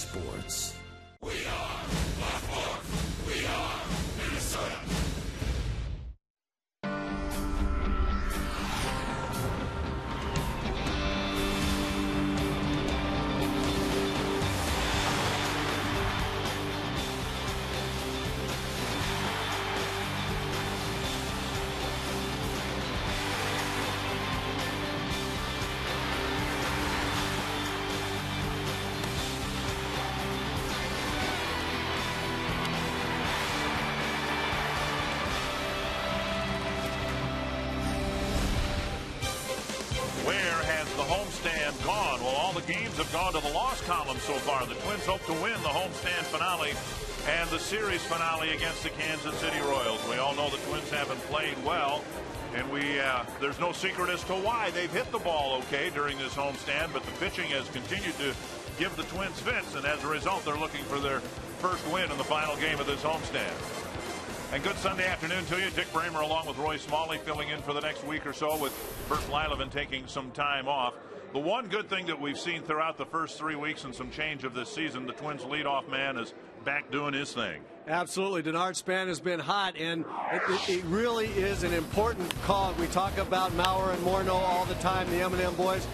sports. We are Black Hawk. We are Minnesota. Where has the homestand gone? Well, all the games have gone to the loss column so far. The Twins hope to win the homestand finale and the series finale against the Kansas City Royals. We all know the Twins haven't played well, and there's no secret as to why. They've hit the ball okay during this homestand, but the pitching has continued to give the Twins fits, and as a result, they're looking for their first win in the final game of this homestand. And good Sunday afternoon to you. Dick Bramer along with Roy Smalley filling in for the next week or so with Bert Blyleven taking some time off. The one good thing that we've seen throughout the first 3 weeks and some change of this season, the Twins leadoff man is back doing his thing. Absolutely. Denard Span has been hot, and it really is an important cog. We talk about Maurer and Morneau all the time, the M&M boys.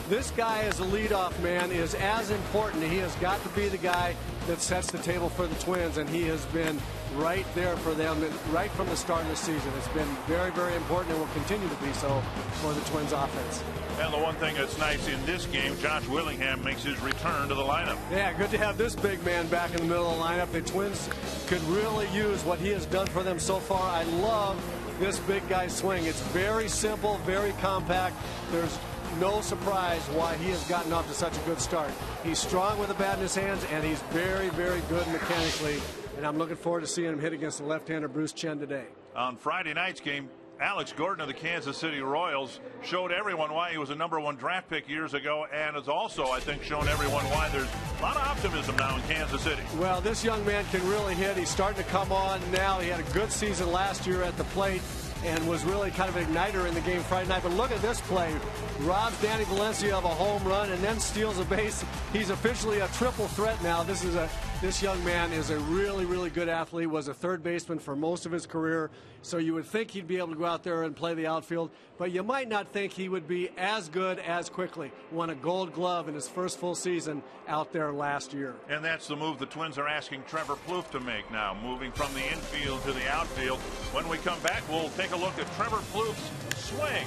This guy as a leadoff man is as important. He has got to be the guy that sets the table for the Twins, and he has been right there for them right from the start of the season. It's been very, very important and will continue to be so for the Twins offense. And the one thing that's nice in this game, Josh Willingham makes his return to the lineup. Yeah, good to have this big man back in the middle of the lineup. The Twins could really use what he has done for them so far. I love this big guy's swing. It's very simple, very compact. There's no surprise why he has gotten off to such a good start. He's strong with the bat in his hands, and he's very, very good mechanically. And I'm looking forward to seeing him hit against the left-hander Bruce Chen today. On Friday night's game, Alex Gordon of the Kansas City Royals showed everyone why he was a #1 draft pick years ago, and has also, I think, shown everyone why there's a lot of optimism now in Kansas City. Well, this young man can really hit. He's starting to come on now. He had a good season last year at the plate and was really kind of an igniter in the game Friday night. But look at this play. Robs Danny Valencia of a home run and then steals a base. He's officially a triple threat now. This young man is a really, really good athlete, was a third baseman for most of his career. So you would think he'd be able to go out there and play the outfield, but you might not think he would be as good as quickly. Won a Gold Glove in his first full season out there last year. And that's the move the Twins are asking Trevor Plouffe to make now, moving from the infield to the outfield. When we come back, we'll take a look at Trevor Plouffe's swing.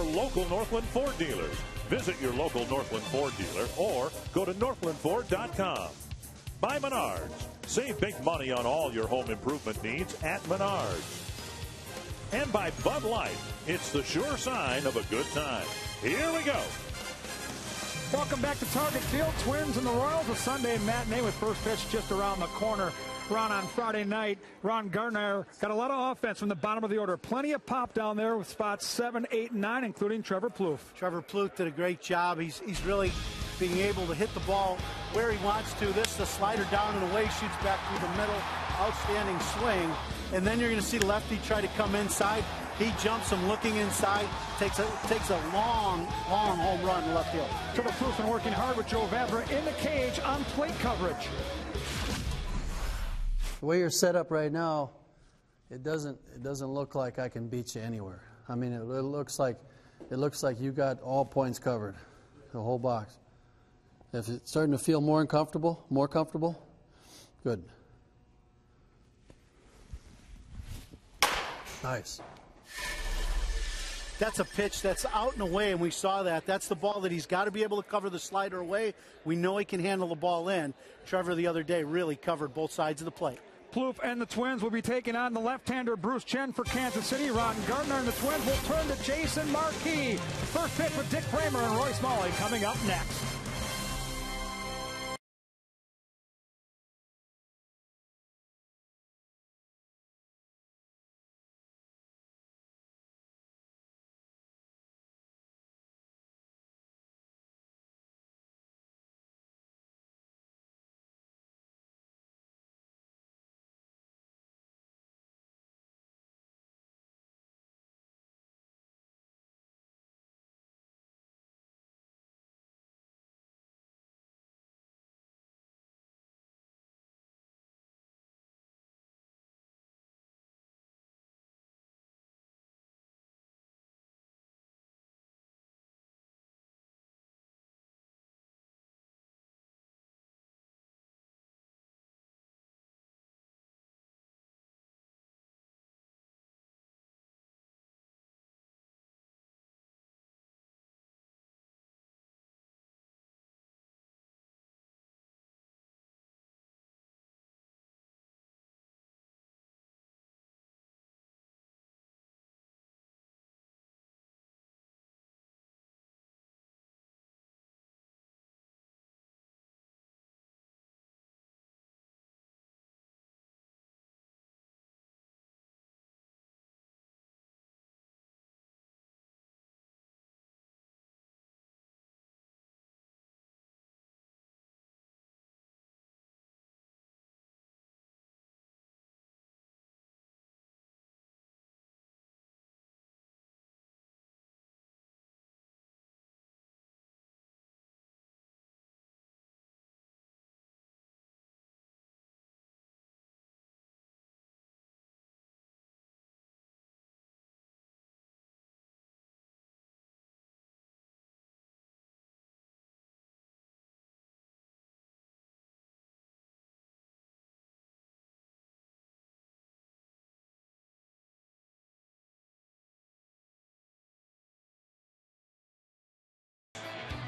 your local Northland Ford dealers. Visit your local Northland Ford dealer or go to northlandford.com. By Menards. Save big money on all your home improvement needs at Menards. And by Bud Light. It's the sure sign of a good time. Here we go. Welcome back to Target Field. Twins and the Royals, a Sunday matinee with first pitch just around the corner. Ron, on Friday night, Ron Gardner got a lot of offense from the bottom of the order. Plenty of pop down there with spots 7, 8, and 9, including Trevor Plouffe. Trevor Plouffe did a great job. He's really being able to hit the ball where he wants to. This is a slider down and away, shoots back through the middle. Outstanding swing. And then you're going to see lefty try to come inside. He jumps him looking inside, takes a long home run to left field. Trevor Plouffe been working hard with Joe Vavra in the cage on plate coverage. The way you're set up right now, it doesn't look like I can beat you anywhere. I mean, it looks like you got all points covered, the whole box. If it's starting to feel more comfortable, good. Nice. That's a pitch that's out and away, and we saw that. That's the ball that he's got to be able to cover the slider away. We know he can handle the ball in. Trevor the other day really covered both sides of the plate. Plouffe and the Twins will be taking on the left-hander Bruce Chen for Kansas City. Ron Gardner and the Twins will turn to Jason Marquis. First pitch with Dick Kramer and Royce Molly coming up next.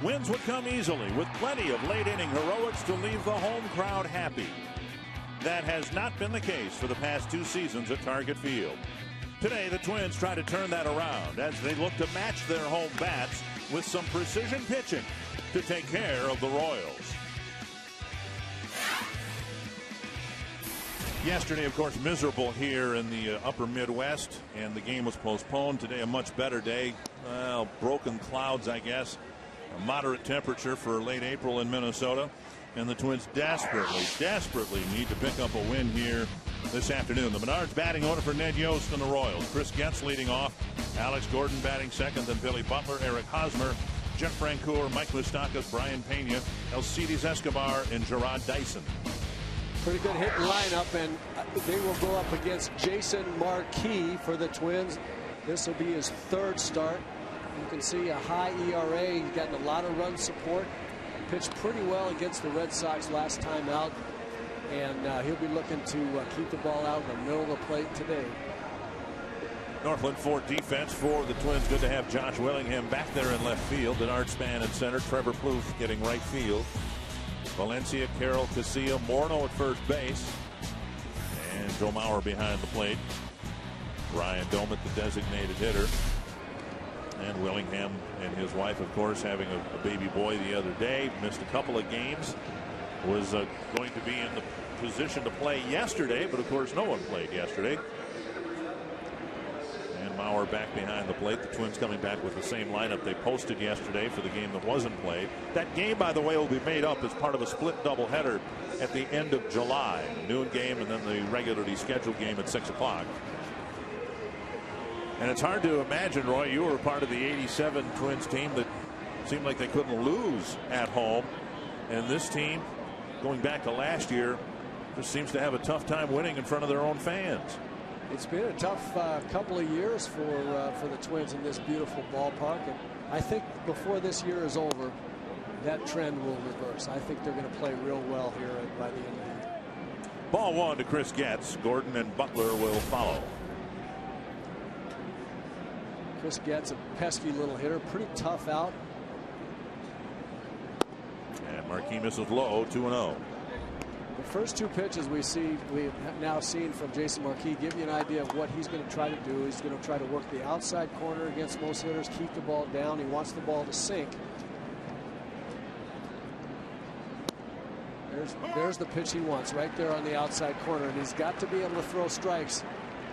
Wins would come easily with plenty of late-inning heroics to leave the home crowd happy. That has not been the case for the past 2 seasons at Target Field. Today, the Twins try to turn that around as they look to match their home bats with some precision pitching to take care of the Royals. Yesterday, of course, miserable here in the upper Midwest, and the game was postponed. Today, a much better day. Well, broken clouds, I guess. A moderate temperature for late April in Minnesota. And the Twins desperately need to pick up a win here this afternoon. The Menards batting order for Ned Yost and the Royals. Chris Getz leading off. Alex Gordon batting second. Then Billy Butler, Eric Hosmer, Jeff Francoeur, Mike Moustakas, Brian Pena, Alcides Escobar, and Gerard Dyson. Pretty good hitting lineup, and they will go up against Jason Marquis for the Twins. This will be his 3rd start. You can see a high ERA. He's gotten a lot of run support. Pitched pretty well against the Red Sox last time out, and he'll be looking to keep the ball out in the middle of the plate today. Northland for defense for the Twins. Good to have Josh Willingham back there in left field. Denard Span in center. Trevor Plouffe getting right field. Valencia, Carroll, KCA, Morneau at first base. And Joe Mauer behind the plate. Ryan Domet, the designated hitter. And Willingham and his wife, of course, having a baby boy the other day. Missed a couple of games. Was going to be in the position to play yesterday, but of course no one played yesterday. And Mauer back behind the plate. The Twins coming back with the same lineup they posted yesterday for the game that wasn't played. That game, by the way, will be made up as part of a split doubleheader at the end of July. A noon game and then the regularly scheduled game at 6 o'clock. And it's hard to imagine, Roy, you were a part of the '87 Twins team that seemed like they couldn't lose at home. And this team, going back to last year, just seems to have a tough time winning in front of their own fans. It's been a tough couple of years for the Twins in this beautiful ballpark. And I think before this year is over, that trend will reverse. I think they're going to play real well here by the end of the year. Ball one to Chris Getz. Gordon and Butler will follow. Chris Getz, a pesky little hitter, pretty tough out. And Marquis misses low, 2-0. The first two pitches we've now seen from Jason Marquis give you an idea of what he's going to try to do. He's going to try to work the outside corner against most hitters, keep the ball down. He wants the ball to sink. There's the pitch he wants right there on the outside corner, and he's got to be able to throw strikes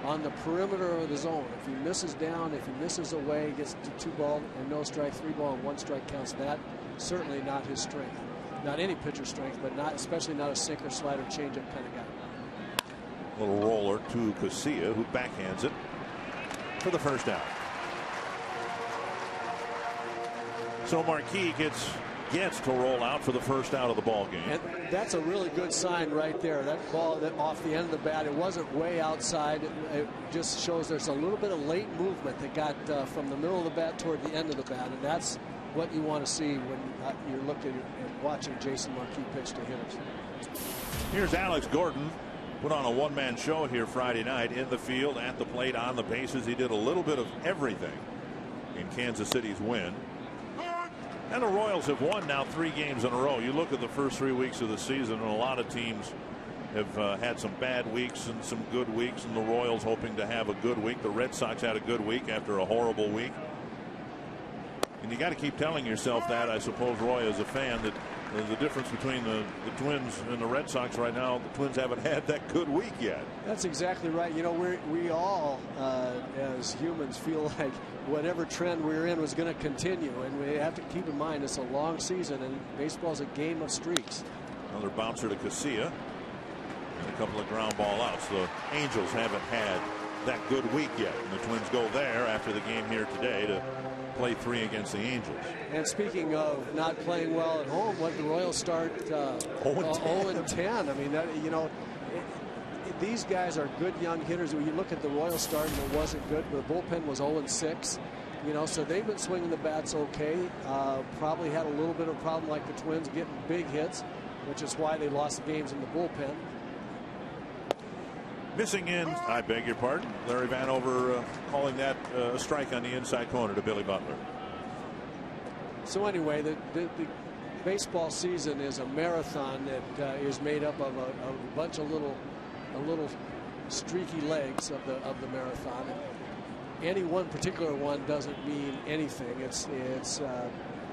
on the perimeter of the zone. If he misses down, if he misses away, he gets to 2 ball and no strike, 3 ball and 1 strike counts. That certainly not his strength. Not any pitcher's strength, but especially not a sinker, slider, changeup kind of guy. Little roller to KCA, who backhands it for the first out. So Marquis gets to roll out for the first out of the ball game. And that's a really good sign right there. That ball that off the end of the bat, it wasn't way outside. It just shows there's a little bit of late movement that got from the middle of the bat toward the end of the bat, and that's what you want to see when you're looking and watching Jason Marquis pitch to hitters. Here's Alex Gordon. Put on a one-man show here Friday night in the field, at the plate, on the bases. He did a little bit of everything in Kansas City's win. And the Royals have won now 3 games in a row. You look at the first 3 weeks of the season, and a lot of teams have had some bad weeks and some good weeks, and the Royals hoping to have a good week. The Red Sox had a good week after a horrible week. And you got to keep telling yourself that, I suppose, Roy, as a fan, that the difference between the Twins and the Red Sox right now, the Twins haven't had that good week yet. That's exactly right. You know, we all as humans feel like whatever trend we're in was going to continue, and we have to keep in mind it's a long season and baseball is a game of streaks. Another bouncer to KCA and a couple of ground ball outs. The Angels haven't had that good week yet, and the Twins go there after the game here today to play 3 against the Angels. And speaking of not playing well at home, what the Royals start 0-10. I mean, you know, these guys are good young hitters. When you look at the Royals start, and it wasn't good. The bullpen was 0-6. You know, so they've been swinging the bats okay. Probably had a little bit of a problem like the Twins getting big hits, which is why they lost the games in the bullpen. Missing in, I beg your pardon, Larry Vanover calling that a strike on the inside corner to Billy Butler. So anyway, the baseball season is a marathon that is made up of a bunch of little streaky legs of the marathon. And any one particular one doesn't mean anything. It's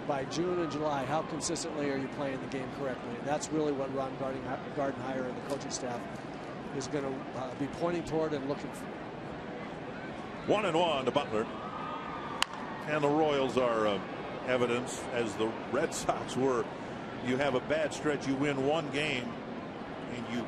by June and July, how consistently are you playing the game correctly? And that's really what Ron Gardenhire and the coaching staff is going to be pointing toward and looking for. 1-1 to Butler. And the Royals are evidence, as the Red Sox were. You have a bad stretch, you win one game, and you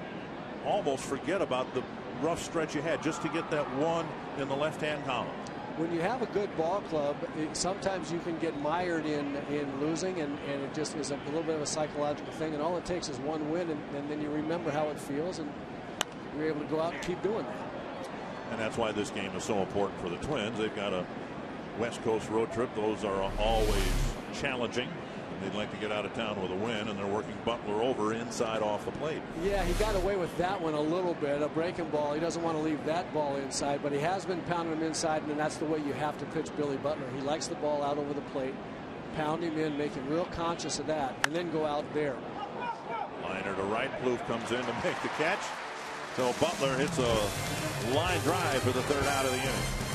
almost forget about the rough stretch you had just to get that one in the left-hand column. When you have a good ball club, sometimes you can get mired in losing, and it just is a little bit of a psychological thing, and all it takes is one win, and then you remember how it feels, and you're able to go out and keep doing that. And that's why this game is so important for the Twins. They've got a West Coast road trip. Those are always challenging. They'd like to get out of town with a win, and they're working Butler over inside off the plate. Yeah, he got away with that one a little bit. A breaking ball. He doesn't want to leave that ball inside, but he has been pounding him inside, and that's the way you have to pitch Billy Butler. He likes the ball out over the plate. Pound him in, make him real conscious of that, and then go out there. Liner to right. Plouffe comes in to make the catch. So Butler hits a line drive for the third out of the inning.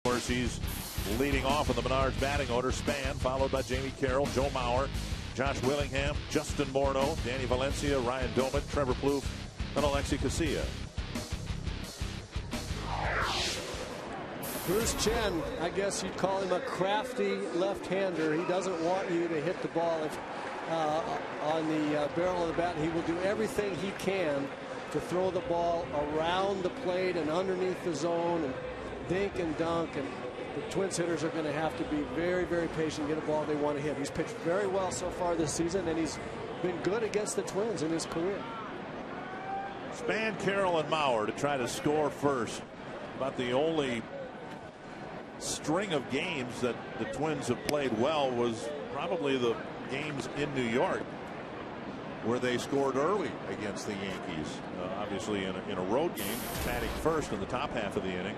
Of course, he's leading off in the Menards batting order. Span, followed by Jamie Carroll, Joe Mauer, Josh Willingham, Justin Morneau, Danny Valencia, Ryan Doman, Trevor Plouffe, and Alexi KCA. Bruce Chen, I guess you'd call him a crafty left-hander. He doesn't want you to hit the ball on the barrel of the bat. He will do everything he can to throw the ball around the plate and underneath the zone and dink and dunk, and the Twins hitters are going to have to be very, very patient, get a ball they want to hit. He's pitched very well so far this season, and he's been good against the Twins in his career. Span, Carroll, and Mauer to try to score first. About the only string of games that the Twins have played well was probably the games in New York where they scored early against the Yankees. Obviously in a road game, batting first in the top half of the inning.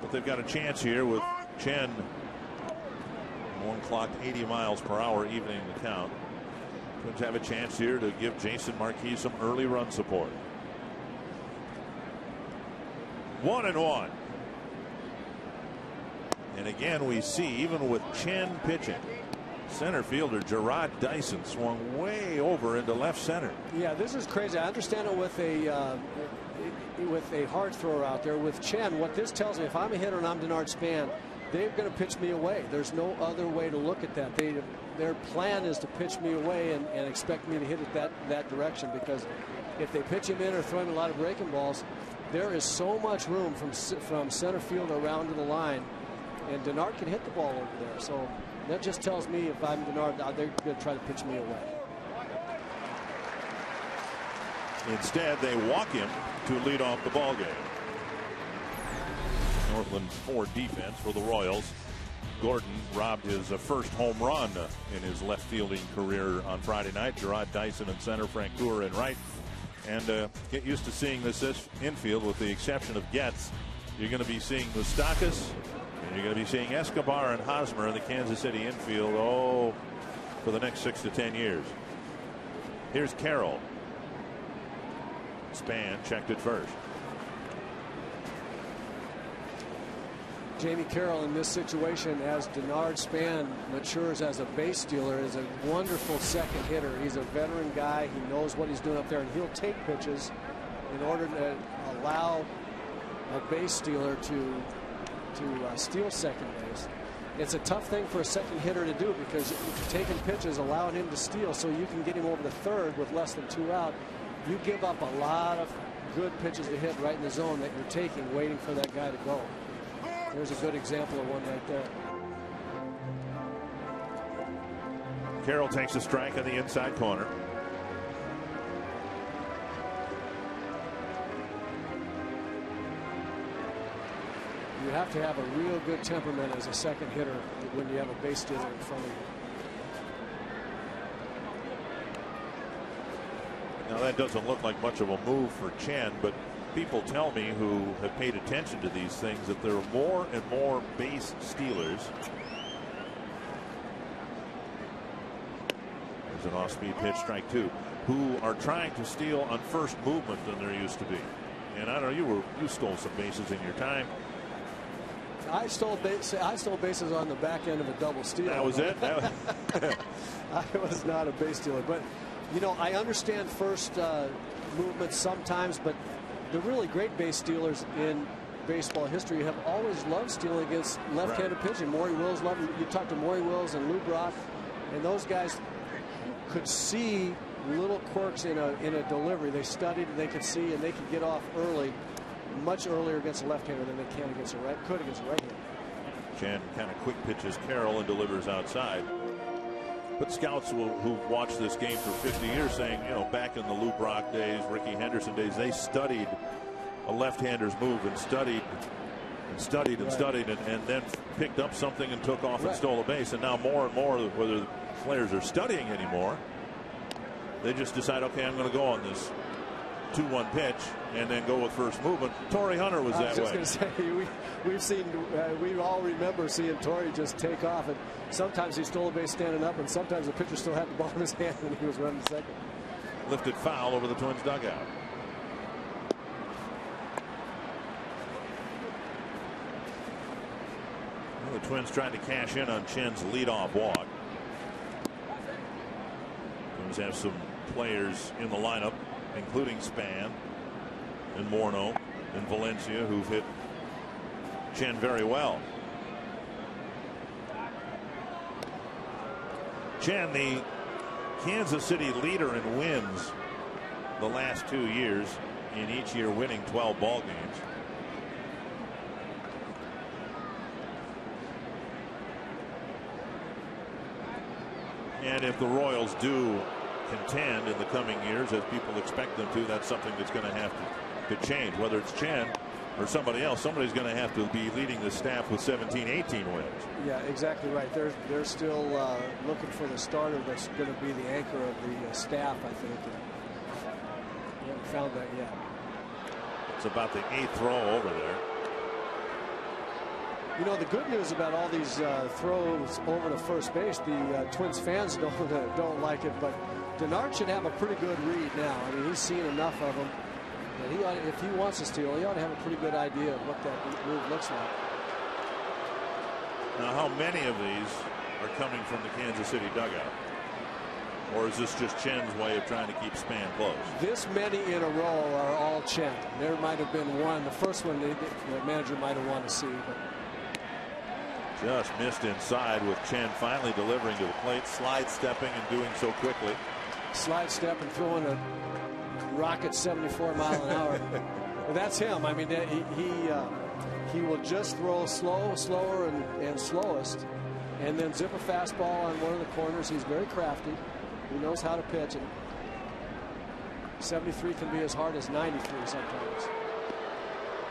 But they've got a chance here with Chen. One clocked 80 miles per hour, evening the count. Twins have a chance here to give Jason Marquis some early run support. 1-1. And again, we see, even with Chen pitching, center fielder Gerard Dyson swung way over into left center. Yeah, this is crazy. I understand it with a hard thrower out there. With Chen, what this tells me, if I'm a hitter and I'm Denard Span, they're going to pitch me away. There's no other way to look at that. Their plan is to pitch me away and expect me to hit it that direction, because if they pitch him in or throw him a lot of breaking balls, there is so much room from center field around to the line, and Denard can hit the ball over there. So that just tells me, if I'm Denard, they're going to try to pitch me away. Instead, they walk him to lead off the ball game. Northland's 4 defense for the Royals. Gordon robbed his first home run in his left fielding career on Friday night. Gerard Dyson in center, Frank Tour in right. And get used to seeing this infield, with the exception of Getz. You're going to be seeing Moustakas, and you're going to be seeing Escobar and Hosmer in the Kansas City infield, for the next 6 to 10 years. Here's Carroll. Span checked it first. Jamie Carroll in this situation, as Denard Span matures as a base stealer, is a wonderful second hitter. He's a veteran guy. He knows what he's doing up there, and he'll take pitches in order to allow a base stealer to steal second base. It's a tough thing for a second hitter to do because taking pitches, allowing him to steal so you can get him over the third with less than 2 out. You give up a lot of good pitches to hit right in the zone that you're taking, waiting for that guy to go. There's a good example of one right there. Carroll takes a strike on the inside corner. You have to have a real good temperament as a second hitter when you have a base stealer in front of you. Now that doesn't look like much of a move for Chen, but people tell me who have paid attention to these things that there are more and more base stealers. There's an off-speed pitch, strike 2, who are trying to steal on first movement than there used to be. And I don't know, you stole some bases in your time. I stole bases on the back end of a double steal. That was it. I was not a base stealer, but you know, I understand first movement sometimes, but the really great base stealers in baseball history have always loved stealing against left-handed pitching. Maury Wills loved it. You talk to Maury Wills and Lou Brock, and those guys could see little quirks in a delivery. They studied and they could see, and they could get off early, much earlier against a left-hander than they can against a right-hander. Chen kind of quick pitches Carroll and delivers outside. But scouts who've watched this game for 50 years saying, you know, back in the Lou Brock days, Ricky Henderson days, they studied a left-hander's move and studied and then picked up something and took off and stole a base. And now more and more, whether the players are studying anymore, they just decide, okay, I'm going to go on this 2-1 pitch and then go with first movement. Torrey Hunter was that way. I was just going to say, we all remember seeing Torrey just take off, and sometimes he stole a base standing up, and sometimes the pitcher still had the ball in his hand when he was running second. Lifted foul over the Twins dugout. Well, the Twins trying to cash in on Chen's leadoff walk. Twins have some players in the lineup, including Span and Morneau and Valencia, who've hit Chen very well. Chen, the Kansas City leader in wins the last 2 years, in each year winning 12 ball games. And if the Royals do contend in the coming years, as people expect them to, that's something that's going to have to change. Whether it's Chen or somebody else, somebody's going to have to be leading the staff with 17, 18 wins. Yeah, exactly right. They're still looking for the starter that's going to be the anchor of the staff, I think. We haven't found that yet. It's about the 8th throw over there. You know, the good news about all these throws over to first base, the Twins fans don't like it, but Denard should have a pretty good read now. I mean, he's seen enough of them that he ought, if he wants to steal, he ought to have a pretty good idea of what that move looks like. Now, how many of these are coming from the Kansas City dugout? Or is this just Chen's way of trying to keep Span close? This many in a row are all Chen. There might have been one. The first one the manager might have wanted to see. But just missed inside, with Chen finally delivering to the plate, slide stepping and doing so quickly. Slide step and throwing a rocket 74 mile an hour. But that's him. I mean, he will just throw slower and slowest, and then zip a fastball on one of the corners. He's very crafty. He knows how to pitch, and 73 can be as hard as 93 sometimes.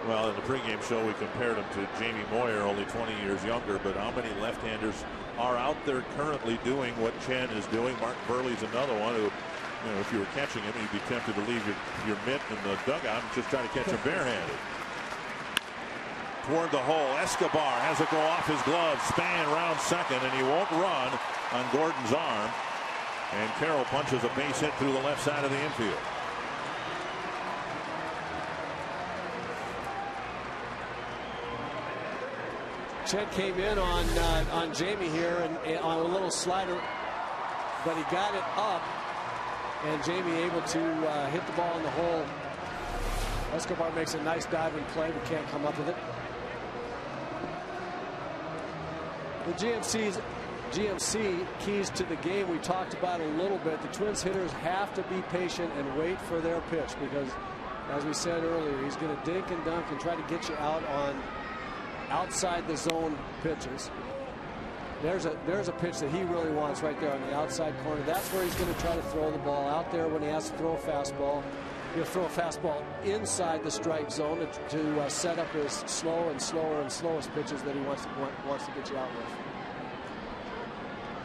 Well, in the pregame show, we compared him to Jamie Moyer, only 20 years younger. But how many left-handers are out there currently doing what Chen is doing? Mark Burley's another one who, you know, if you were catching him, you'd be tempted to leave your mitt in the dugout and just try to catch him barehanded. Toward the hole, Escobar has it go off his glove. Span round second, and he won't run on Gordon's arm. And Carroll punches a base hit through the left side of the infield. Chen came in on Jamie here and on a little slider, but he got it up, and Jamie able to hit the ball in the hole. Escobar makes a nice diving play, but can't come up with it. The GMC keys to the game we talked about a little bit. The Twins hitters have to be patient and wait for their pitch, because as we said earlier, he's going to dink and dunk and try to get you out on outside the zone pitches. There's a pitch that he really wants right there on the outside corner. That's where he's going to try to throw the ball out there. When he has to throw a fastball, he'll throw a fastball inside the strike zone to set up his slow and slower and slowest pitches that he wants to get you out with.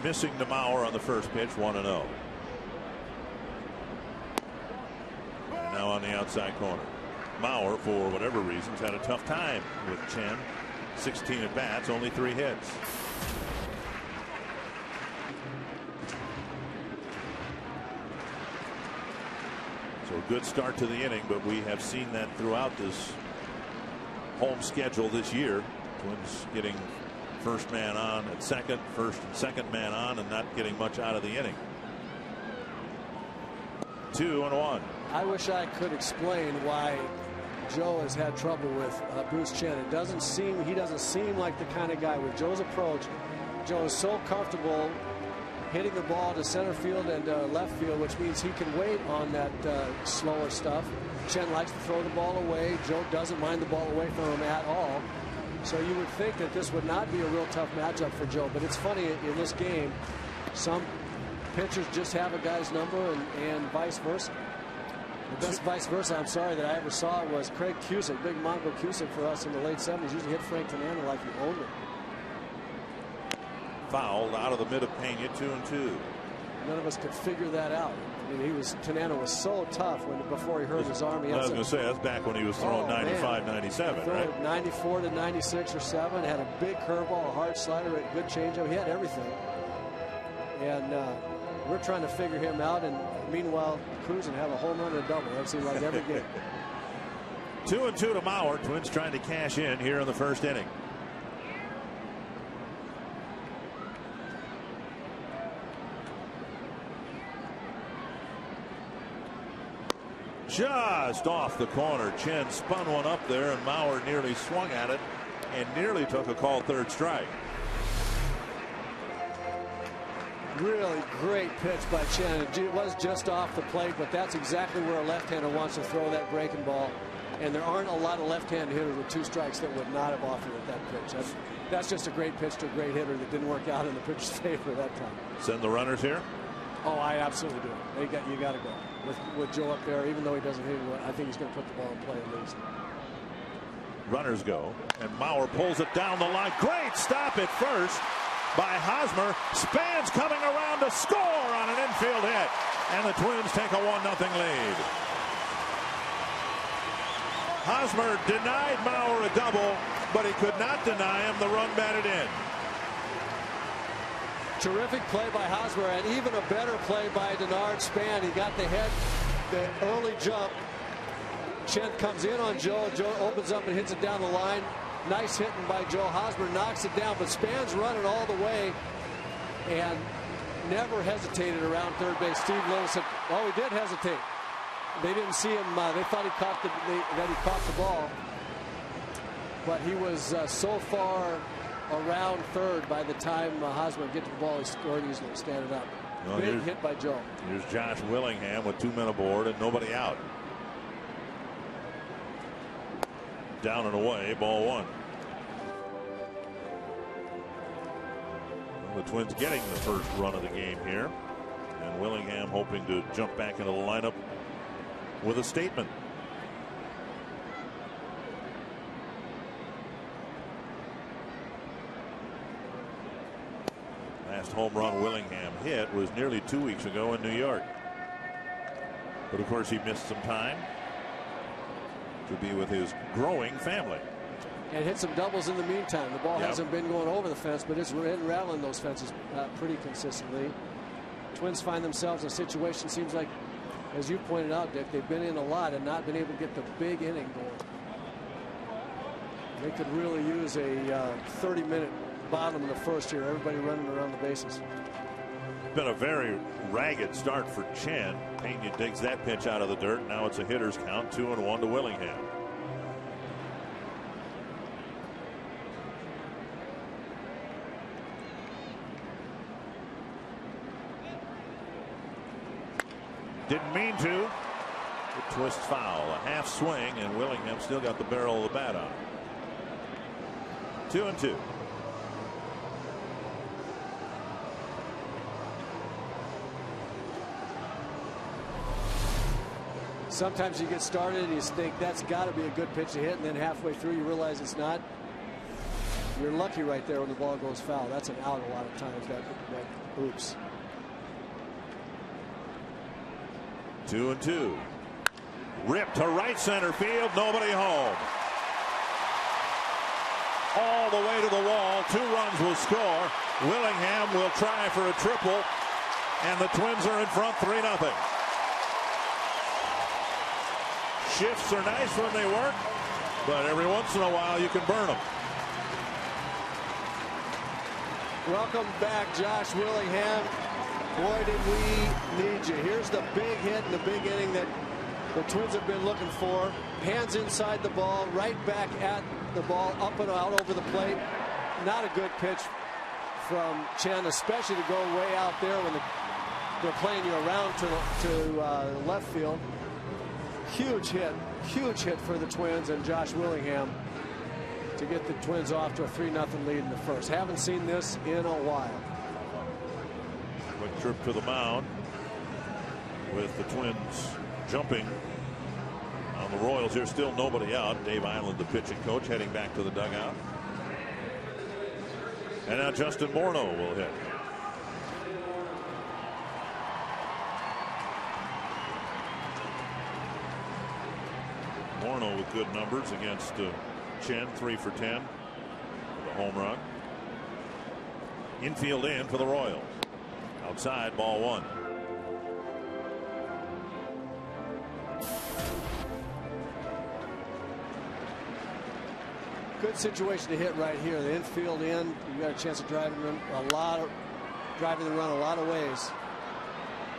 Missing to Mauer on the first pitch, 1-0. And now on the outside corner. Mauer, for whatever reasons, had a tough time with Chen. 16 at bats, only 3 hits. So a good start to the inning, but we have seen that throughout this home schedule this year. Twins getting first man on at second, first and second man on, and not getting much out of the inning. 2-1. I wish I could explain why Joe has had trouble with Bruce Chen. He doesn't seem like the kind of guy. With Joe's approach, Joe is so comfortable hitting the ball to center field and left field, which means he can wait on that slower stuff. Chen likes to throw the ball away. Joe doesn't mind the ball away from him at all. So you would think that this would not be a real tough matchup for Joe. But it's funny, in this game, some pitchers just have a guy's number and vice versa. The best vice versa, I'm sorry, that I ever saw was Craig Cusick, big Mongo Cusick for us in the late 70s. Usually hit Frank Tanana like he owned it. Fouled out of the mid of Pena, 2-2. None of us could figure that out. I mean, Tanana was so tough before he hurt his arm. I was going to say, that's back when he was throwing 95, 97, right? 94 to 96 or 7. Had a big curveball, a hard slider, a good changeup. He had everything. And we're trying to figure him out. And meanwhile, Cruz and have a home run and a double. That seems like every game. 2-2 to Mauer. Twins trying to cash in here in the first inning. Just off the corner. Chen spun one up there, and Mauer nearly swung at it and nearly took a called third strike. Really great pitch by Chen. It was just off the plate, but that's exactly where a left-hander wants to throw that breaking ball. And there aren't a lot of left-handed hitters with 2 strikes that would not have offered at that pitch. That's just a great pitch to a great hitter that didn't work out in the pitcher's favor that time. Send the runners here? Oh, I absolutely do. You got to go with Joe up there. Even though he doesn't hit it, I think he's going to put the ball in play at least. Runners go, and Mauer pulls it down the line. Great stop at first by Hosmer. Spans coming around to score on an infield hit, and the Twins take a 1-0 lead. Hosmer denied Mauer a double, but he could not deny him the run batted in. Terrific play by Hosmer, and even a better play by Denard Span. He got the early jump. Chen comes in on Joe. Joe opens up and hits it down the line. Nice hitting by Joe. Hosmer knocks it down, but Span's running all the way and never hesitated around third base. Steve Little said, "Oh, he did hesitate." They didn't see him. They thought he caught the ball, but he was so far around third by the time Hosmer get to the ball. He scored easily, standing up. Well, big hit by Joe. Here's Josh Willingham with 2 men aboard and nobody out. Down and away, ball 1. Well, the Twins getting the first run of the game here, and Willingham hoping to jump back into the lineup with a statement. Last home run Willingham hit was nearly 2 weeks ago in New York. But of course he missed some time to be with his growing family. And hit some doubles in the meantime. The ball hasn't been going over the fence, but it's rattling those fences pretty consistently. Twins find themselves in a situation, seems like, as you pointed out, Dick, they've been in a lot and not been able to get the big inning going. They could really use a 30-minute bottom of the first here. Everybody running around the bases. Been a very ragged start for Chen. Pena digs that pitch out of the dirt. Now it's a hitter's count, 2-1 to Willingham. Didn't mean to. It twists foul. A half swing, and Willingham still got the barrel of the bat on. 2-2. Sometimes you get started and you think that's got to be a good pitch to hit, and then halfway through you realize it's not. You're lucky right there when the ball goes foul. That's an out a lot of times. That oops. 2-2. Ripped to right center field. Nobody home. All the way to the wall. 2 runs will score. Willingham will try for a triple, and the Twins are in front 3-0. Shifts are nice when they work, but every once in a while you can burn them. Welcome back, Josh Willingham. Boy, did we need you. Here's the big hit in the big inning that the Twins have been looking for. Hands inside the ball, right back at the ball, up and out over the plate. Not a good pitch from Chen, especially to go way out there when they're playing you around to left field. Huge hit for the Twins and Josh Willingham to get the Twins off to a 3-0 lead in the first. Haven't seen this in a while. Quick trip to the mound with the Twins jumping on the Royals. There's still nobody out. Dave Island, the pitching coach, heading back to the dugout. And now Justin Morneau will hit. Morneau with good numbers against Chen, 3 for 10 with a home run. Infield in for the Royals. Outside, ball 1. Good situation to hit right here. The infield in. You got a chance of driving the run a lot of ways.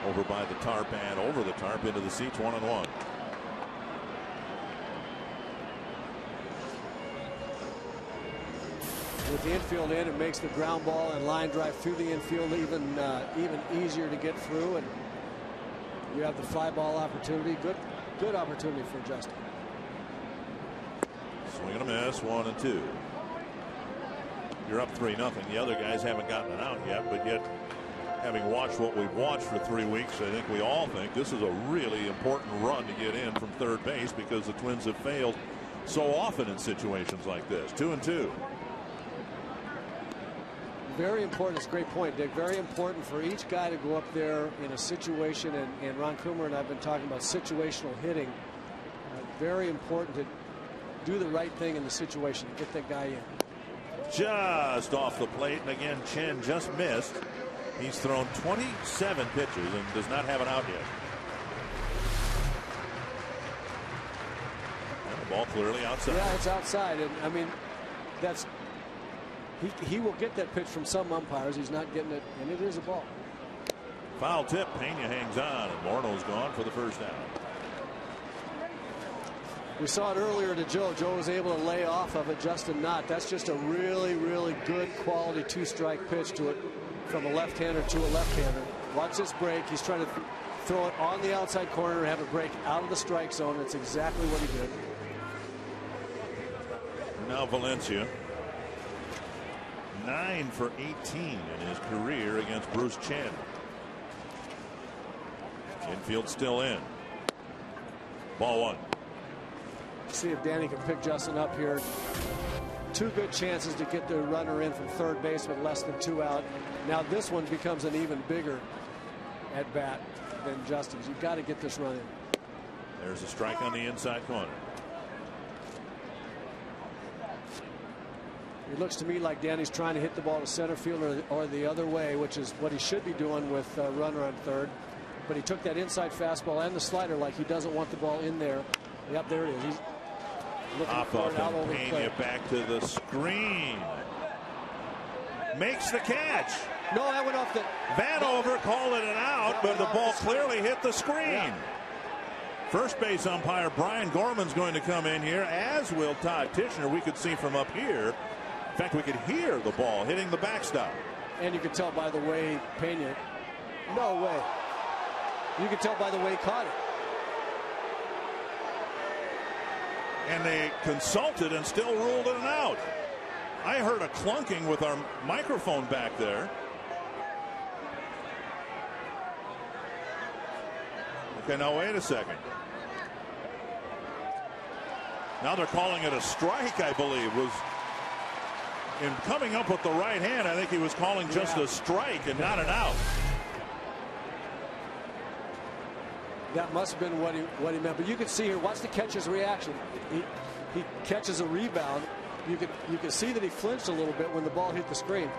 Over by the tarp and over the tarp into the seats. 1-1. With the infield in, it makes the ground ball and line drive through the infield even easier to get through, and you have the fly ball opportunity. Good opportunity for Justin. Swing and a miss. 1-2. You're up 3-0. The other guys haven't gotten it out yet, but yet, having watched what we've watched for 3 weeks, I think we all think this is a really important run to get in from third base, because the Twins have failed so often in situations like this. 2-2. Very important. It's a great point, Dick. Very important for each guy to go up there in a situation, and Ron Coomer and I have been talking about situational hitting. Very important to do the right thing in the situation to get that guy in. Just off the plate, and again Chen just missed. He's thrown 27 pitches and does not have it out yet. And the ball clearly outside. Yeah, it's outside, and I mean that's. He will get that pitch from some umpires. He's not getting it, and it is a ball. Foul tip. Pena hangs on, and Morneau's gone for the first out. We saw it earlier to Joe. Joe was able to lay off of it. Justin not. That's just a really, really good quality 2-strike pitch to it from a left-hander to a left-hander. Watch this break. He's trying to throw it on the outside corner and have it break out of the strike zone. That's exactly what he did. Now Valencia. 9 for 18 in his career against Bruce Chen. Infield still in. Ball 1. See if Danny can pick Justin up here. 2 good chances to get the runner in from third base with less than 2 out. Now this one becomes an even bigger at bat than Justin's. You've got to get this run in. There's a strike on the inside corner. It looks to me like Danny's trying to hit the ball to center field or the other way, which is what he should be doing with a runner on third. But he took that inside fastball and the slider like he doesn't want the ball in there. Yep, there it is. He's looking for it out over the plate. Pena back to the screen. Makes the catch. No, that went off the. Vanover called it an out, but the ball clearly hit the screen. Yeah. First base umpire Brian Gorman's going to come in here, as will Todd Tichenor. We could see from up here. In fact, we could hear the ball hitting the backstop. And you could tell by the way Pena. No way. You can tell by the way he caught it. And they consulted and still ruled it an out. I heard a clunking with our microphone back there. Okay, now wait a second. Now they're calling it a strike, I believe. Was in coming up with the right hand, I think he was calling just a strike and not an out. That must have been what he meant. But you can see here, watch the catcher's reaction. He catches a rebound. You can see that he flinched a little bit when the ball hit the screen.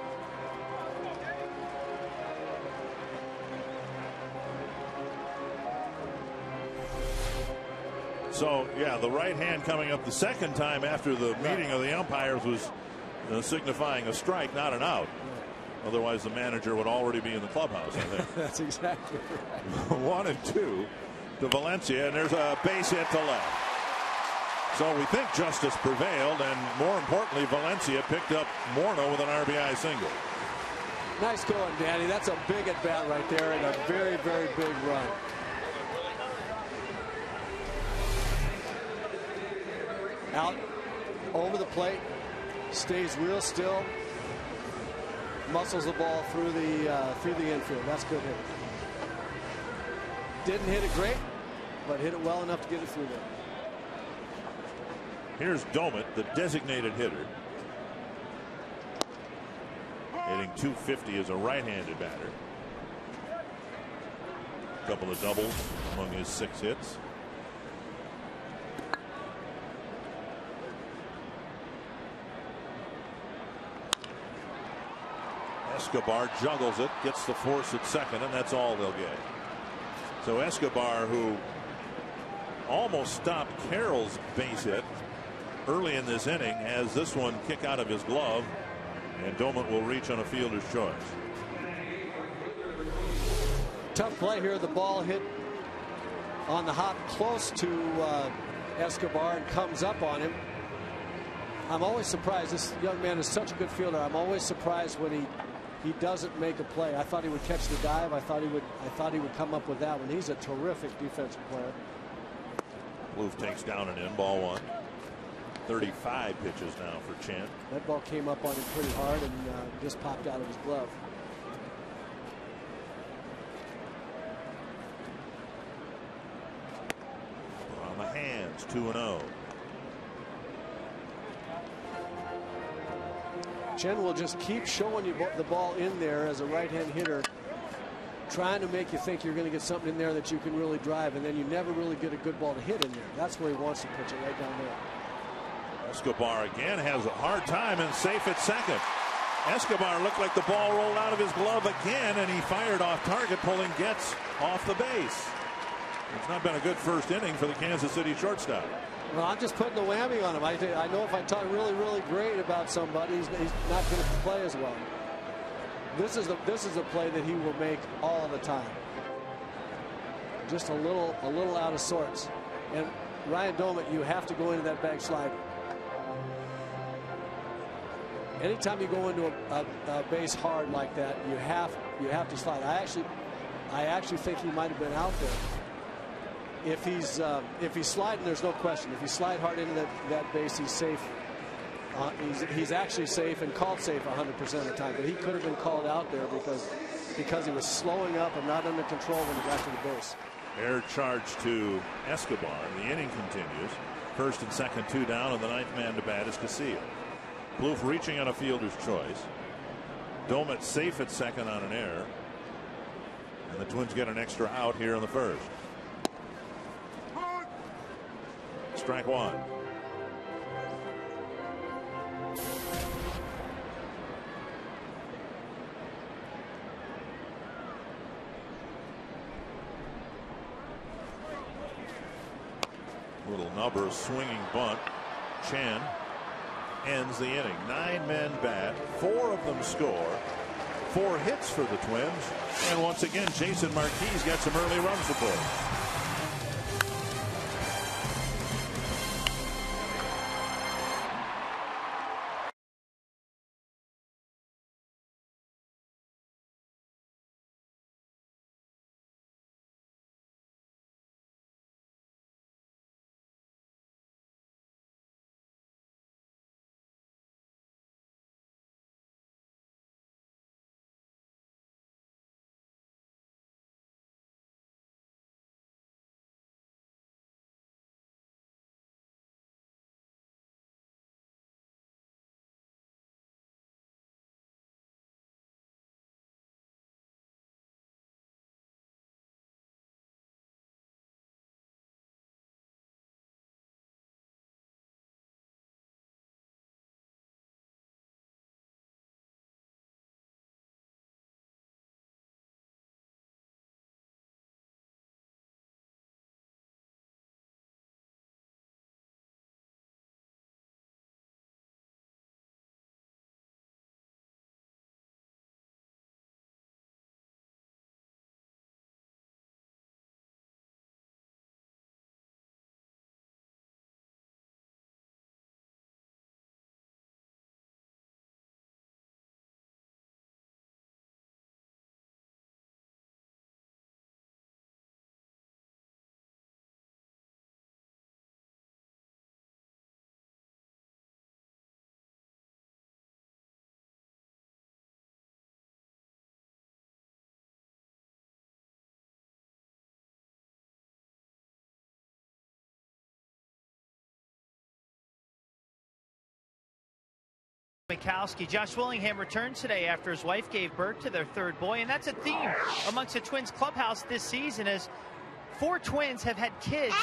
So, yeah, the right hand coming up the second time after the meeting of the umpires was signifying a strike, not an out. Otherwise, the manager would already be in the clubhouse, I think. That's exactly right. 1-2 to Valencia, and there's a base hit to left. So we think justice prevailed, and more importantly, Valencia picked up Morneau with an RBI single. Nice going, Danny. That's a big at bat right there, and a very, very big run. Out over the plate, stays real still, muscles the ball through the infield. That's good hit. Didn't hit it great, but hit it well enough to get it through there. Here's Domet, the designated hitter, hitting .250 as a right-handed batter. A couple of doubles among his 6 hits. Escobar juggles it, gets the force at second, and that's all they'll get. So Escobar, who almost stopped Carroll's base hit early in this inning, has this one kick out of his glove, and Domet will reach on a fielder's choice. Tough play here. The ball hit on the hop close to Escobar and comes up on him. I'm always surprised. This young man is such a good fielder. I'm always surprised when he doesn't make a play. I thought he would catch the dive. I thought he would come up with that one. He's a terrific defensive player. Bloof takes down and in, ball 1. 35 pitches now for Chen. That ball came up on him pretty hard and just popped out of his glove. On the hands, 2-0. Chen will just keep showing you the ball in there as a right-hand hitter, trying to make you think you're going to get something in there that you can really drive, and then you never really get a good ball to hit in there. That's where he wants to pitch it, right down there. Escobar again has a hard time and safe at second. Escobar looked like the ball rolled out of his glove again, and he fired off target, pulling Getz off the base. It's not been a good first inning for the Kansas City shortstop. Well, I'm just putting the whammy on him. I know if I talk really, really great about somebody, he's not going to play as well. This is a play that he will make all the time. Just a little out of sorts. And Ryan Domet, you have to go into that bag slide. Anytime you go into a base hard like that, you have to slide. I actually think he might have been out there. If he's sliding, there's no question. If he slide hard into that base, he's safe. He's actually safe and called safe 100% of the time. But he could have been called out there because he was slowing up and not under control when he got to the base. Air charge to Escobar. The inning continues. First and second, 2 down, and the 9th man to bat is KCA. Bloof reaching on a fielder's choice. Domet safe at second on an error. And the Twins get an extra out here in the first. Strike 1. Little number, swinging bunt. Chen ends the inning. 9 men bat. 4 of them score. 4 hits for the Twins. And once again, Jason Marquis got some early run support. Mikowski. Josh Willingham returned today after his wife gave birth to their third boy, and that's a theme amongst the Twins clubhouse this season, as 4 Twins have had kids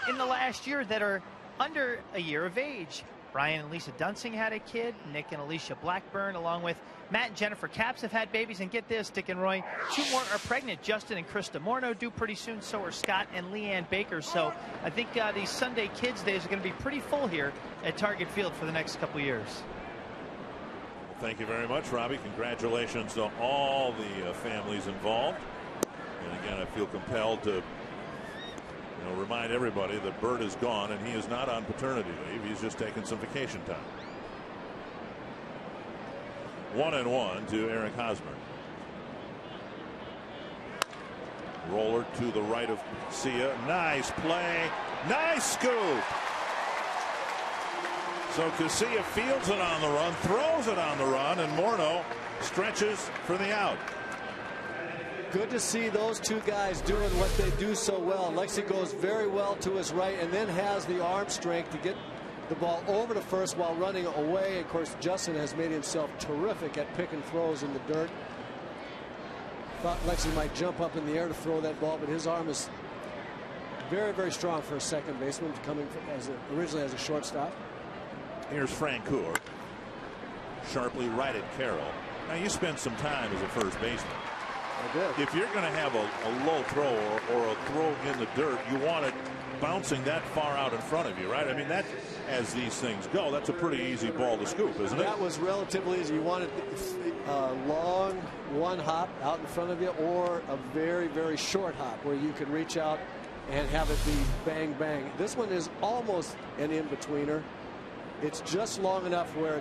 in the last year that are under a year of age. Brian and Lisa Dunsing had a kid. Nick and Alicia Blackburn, along with Matt and Jennifer Capps, have had babies. And get this, Dick and Roy, 2 more are pregnant. Justin and Krista Morneau due pretty soon. So are Scott and Leanne Baker. So I think these Sunday Kids Days are going to be pretty full here at Target Field for the next couple years. Thank you very much, Robbie. Congratulations to all the families involved. And again, I feel compelled to remind everybody that Bert is gone and he is not on paternity leave. He's just taking some vacation time. 1-1 to Eric Hosmer. Roller to the right of Sia. Nice play. Nice scoop. So KCA fields it on the run, throws it on the run, and Morneau stretches for the out. Good to see those 2 guys doing what they do so well. Lexi goes very well to his right and then has the arm strength to get the ball over to first while running away. Of course, Justin has made himself terrific at picking throws in the dirt. Thought Lexi might jump up in the air to throw that ball, but his arm is very, very strong for a second baseman, coming originally as a shortstop. Here's Francoeur. Sharply right at Carroll. Now, you spent some time as a first baseman. I did. If you're going to have a low throw or a throw in the dirt, you want it bouncing that far out in front of you, right? I mean, that, as these things go, that's a pretty easy ball to scoop, isn't it? That was relatively easy. You wanted a long one hop out in front of you, or a very, very short hop where you can reach out and have it be bang, bang. This one is almost an in-betweener. It's just long enough where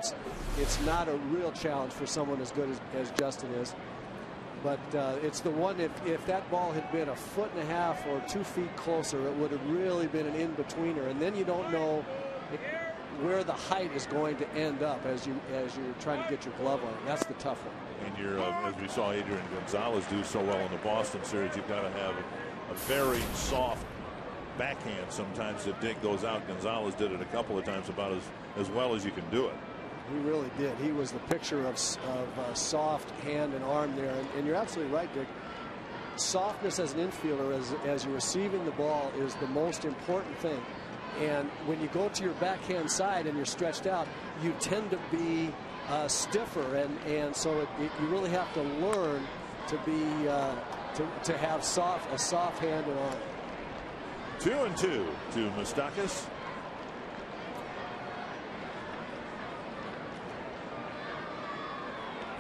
it's not a real challenge for someone as good as Justin is. But it's the one, if that ball had been 1.5 feet or 2 feet closer, it would have really been an in-betweener. And then you don't know where the height is going to end up as you're trying to get your glove on it. That's the tough one. And as we saw Adrian Gonzalez do so well in the Boston series, you've got to have a very soft backhand sometimes to dig those out. Gonzalez did it a couple of times about as well as you can do it. He really did. He was the picture of soft hand and arm there. And you're absolutely right, Dick. Softness as an infielder, as you're receiving the ball, is the most important thing. And when you go to your backhand side and you're stretched out, you tend to be stiffer. And so you really have to learn to be to have a soft hand and arm. 2-2 to Moustakas.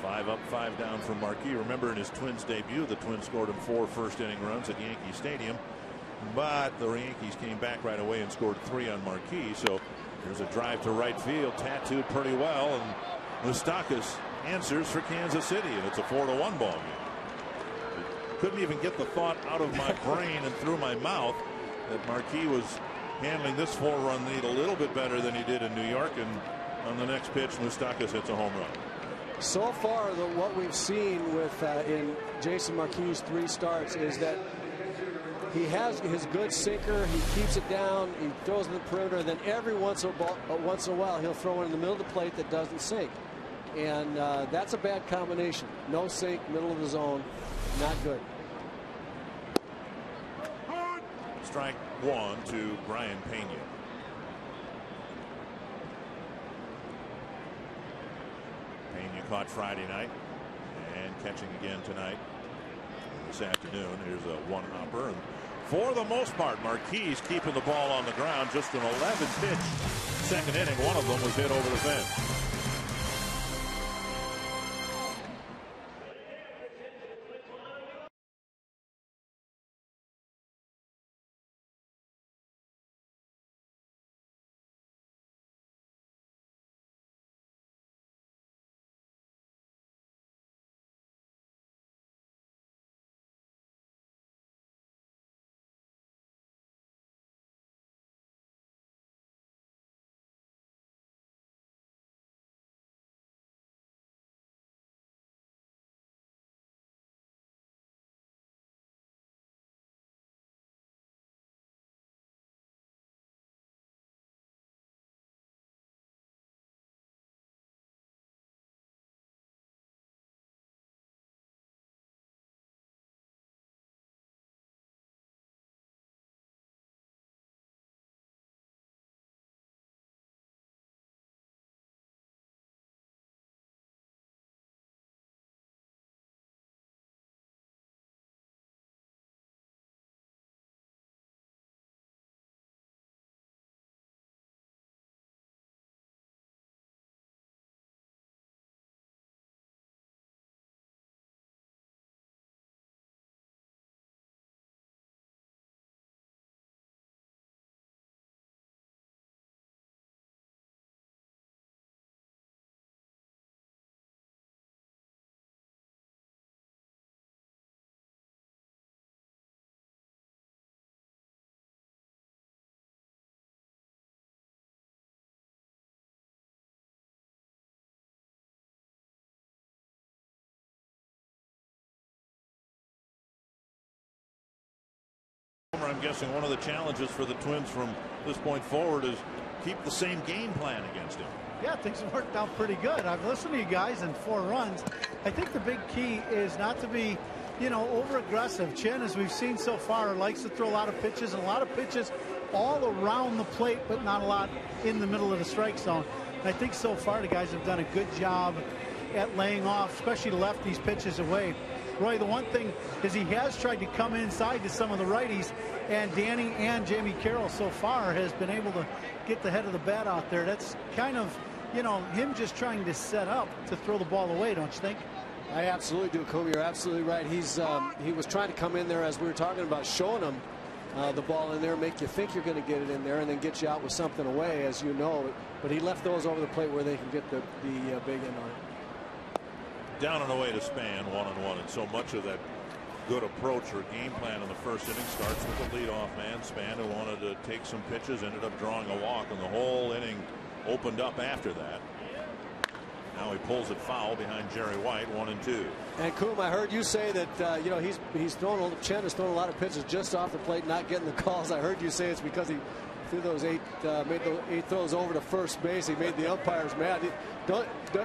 5 up, 5 down from Marquis. Remember, in his Twins debut, the Twins scored him 4 first-inning runs at Yankee Stadium, but the Yankees came back right away and scored 3 on Marquis. So there's a drive to right field, tattooed pretty well, and Moustakas answers for Kansas City, and it's a 4-1 ball game. Couldn't even get the thought out of my brain and through my mouth that Marquis was handling this 4-run lead a little bit better than he did in New York, and on the next pitch, Moustakas hits a home run. So far, what we've seen with in Jason Marquis' 3 starts is that he has his good sinker. He keeps it down. He throws in the perimeter. Then every once in a while, he'll throw one in the middle of the plate that doesn't sink. And that's a bad combination. No sink, middle of the zone. Not good. Strike 1 to Brian Pena. Pena caught Friday night and catching again tonight. This afternoon, here's a one-hopper. And for the most part, Marquis keeping the ball on the ground. Just an 11-pitch second inning. One of them was hit over the fence. I'm guessing one of the challenges for the Twins from this point forward is keep the same game plan against him. Yeah, things have worked out pretty good. I've listened to you guys in 4 runs. I think the big key is not to be, over aggressive. Chen, as we've seen so far, likes to throw a lot of pitches, and a lot of pitches all around the plate, but not a lot in the middle of the strike zone. And I think so far the guys have done a good job at laying off, especially lefties pitches away. Roy, the one thing is he has tried to come inside to some of the righties, and Danny and Jamie Carroll so far has been able to get the head of the bat out there. That's kind of, him just trying to set up to throw the ball away, don't you think? I absolutely do, Coomer. You're absolutely right. He was trying to come in there, as we were talking about, showing him the ball in there, make you think you're going to get it in there, and then get you out with something away, as you know. But he left those over the plate where they can get the big end on it. Down and away to Span, 1-1, and so much of that good approach or game plan in the first inning starts with the leadoff man. Span, who wanted to take some pitches, ended up drawing a walk, and the whole inning opened up after that. Now he pulls it foul behind Jerry White, 1-2. And Coom, I heard you say that Chen has thrown a lot of pitches just off the plate, not getting the calls. I heard you say it's because he threw those made those 8 throws over to first base. He made the umpires mad.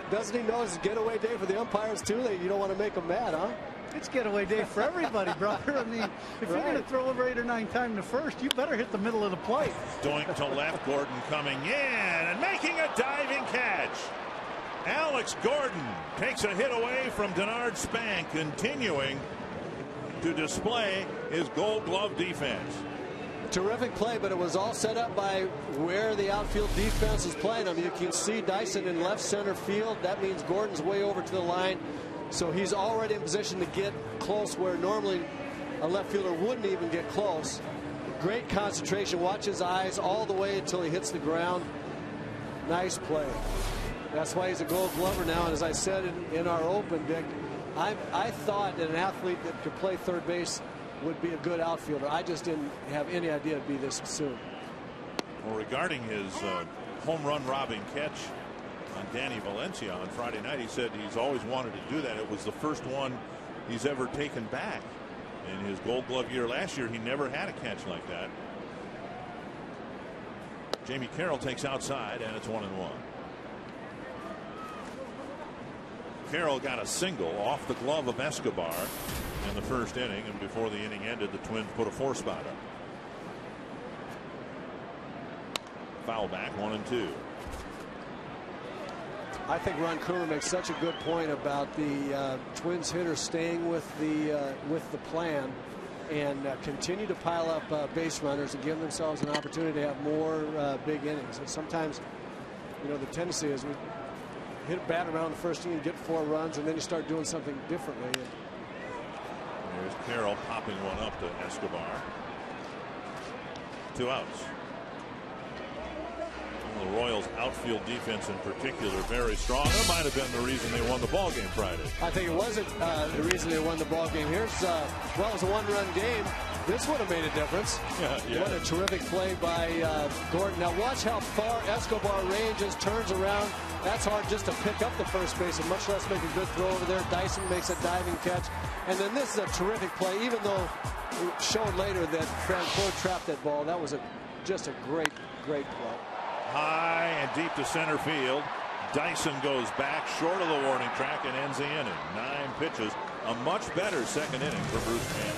Doesn't he know it's getaway day for the umpires too? You don't want to make them mad, huh? It's getaway day for everybody, brother. I mean, if you're going to throw over 8 or 9 times to first, you better hit the middle of the plate. Doink to left, Gordon coming in and making a diving catch. Alex Gordon takes a hit away from Denard Span, continuing to display his Gold Glove defense. Terrific play, but it was all set up by where the outfield defense is playing him. You can see Dyson in left center field. That means Gordon's way over to the line, so he's already in position to get close where normally a left fielder wouldn't even get close. Great concentration. Watch his eyes all the way until he hits the ground. Nice play. That's why he's a Gold Glover now. And as I said in our open, Dick, I thought that an athlete that could play third base would be a good outfielder. I just didn't have any idea it'd be this soon. Well, regarding his home run robbing catch on Danny Valencia on Friday night, he said he's always wanted to do that. It was the first one he's ever taken back. In his Gold Glove year last year, he never had a catch like that. Jamie Carroll takes outside, and it's 1-1. Carroll got a single off the glove of Escobar in the first inning, and before the inning ended, the Twins put a 4-spot up. Foul back, 1-2. I think Ron Coomer makes such a good point about the Twins hitters staying with the plan and continue to pile up base runners and give themselves an opportunity to have more big innings. And sometimes, the tendency is we hit a bat around the first inning, get 4 runs, and then you start doing something differently. There's Carroll popping one up to Escobar. 2 outs. The Royals outfield defense in particular very strong. That might have been the reason they won the ball game Friday. I think it wasn't the reason they won the ball game. Here's well, it was a 1-run game. This would have made a difference. Yeah. What a terrific play by Gordon. Now watch how far Escobar ranges, turns around. That's hard just to pick up the first base, and much less make a good throw over there. Dyson makes a diving catch. And then this is a terrific play, even though it showed later that Francoeur trapped that ball. That was just a great play. High and deep to center field. Dyson goes back short of the warning track and ends the inning. 9 pitches. A much better second inning for Bruce Mann.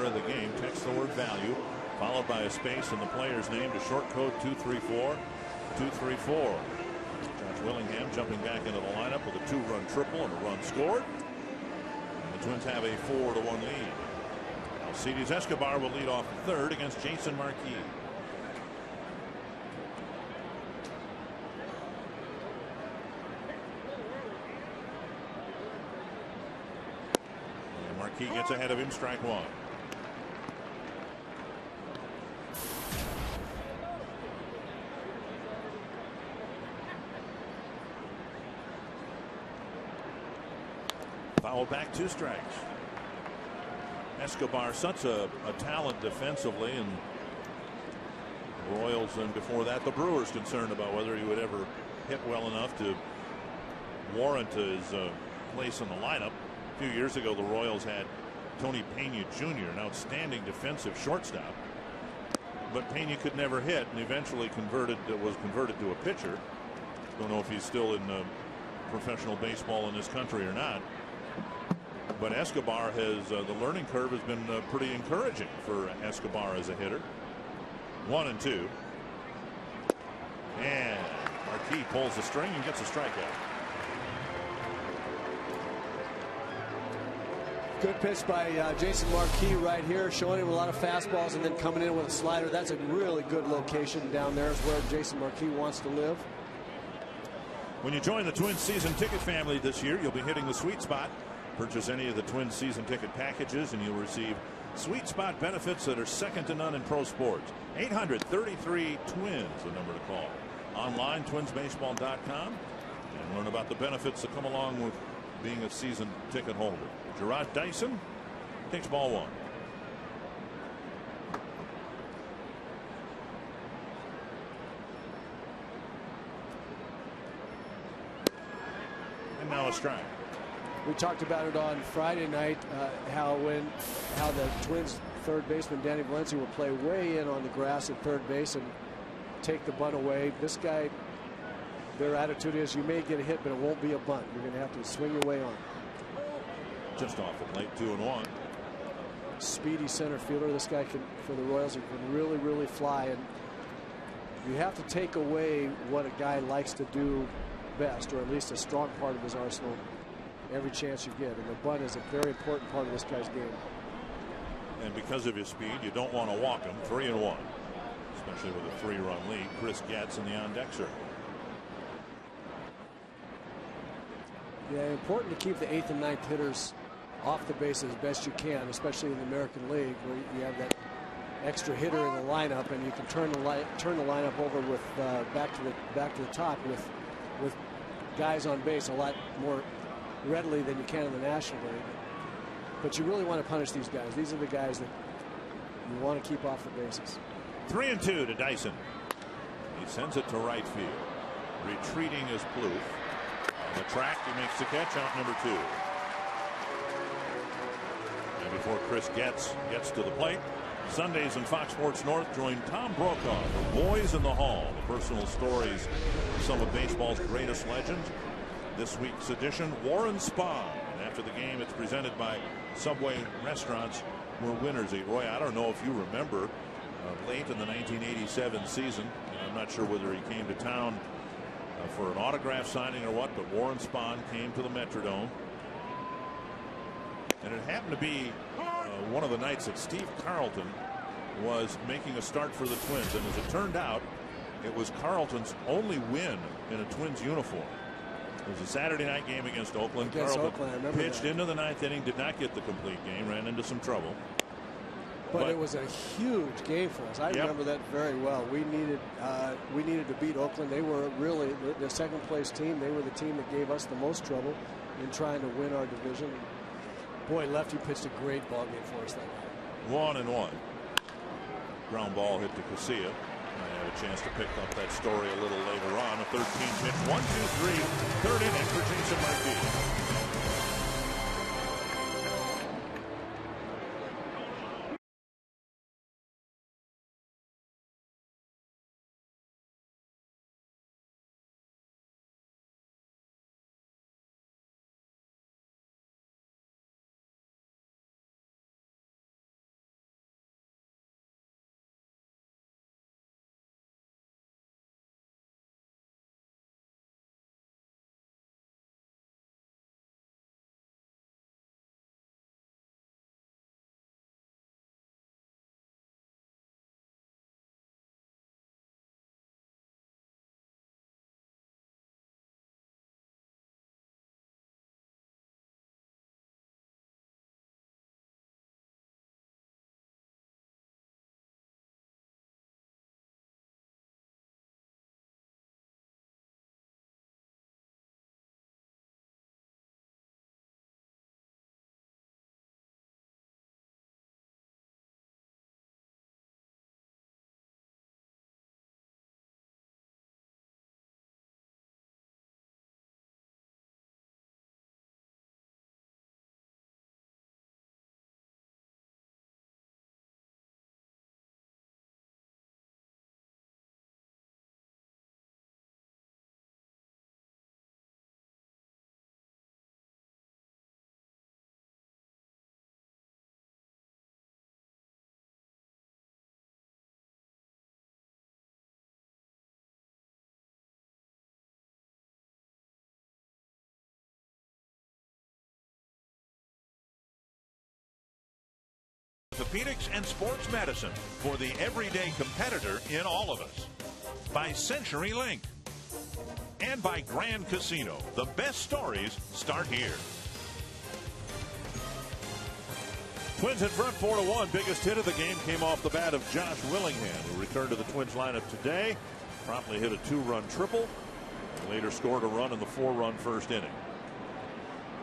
of the game. Text the word value, followed by a space and the player's name to short code 234 234. Josh Willingham jumping back into the lineup with a 2-run triple and a run scored. And the Twins have a 4-1 lead. Alcides Escobar will lead off the third against Jason Marquis. And Marquis gets ahead of him, strike one. Foul back, 2 strikes. Escobar, such a talent defensively, and the Royals, and before that the Brewers, concerned about whether he would ever hit well enough to warrant his place in the lineup. A few years ago the Royals had Tony Pena Jr., an outstanding defensive shortstop, but Pena could never hit, and eventually was converted to a pitcher. Don't know if he's still in professional baseball in this country or not. But Escobar has the learning curve has been pretty encouraging for Escobar as a hitter. 1-2. And Marquis pulls the string and gets a strikeout. Good pitch by Jason Marquis right here, showing him a lot of fastballs and then coming in with a slider. That's a really good location down there, is where Jason Marquis wants to live. When you join the Twins season ticket family this year, you'll be hitting the sweet spot. Purchase any of the Twins season ticket packages and you'll receive sweet spot benefits that are second to none in pro sports. 833-TWINS, the number to call. Online, twinsbaseball.com, and learn about the benefits that come along with being a season ticket holder. Gerard Dyson takes ball 1. And now a strike. We talked about it on Friday night, how the Twins third baseman Danny Valencia will play way in on the grass at third base and take the bunt away. This guy, their attitude is you may get a hit, but it won't be a bunt. You're going to have to swing your way on. Just off the plate, 2-1. Speedy center fielder. This guy can, for the Royals, he can really fly, and you have to take away what a guy likes to do best, or at least a strong part of his arsenal, every chance you get, and the bunt is a very important part of this guy's game. And because of his speed, you don't want to walk him. 3-1, especially with a 3-run lead. Chris Getz in the on-deck circle. Yeah, important to keep the 8th and 9th hitters off the base as best you can, especially in the American League, where you have that extra hitter in the lineup, and you can turn the lineup over with back to the top with guys on base a lot more readily than you can in the National League. But you really want to punish these guys. These are the guys that you want to keep off the bases. 3-2 to Dyson. He sends it to right field. Retreating is Plouffe. On the track, he makes the catch, out number 2. And before Chris gets to the plate, Sundays in Fox Sports North join Tom Brokaw for Boys in the Hall, the personal stories of some of baseball's greatest legends. This week's edition, Warren Spahn. And after the game, it's presented by Subway Restaurants, where winners eat. Roy, I don't know if you remember late in the 1987 season, and I'm not sure whether he came to town for an autograph signing or what, but Warren Spahn came to the Metrodome. And it happened to be one of the nights that Steve Carlton was making a start for the Twins. And as it turned out, it was Carlton's only win in a Twins uniform. It was a Saturday night game against Oakland. Carlton pitched into the 9th inning, did not get the complete game, ran into some trouble. But it was a huge game for us. I remember that very well. We needed to beat Oakland. They were really the second place team. They were the team that gave us the most trouble in trying to win our division. Boy, Lefty pitched a great ball game for us that night. 1-1. Ground ball hit to KCA. I have a chance to pick up that story a little later on. A 13-pitch, 1-2-3, third inning for Jason Marquis. orthopedics and sports medicine for the everyday competitor in all of us. By CenturyLink. And by Grand Casino. The best stories start here. Twins in front 4-1. Biggest hit of the game came off the bat of Josh Willingham, who returned to the Twins lineup today. Promptly hit a 2-run triple. Later scored a run in the 4-run first inning.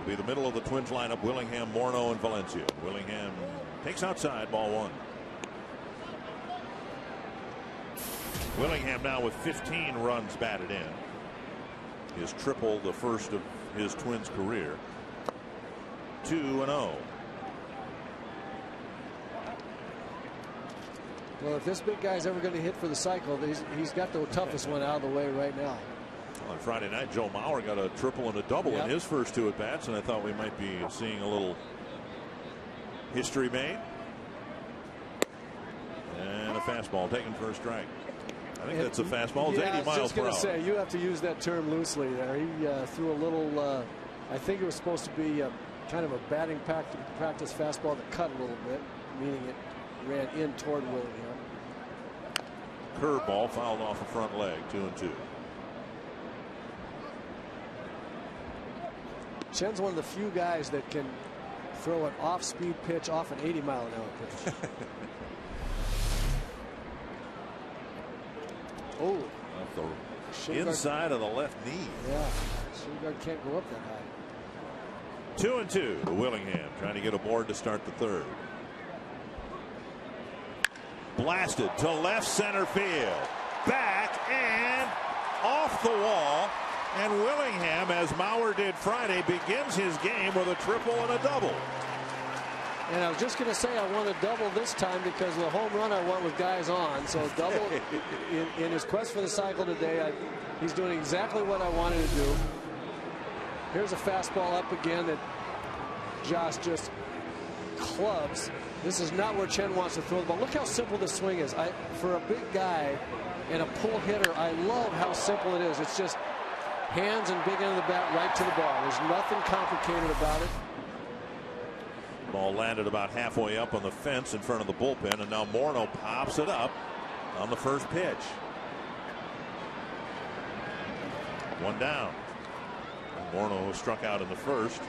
It'll be the middle of the Twins lineup: Willingham, Morneau, and Valencia. Willingham takes outside, ball 1. Willingham now with 15 runs batted in. His triple, the first of his Twins career. 2-0. Well, if this big guy's ever going to hit for the cycle, he's got the toughest one out of the way right now. On Friday night, Joe Mauer got a triple and a double in his first 2 at-bats, and I thought we might be seeing a little history made. And a fastball taken for a strike. I think that's a fastball. It's 80 miles per hour. I was just going to say, you have to use that term loosely there. He threw a little, I think it was supposed to be kind of a batting practice fastball that cut a little bit, meaning it ran in toward Willingham. Curveball fouled off the front leg, 2-2. Chen's one of the few guys that can throw an off-speed pitch off an 80-mile-an-hour pitch. Oh, off the inside of the left knee. Yeah, Schuberg can't go up that high. 2-2 to Willingham, trying to get aboard to start the third. Blasted to left center field. Back and off the wall. And Willingham, as Mauer did Friday, begins his game with a triple and a double. And I was just going to say I want a double this time because the home run I want with guys on. So double in his quest for the cycle today. He's doing exactly what I wanted to do. Here's a fastball up again that Josh just clubs. This is not where Chen wants to throw the ball. Look how simple this swing is. For a big guy and a pull hitter, I love how simple it is. It's just hands and big end of the bat right to the ball. There's nothing complicated about it. Ball landed about halfway up on the fence in front of the bullpen, and now Morneau pops it up on the first pitch. 1 down. Morneau, who struck out in the first,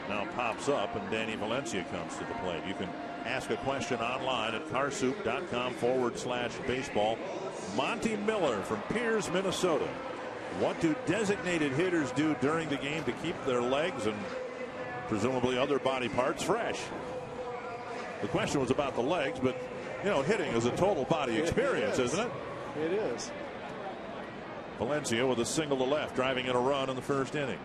now pops up, and Danny Valencia comes to the plate. You can ask a question online at carsoup.com/baseball. Monty Miller from Piers, Minnesota. What do designated hitters do during the game to keep their legs and presumably other body parts fresh? The question was about the legs, but you know, hitting is a total body experience, isn't it? It is. Valencia with a single to left, driving in a run in the first inning.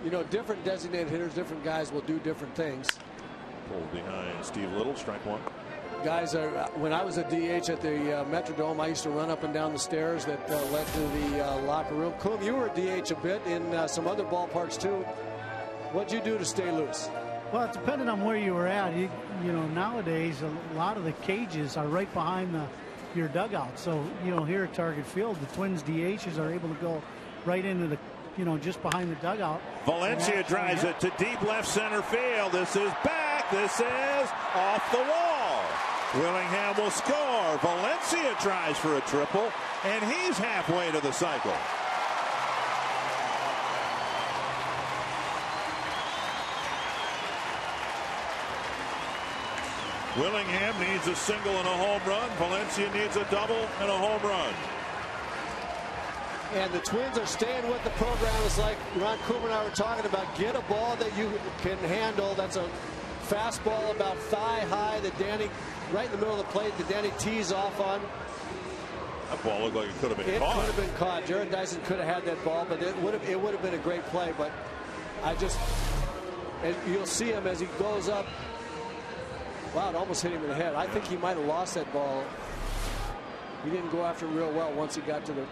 You know, different designated hitters, different guys will do different things. Pulled behind Steve Little, strike 1. Guys, when I was a DH at the Metrodome, I used to run up and down the stairs that led to the locker room. Coom, you were a DH a bit in some other ballparks too. What'd you do to stay loose? Well, it depended on where you were at. You know, nowadays a lot of the cages are right behind your dugout. So, you know, here at Target Field, the Twins DHs are able to go right into the, you know, just behind the dugout. Valencia drives it to deep left center field. This is back. This is off the wall. Willingham will score. Valencia tries for a triple, and he's halfway to the cycle. Willingham needs a single and a home run. Valencia needs a double and a home run. And the Twins are staying with the program. It's like Ron Cooper and I were talking about. Get a ball that you can handle. That's a fastball about thigh high that Danny, right in the middle of the plate, that Danny tees off on. That ball looked like it could have been caught. It could have been caught. Jared Dyson could have had that ball, but it would have been a great play. But and you'll see him as he goes up. Wow, it almost hit him in the head. I think he might have lost that ball. He didn't go after it real well once he got to near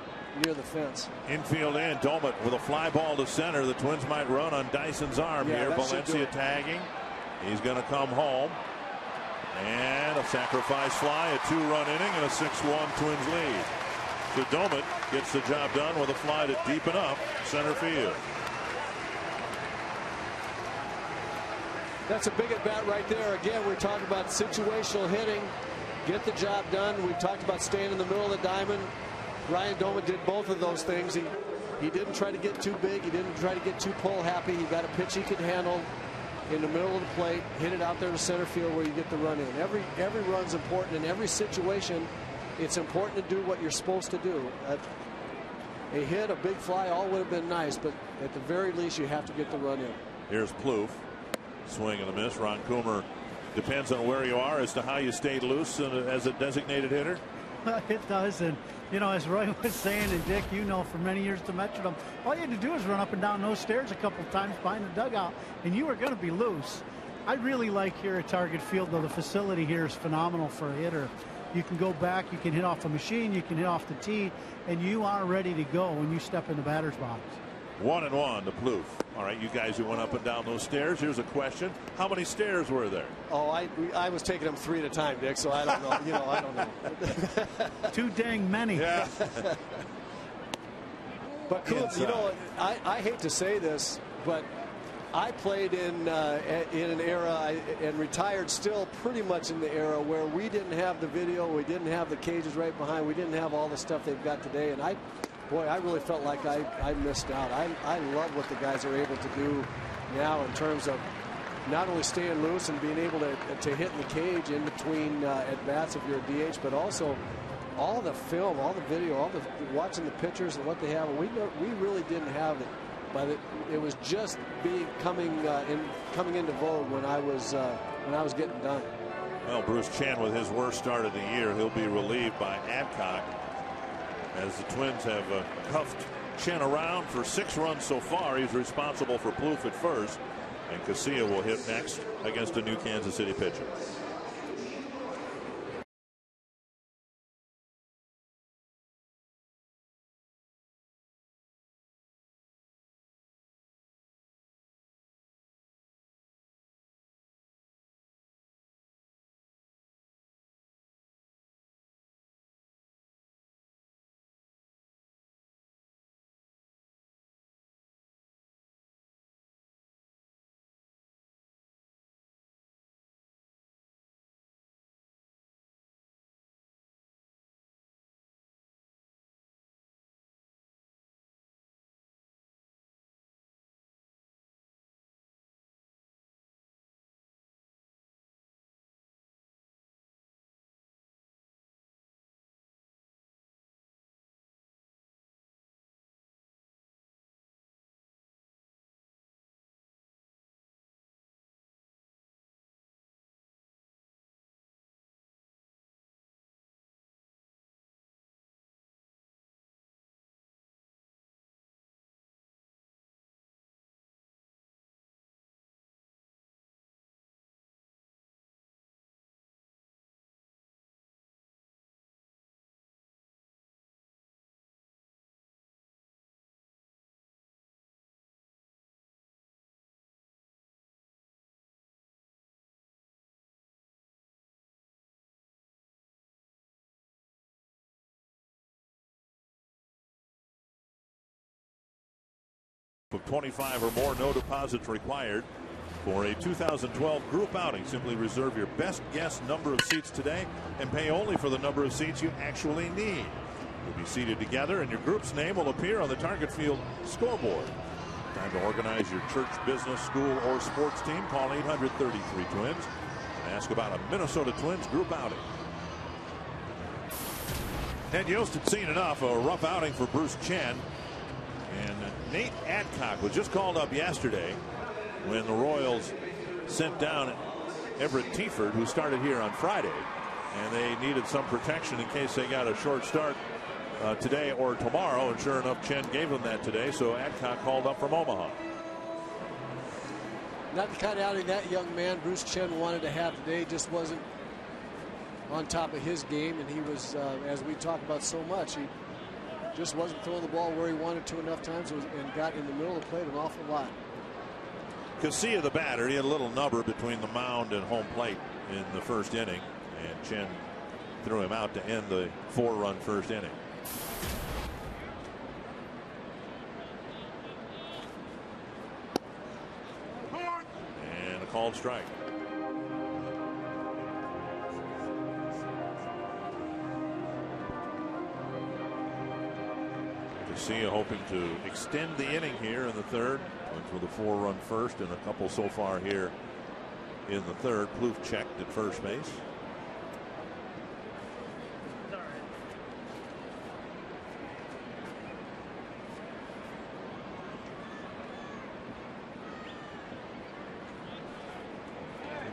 the fence. Infield in. Dolmet with a fly ball to center. The Twins might run on Dyson's arm here. Valencia tagging. He's going to come home. And a sacrifice fly, a 2-run inning, and a 6-1 Twins lead. So Dolmet gets the job done with a fly to deepen up center field. That's a big at bat right there. Again, we're talking about situational hitting. Get the job done. We've talked about staying in the middle of the diamond. Ryan Doman did both of those things. He didn't try to get too big. He didn't try to get too pull happy. He got a pitch he could handle in the middle of the plate, hit it out there to center field where you get the run in. Every run's important in every situation. It's important to do what you're supposed to do. A hit, a big fly, all would have been nice, but at the very least, you have to get the run in. Here's Plouffe. Swing and a miss. Ron Coomer, depends on where you are as to how you stay loose as a designated hitter. It does, and you know, as Roy was saying, and Dick, you know, for many years to Metrodome, all you had to do is run up and down those stairs a couple times behind the dugout, and you were going to be loose. I really like here at Target Field, though. The facility here is phenomenal for a hitter. You can go back, you can hit off the machine, you can hit off the tee, and you are ready to go when you step in the batter's box. 1-1 to Plouffe. All right, you guys who went up and down those stairs, here's a question. How many stairs were there? Oh, I was taking them 3 at a time, Dick, so I don't know. You know, I don't know. Too dang many. Yeah. But cool, you know, I hate to say this, but I played in an era and retired still pretty much in the era where we didn't have the video, we didn't have the cages right behind, we didn't have all the stuff they've got today, and boy, I really felt like I missed out. I love what the guys are able to do now in terms of not only staying loose and being able to hit in the cage in between at bats if you're a DH, but also all the film, all the video, watching the pitchers and what they have. We really didn't have it, but it was just coming into vogue when I was getting done. Well, Bruce Chen with his worst start of the year, he'll be relieved by Adcock, as the Twins have cuffed Chen around for 6 runs so far. He's responsible for Plouffe at first, and KCA will hit next against a new Kansas City pitcher. Of 25 or more, no deposits required for a 2012 group outing. Simply reserve your best guess number of seats today and pay only for the number of seats you actually need. You'll be seated together and your group's name will appear on the Target Field scoreboard. Time to organize your church, business, school, or sports team. Call 800-33-TWINS and ask about a Minnesota Twins group outing. Ted Yost had seen enough. A rough outing for Bruce Chen. And Nate Adcock was just called up yesterday when the Royals sent down Everett Tieford, who started here on Friday, and they needed some protection in case they got a short start today or tomorrow, and sure enough, Chen gave them that today, so Adcock called up from Omaha. Not the kind of outing that young man Bruce Chen wanted to have today. Just wasn't on top of his game, and he was, as we talk about so much, he just wasn't throwing the ball where he wanted to enough times and got in the middle of the plate an awful lot. KCA the batter, he had a little number between the mound and home plate in the first inning, and Chen threw him out to end the 4-run first inning. And a called strike. KCA hoping to extend the inning here in the third. With a 4-run first and a couple so far here in the third. Plouffe checked at first base.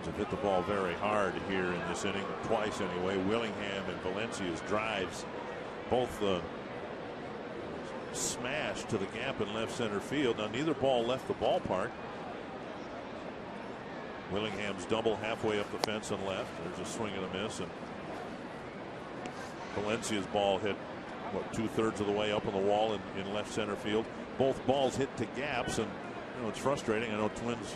Have hit the ball very hard here in this inning, twice anyway. Willingham and Valencia's drives both smashed to the gap in left center field. Now neither ball left the ballpark. Willingham's double halfway up the fence and left. There's a swing and a miss, and Valencia's ball hit what, 2/3 of the way up on the wall in left center field. Both balls hit to gaps, and you know it's frustrating. I know Twins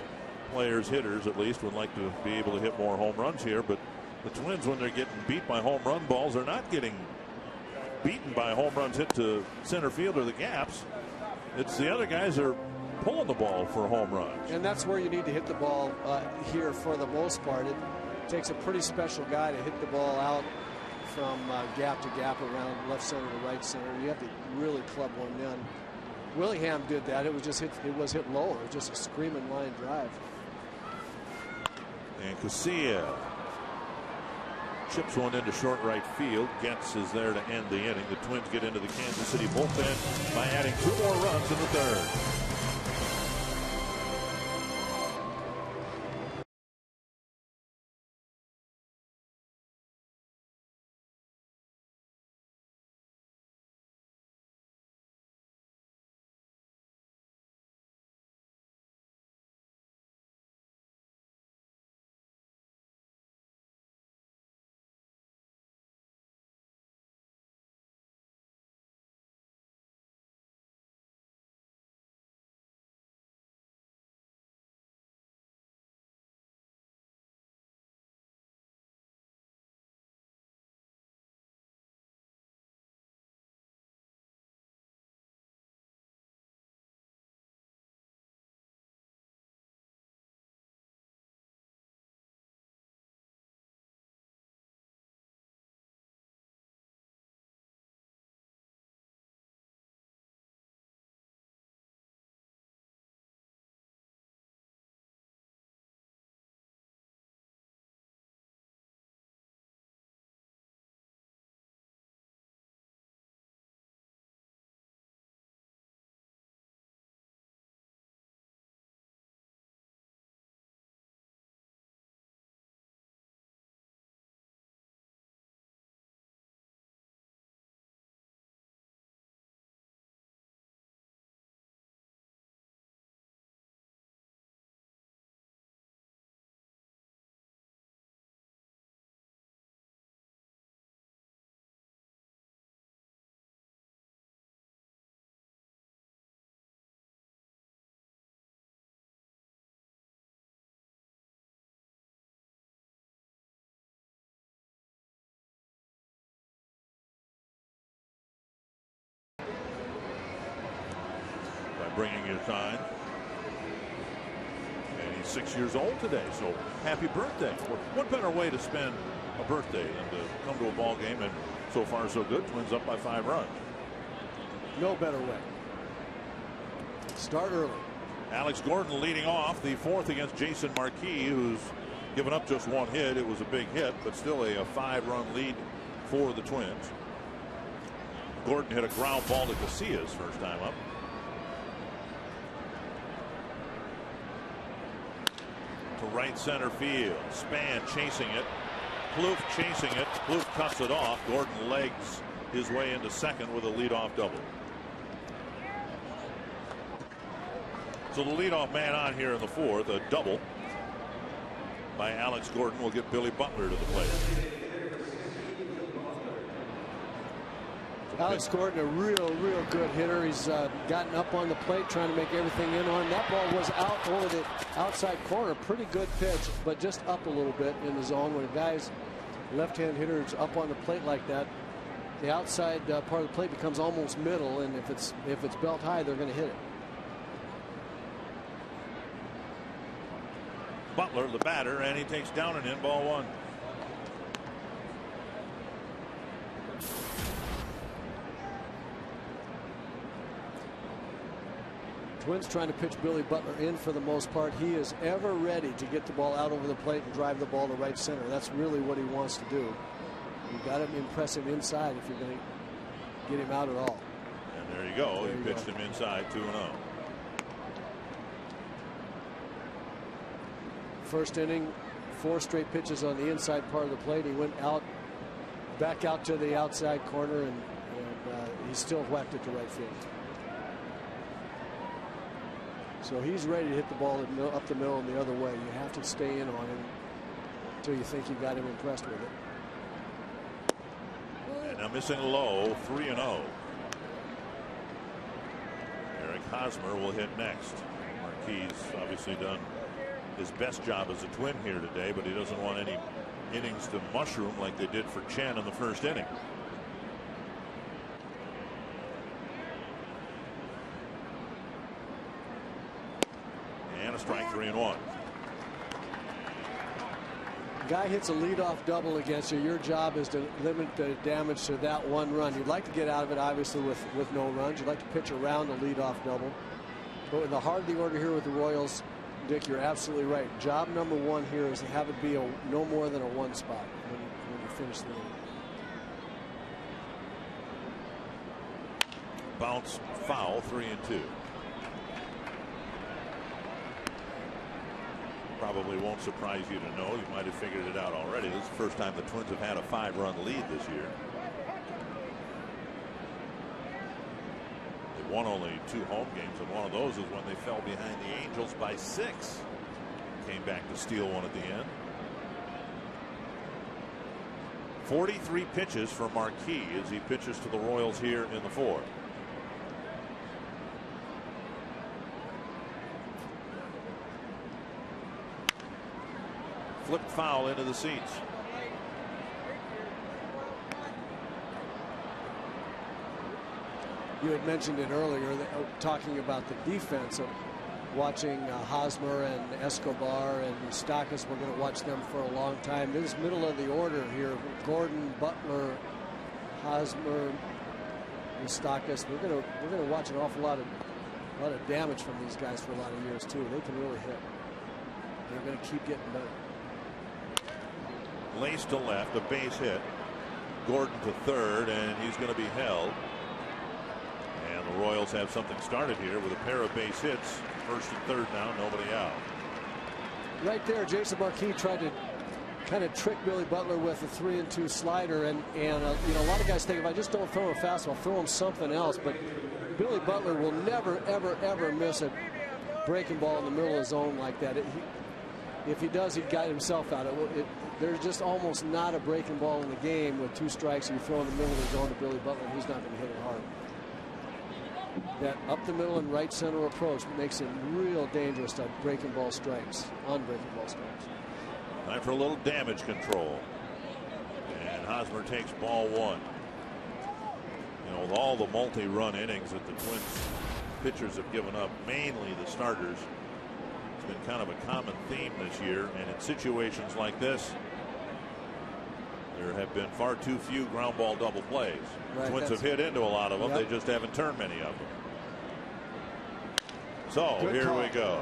players, hitters at least, would like to be able to hit more home runs here, but the Twins, when they're getting beat by home run balls, are not getting beaten by home runs hit to center field or the gaps. It's the other guys are pulling the ball for home runs. And that's where you need to hit the ball here for the most part. It takes a pretty special guy to hit the ball out from gap to gap around left center to right center. You have to really club one in. Willingham did that. It was just hit. It was hit lower. Just a screaming line drive. And KCA chips one into short right field. Getz is there to end the inning. The Twins get into the Kansas City bullpen by adding 2 more runs in the third. Bringing your time. And he's 6 years old today, so happy birthday. What better way to spend a birthday than to come to a ball game, and so far so good. Twins up by 5 runs. No better way. Start early. Alex Gordon leading off the 4th against Jason Marquis, who's given up just 1 hit. It was a big hit, but still a 5-run lead for the Twins. Gordon hit a ground ball to Casillas first time up. To right center field. Span chasing it. Plouffe chasing it. Plouffe cuts it off. Gordon legs his way into second with a leadoff double. So the leadoff man on here in the 4th, a double by Alex Gordon, will get Billy Butler to the plate. Alex Gordon, a real good hitter. He's gotten up on the plate, trying to make everything in on. That ball was out over the outside corner. Pretty good pitch, but just up a little bit in the zone. When a guy's left-hand hitter is up on the plate like that, the outside part of the plate becomes almost middle, and if it's belt high, they're going to hit it. Butler, the batter, and he takes down and in, ball one. Twins trying to pitch Billy Butler in for the most part. He is ever ready to get the ball out over the plate and drive the ball to right center. That's really what he wants to do. You got to impress him inside if you're going to get him out at all. And there you go. He pitched him inside 2-0. First inning, 4 straight pitches on the inside part of the plate. He went out, back out to the outside corner, and he still whacked it to right field. So he's ready to hit the ball up the middle and the other way. You have to stay in on him until you think you got him impressed with it. And now missing low, 3-0. Eric Hosmer will hit next. Marquis obviously done his best job as a Twin here today, but he doesn't want any innings to mushroom like they did for Chen in the first inning. And a strike, 3-1. Guy hits a leadoff double against you. Your job is to limit the damage to that 1 run. You'd like to get out of it, obviously, with no runs. You'd like to pitch around a leadoff double. But in the heart of the order here with the Royals, Dick, you're absolutely right. Job number 1 here is to have it be no more than a 1 spot when you finish the inning. Bounce foul, 3-2. Probably won't surprise you to know, you might have figured it out already. This is the first time the Twins have had a 5-run lead this year. They won only 2 home games, and one of those is when they fell behind the Angels by 6. Came back to steal one at the end. 43 pitches for Marquis as he pitches to the Royals here in the 4th. Flipped foul into the seats. You had mentioned it earlier, talking about the defense of watching Hosmer and Escobar and Moustakas. We're going to watch them for a long time. This middle of the order here, Gordon, Butler, Hosmer, Moustakas. We're going to watch an awful lot of damage from these guys for a lot of years too. They can really hit. They're going to keep getting better. Lace to left, a base hit. Gordon to third, and he's going to be held. And the Royals have something started here with a pair of base hits. First and third now, nobody out. Right there, Jason Marquis tried to kind of trick Billy Butler with a 3-2 slider, and you know, a lot of guys think if I just don't throw him fastball, throw him something else. But Billy Butler will never, ever, ever miss a breaking ball in the middle of the zone like that. If he does, he'd guide himself out. There's just almost not a breaking ball in the game with 2 strikes and you throw in the middle of the zone to Billy Butler, and he's not going to hit it hard. That up the middle and right center approach makes him real dangerous to breaking ball strikes, unbreaking ball strikes. Time for a little damage control. And Hosmer takes ball 1. You know, with all the multi-run innings that the Twins pitchers have given up, mainly the starters, it's been kind of a common theme this year. And in situations like this, there have been far too few ground ball double plays. Right, Twins have hit into a lot of them. Yep. They just haven't turned many of them. So good here call. We go.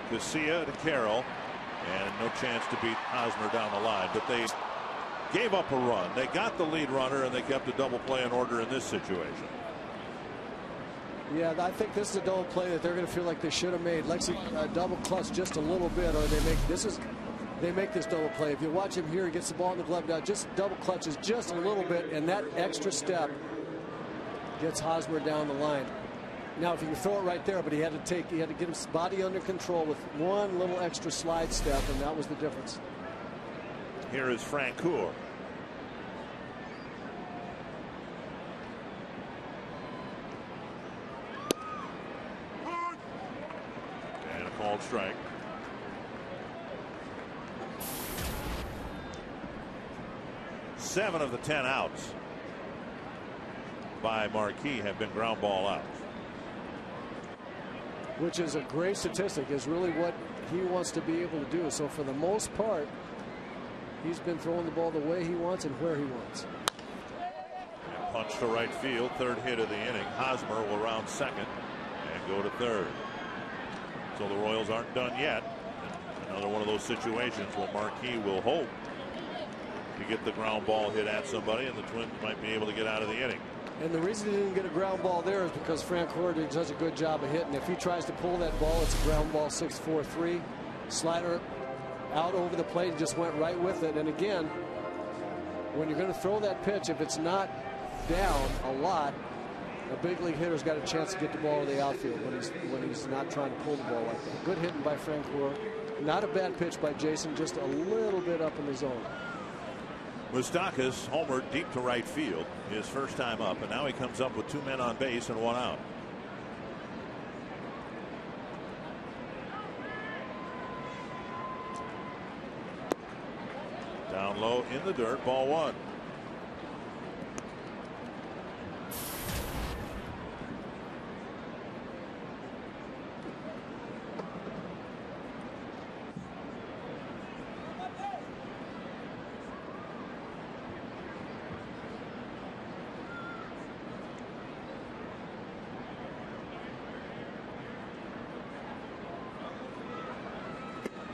KCA to Carroll, and no chance to beat Hosmer down the line. But they gave up a run. They got the lead runner, and they kept a double play in order in this situation. Yeah, I think this is a double play that they're going to feel like they should have made. Lexi double clutch just a little bit, or they make this double play. If you watch him here, he gets the ball in the glove now, just double clutches just a little bit, and that extra step gets Hosmer down the line. Now, if he can throw it right there, but he had to get his body under control with one little extra slide step, and that was the difference. Here is Francoeur. And a called strike. Seven of the 10 outs by Marquis have been ground ball outs. Which is a great statistic, is really what he wants to be able to do. So for the most part, he's been throwing the ball the way he wants and where he wants. And punch to right field, third hit of the inning. Hosmer will round second and go to third. So the Royals aren't done yet. Another one of those situations where Marquis will hope to get the ground ball hit at somebody, and the Twins might be able to get out of the inning. And the reason he didn't get a ground ball there is because Frank Hoare did such a good job of hitting. If he tries to pull that ball, it's a ground ball 6-4-3. Slider out over the plate, just went right with it. And again, when you're going to throw that pitch, if it's not down a lot, a big league hitter's got a chance to get the ball to the outfield when he's not trying to pull the ball like that. Good hitting by Frank Hoare. Not a bad pitch by Jason, just a little bit up in the zone. Moustakas homered deep to right field his first time up, and now he comes up with 2 men on base and 1 out. Down low in the dirt, ball 1.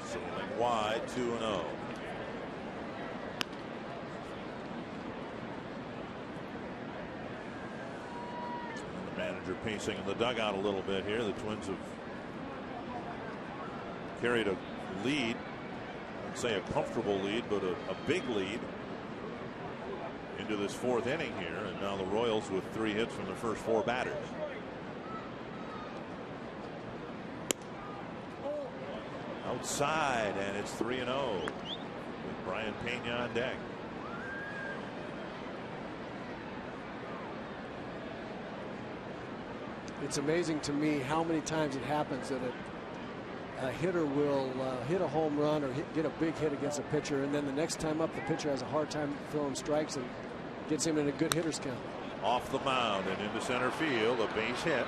Sailing wide, 2-0. The manager pacing in the dugout a little bit here. The Twins have carried a lead, I'd say a comfortable lead, but a big lead into this 4th inning here, and now the Royals with 3 hits from the first 4 batters. Outside, and it's 3-0 with Brian Pena on deck. It's amazing to me how many times it happens that a hitter will hit a home run or get a big hit against a pitcher, and then the next time up the pitcher has a hard time throwing strikes and gets him in a good hitter's count. Off the mound and into center field, a base hit.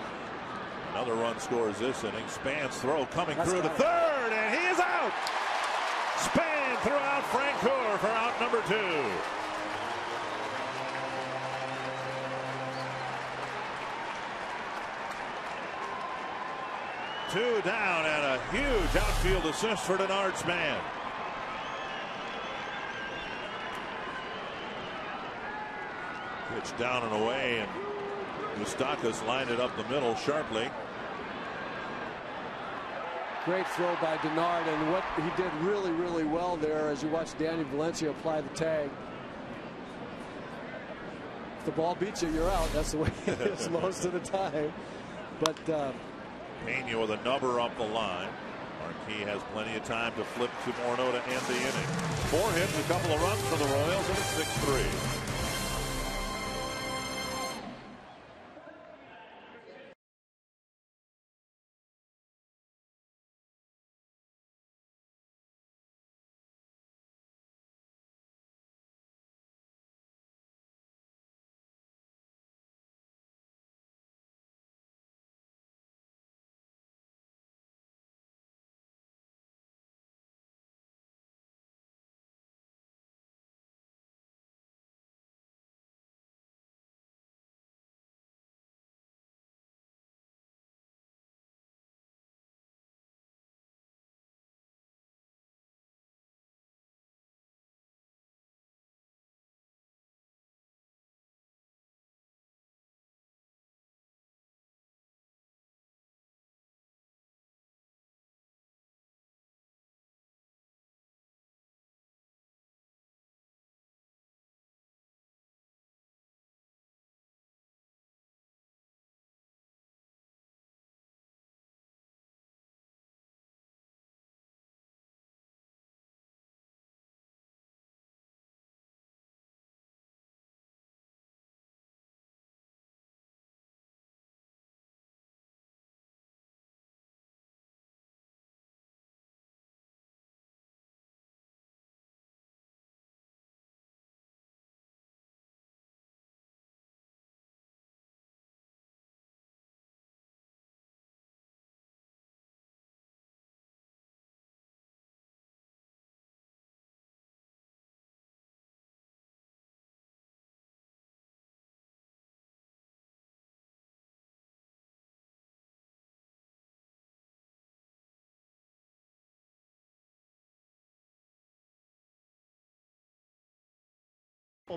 Another run scores this inning. Span's throw coming through to third, and he is out. Span threw out Frank Hoare for out number 2. Two down, and a huge outfield assist for Denard Span. Pitch down and away, and Moustakas lined it up the middle sharply. Great throw by Denard, and what he did really, really well there as you watch Danny Valencia apply the tag. If the ball beats you, you're out. That's the way it is most of the time. But Pena with a number up the line. Marquis has plenty of time to flip to Morneau to end the inning. 4 hits, a couple of runs for the Royals, and it's 6-3.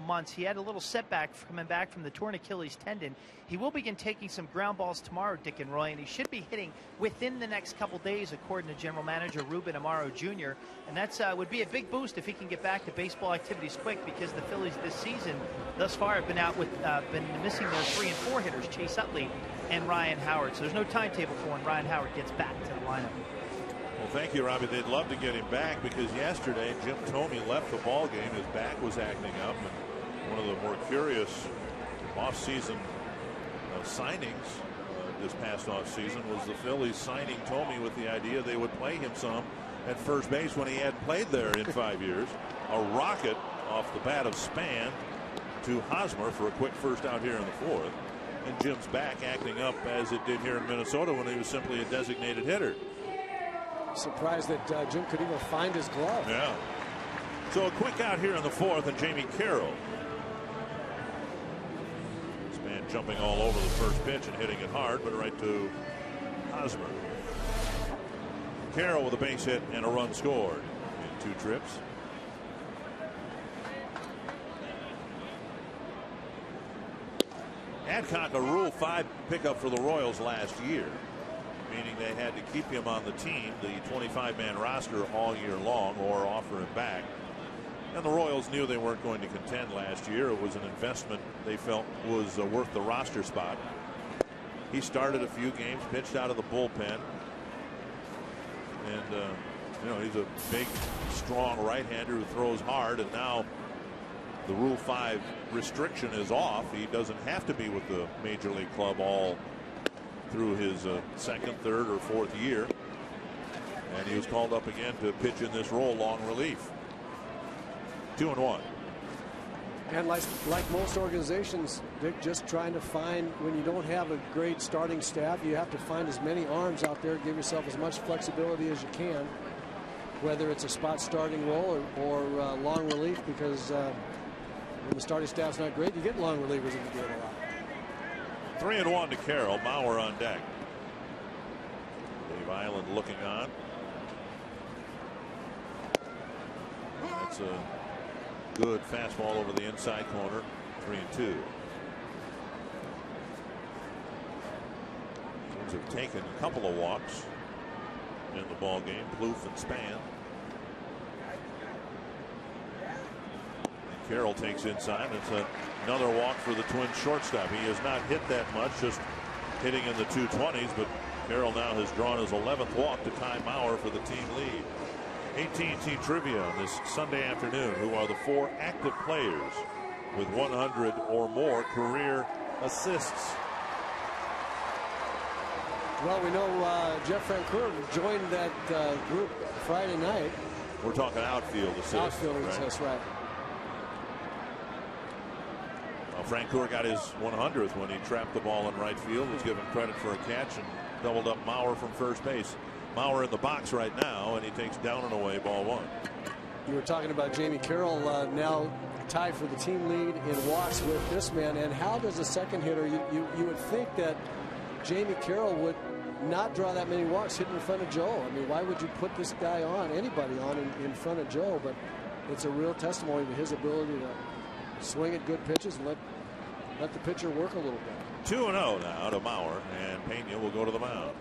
months. He had a little setback coming back from the torn Achilles tendon. He will begin taking some ground balls tomorrow, Dick and Roy, and he should be hitting within the next couple days, according to General Manager Ruben Amaro Jr. And that's would be a big boost if he can get back to baseball activities quick, because the Phillies this season thus far have been out with been missing their 3 and 4 hitters, Chase Utley and Ryan Howard. So there's no timetable for when Ryan Howard gets back to the lineup. Well, thank you, Robbie. They'd love to get him back, because yesterday Jim Thome left the ball game. His back was acting up. And one of the more curious off-season signings this past off-season was the Phillies signing Thome with the idea they would play him some at first base when he hadn't played there in 5 years. A rocket off the bat of Span to Hosmer for a quick first out here in the 4th. And Jim's back acting up as it did here in Minnesota when he was simply a designated hitter. Surprised that Jim could even find his glove. Yeah. So a quick out here in the 4th, and Jamie Carroll. Span jumping all over the first pitch and hitting it hard, but right to Hosmer. Carroll with a base hit and a run scored in 2 trips. Adcock, a Rule 5 pickup for the Royals last year, meaning they had to keep him on the team, the 25-man roster, all year long, or offer him back. And the Royals knew they weren't going to contend last year. It was an investment they felt was worth the roster spot. He started a few games, pitched out of the bullpen. And, you know, he's a big, strong right-hander who throws hard. And now the Rule 5 restriction is off. He doesn't have to be with the Major League club all through his 2nd, 3rd, or 4th year. And he was called up again to pitch in this role, long relief. 2-1. And like most organizations, Dick, just trying to find, when you don't have a great starting staff, you have to find as many arms out there, give yourself as much flexibility as you can, whether it's a spot starting role or long relief, because when the starting staff's not great, you get long relievers in the game a lot. 3-1 to Carroll. Bauer on deck. Dave Island looking on. That's a good fastball over the inside corner. 3-2. Teams have taken a couple of walks in the ball game. Plouffe and Span. And Carroll takes inside. It's another walk for the Twins shortstop. He has not hit that much, just hitting in the 220s, but Carroll now has drawn his 11th walk to tie Bauer for the team lead. AT&T Trivia on this Sunday afternoon. Who are the 4 active players with 100 or more career assists? Well, we know Jeff Francoeur joined that group Friday night. We're talking outfield assists. Outfield assists, right. Well, Francoeur got his 100th when he trapped the ball in right field. Was given credit for a catch and doubled up Mauer from first base. Mauer in the box right now, and he takes down and away, ball 1. You were talking about Jamie Carroll now tied for the team lead in walks with this man. And how does a second hitter, you would think that Jamie Carroll would not draw that many walks hitting in front of Joe. I mean, why would you put this guy on, anybody on in front of Joe? But it's a real testimony to his ability to swing at good pitches and let the pitcher work a little bit. 2-0 now to Mauer, and Pena will go to the mound.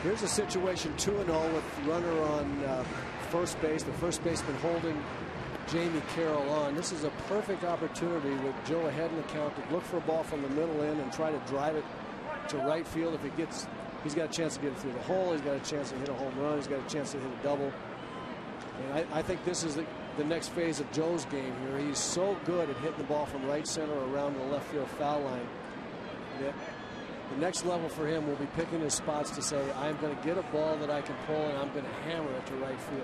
Here's a situation, 2-0 with runner on first base. The first baseman holding Jamie Carroll on. This is a perfect opportunity with Joe ahead in the count to look for a ball from the middle in and try to drive it to right field. If it gets, he's got a chance to get it through the hole. He's got a chance to hit a home run. He's got a chance to hit a double. And I think this is the next phase of Joe's game here. He's so good at hitting the ball from right center or around the left field foul line that the next level for him will be picking his spots to say, I'm going to get a ball that I can pull and I'm going to hammer it to right field.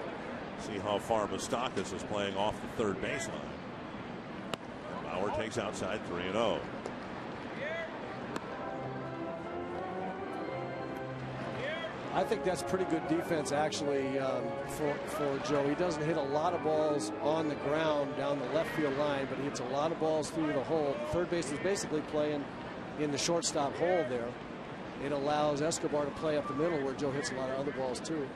See how far Moustakas is playing off the third baseline. Bauer takes outside, 3-0. I think that's pretty good defense actually for Joe. He doesn't hit a lot of balls on the ground down the left field line, but he hits a lot of balls through the hole. Third base is basically playing in the shortstop hole there. It allows Escobar to play up the middle where Joe hits a lot of other balls too.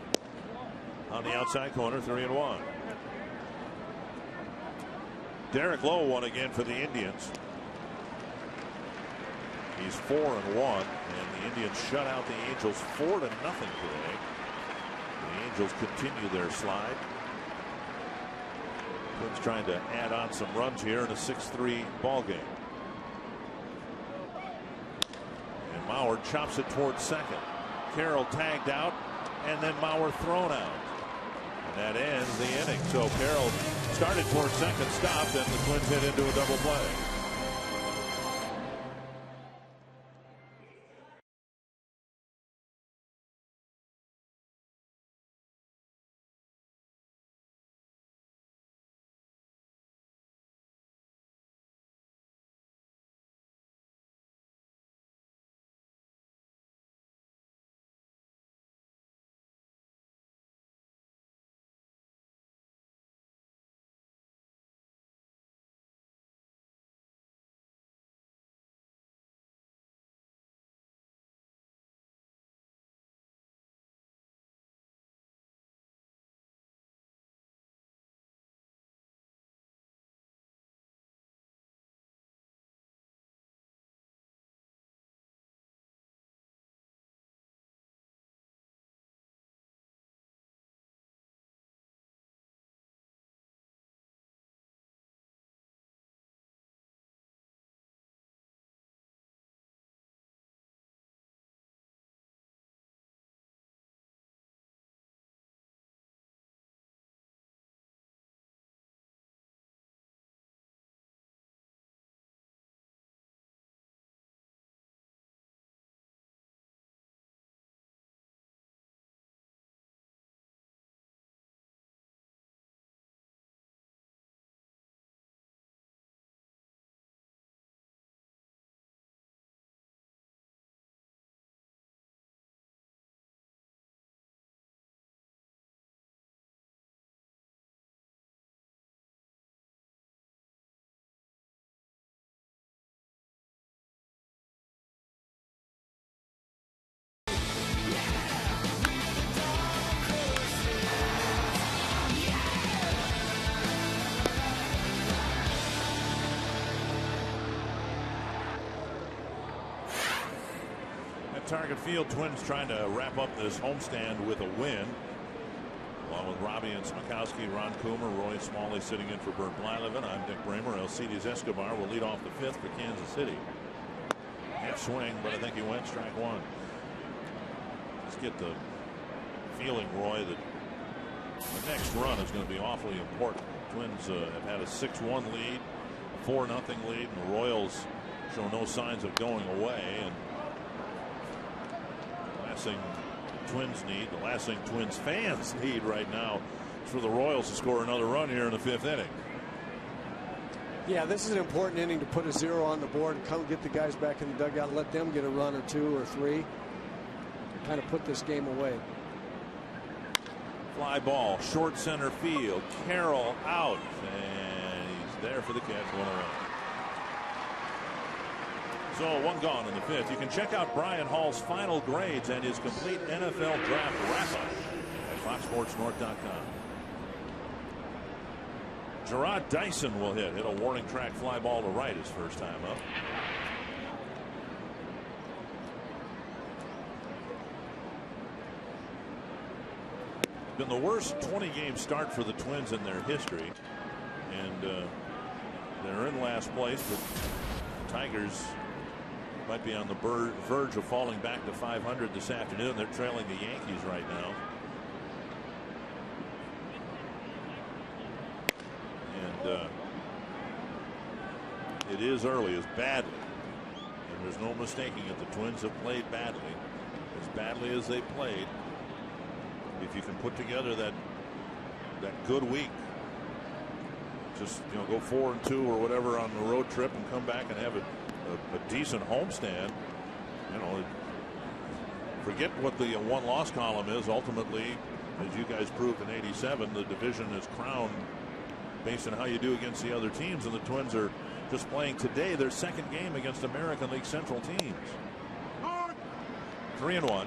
On the outside corner, 3-1. Derek Lowe won again for the Indians. He's 4-1, and the Indians shut out the Angels 4-0 today. The Angels continue their slide. Twins trying to add on some runs here in a 6-3 ball game. And Mauer chops it towards second. Carroll tagged out, and then Mauer thrown out. And that ends the inning. So Carroll started towards second, stopped, and the Twins hit into a double play. Target Field, Twins trying to wrap up this homestand with a win. Along with Robbie and Smokowski, Ron Coomer, Roy Smalley sitting in for Bert Blyleven. I'm Dick Bramer. Alcides Escobar will lead off the fifth for Kansas City. Half swing, but I think he went strike one. Just get the feeling, Roy, that the next run is going to be awfully important. Twins have had a 6-1 lead, 4-0 lead, and the Royals show no signs of going away. And thing Twins need, the last thing Twins fans need right now is for the Royals to score another run here in the fifth inning. Yeah, this is an important inning to put a 0 on the board and come get the guys back in the dugout, let them get a run or two or three to kind of put this game away. Fly ball, short center field. Carroll out, and he's there for the catch, 1 away. So 1 gone in the fifth. You can check out Brian Hall's final grades and his complete NFL draft wrap-up at FoxSportsNorth.com. Gerard Dyson will hit a warning track fly ball to right his first time up. Been the worst 20-game start for the Twins in their history, and they're in last place, but the Tigers might be on the verge of falling back to 500 this afternoon. They're trailing the Yankees right now. And it is early, as badly. And there's no mistaking it. The Twins have played badly. As badly as they played. If you can put together that good week, just go 4-2 or whatever on the road trip and come back and have a decent homestand, forget what the one-loss column is. Ultimately, as you guys proved in '87, the division is crowned based on how you do against the other teams, and the Twins are just playing today their second game against American League Central teams. 3-1.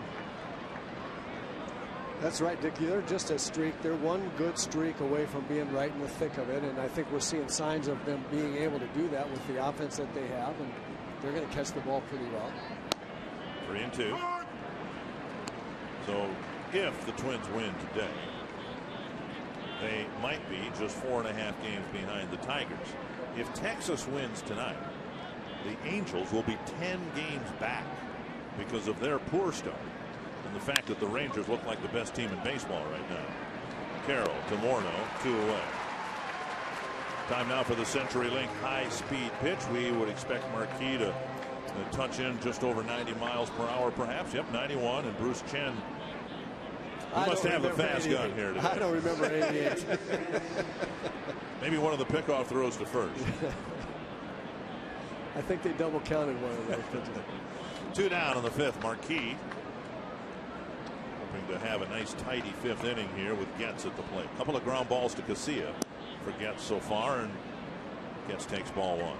That's right, Dick. They're just a streak. They're one good streak away from being right in the thick of it, and I think we're seeing signs of them being able to do that with the offense that they have, and they're going to catch the ball pretty well. 3-2. So if the Twins win today, they might be just 4.5 games behind the Tigers. If Texas wins tonight, the Angels will be 10 games back because of their poor start and the fact that the Rangers look like the best team in baseball right now. Carroll to Morneau, 2 away. Time now for the CenturyLink high-speed pitch. We would expect Marquis to touch in just over 90 miles per hour, perhaps. Yep, 91. And Bruce Chen, you must have the fast 88. Gun here today. I don't remember 88. Maybe one of the pickoff throws to first. I think they double counted one of those pitches. 2 down in the 5th. Marquis hoping to have a nice tidy 5th inning here with Getz at the plate. A couple of ground balls to KCA for Getz so far, and Getz takes ball 1.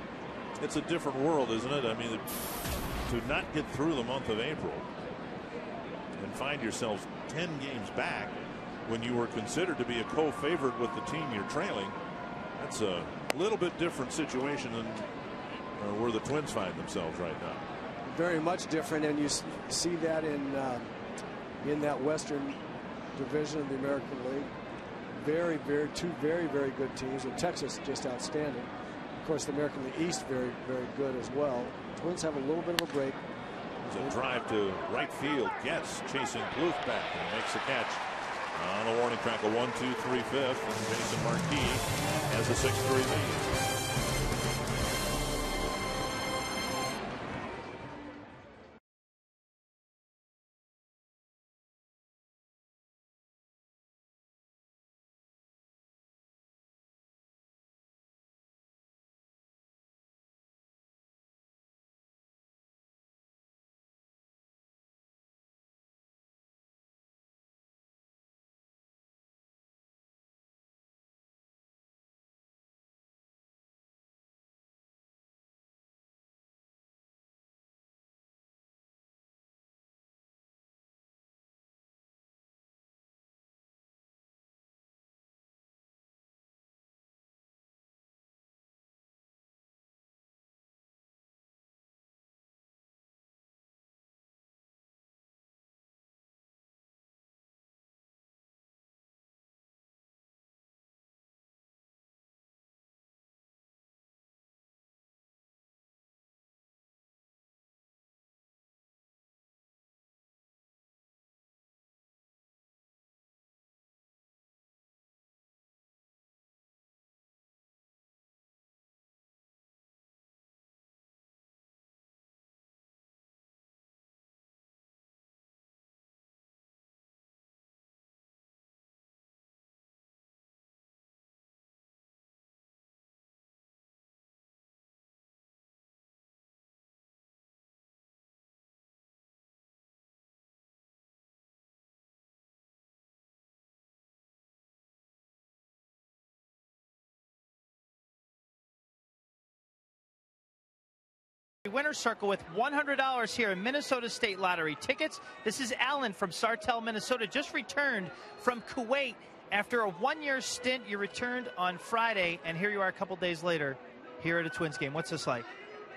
It's a different world, isn't it? I mean, to not get through the month of April and find yourselves 10 games back when you were considered to be a co-favorite with the team you're trailing, that's a little bit different situation than where the Twins find themselves right now. Very much different, and you see that in that Western Division of the American League. Two very good teams, and Texas just outstanding. Of course, the American League East very good as well. Twins have a little bit of a break. There's a drive to right field. Getz chasing Bluth back and makes the catch on the warning track. A 1-2-3 fifth, and Jason Marquis has a 6-3 lead. Winner's Circle with $100 here in Minnesota State Lottery tickets. This is Alan from Sartell, Minnesota, just returned from Kuwait after a 1-year stint. You returned on Friday, and here you are a couple days later here at a Twins game. What's this like?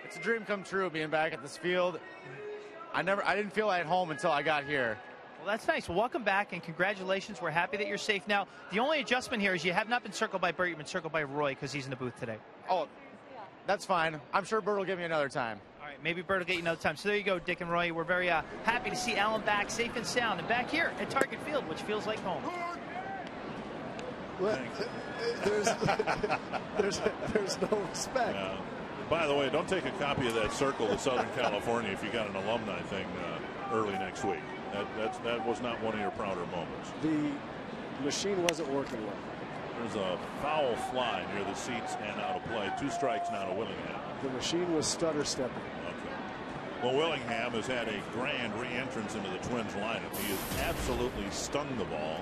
It's a dream come true being back at this field. I didn't feel at home until I got here. Well, that's nice. Well, welcome back, and congratulations. We're happy that you're safe now. The only adjustment here is you have not been circled by Burt. You've been circled by Roy because he's in the booth today. Oh, that's fine. I'm sure Burt will give me another time. All right, maybe Burt will get you another time. So there you go, Dick and Roy. We're very happy to see Alan back safe and sound and back here at Target Field, which feels like home. Well, there's no respect. By the way, don't take a copy of that circle to Southern California if you got an alumni thing early next week. That was not one of your prouder moments. The machine wasn't working well. There's a foul fly near the seats and out of play. 2 strikes now to Willingham. The machine was stutter stepping. Okay. Well, Willingham has had a grand re-entrance into the Twins lineup. He has absolutely stung the ball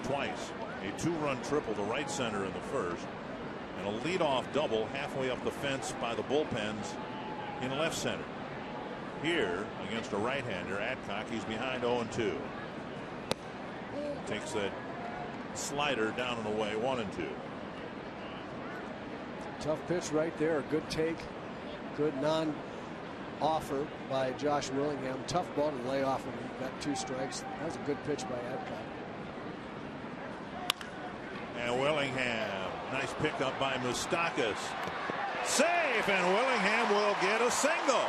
twice. A 2-run triple to right center in the first, and a leadoff double halfway up the fence by the bullpens in left center. Here against a right-hander, Adcock, he's behind 0-2. Takes that slider down and away, 1-2. Tough pitch right there. Good take. Good non-offer by Josh Willingham. Tough ball to lay off when he got 2 strikes. That was a good pitch by Adcock. And Willingham, nice pickup by Moustakas. Safe, and Willingham will get a single.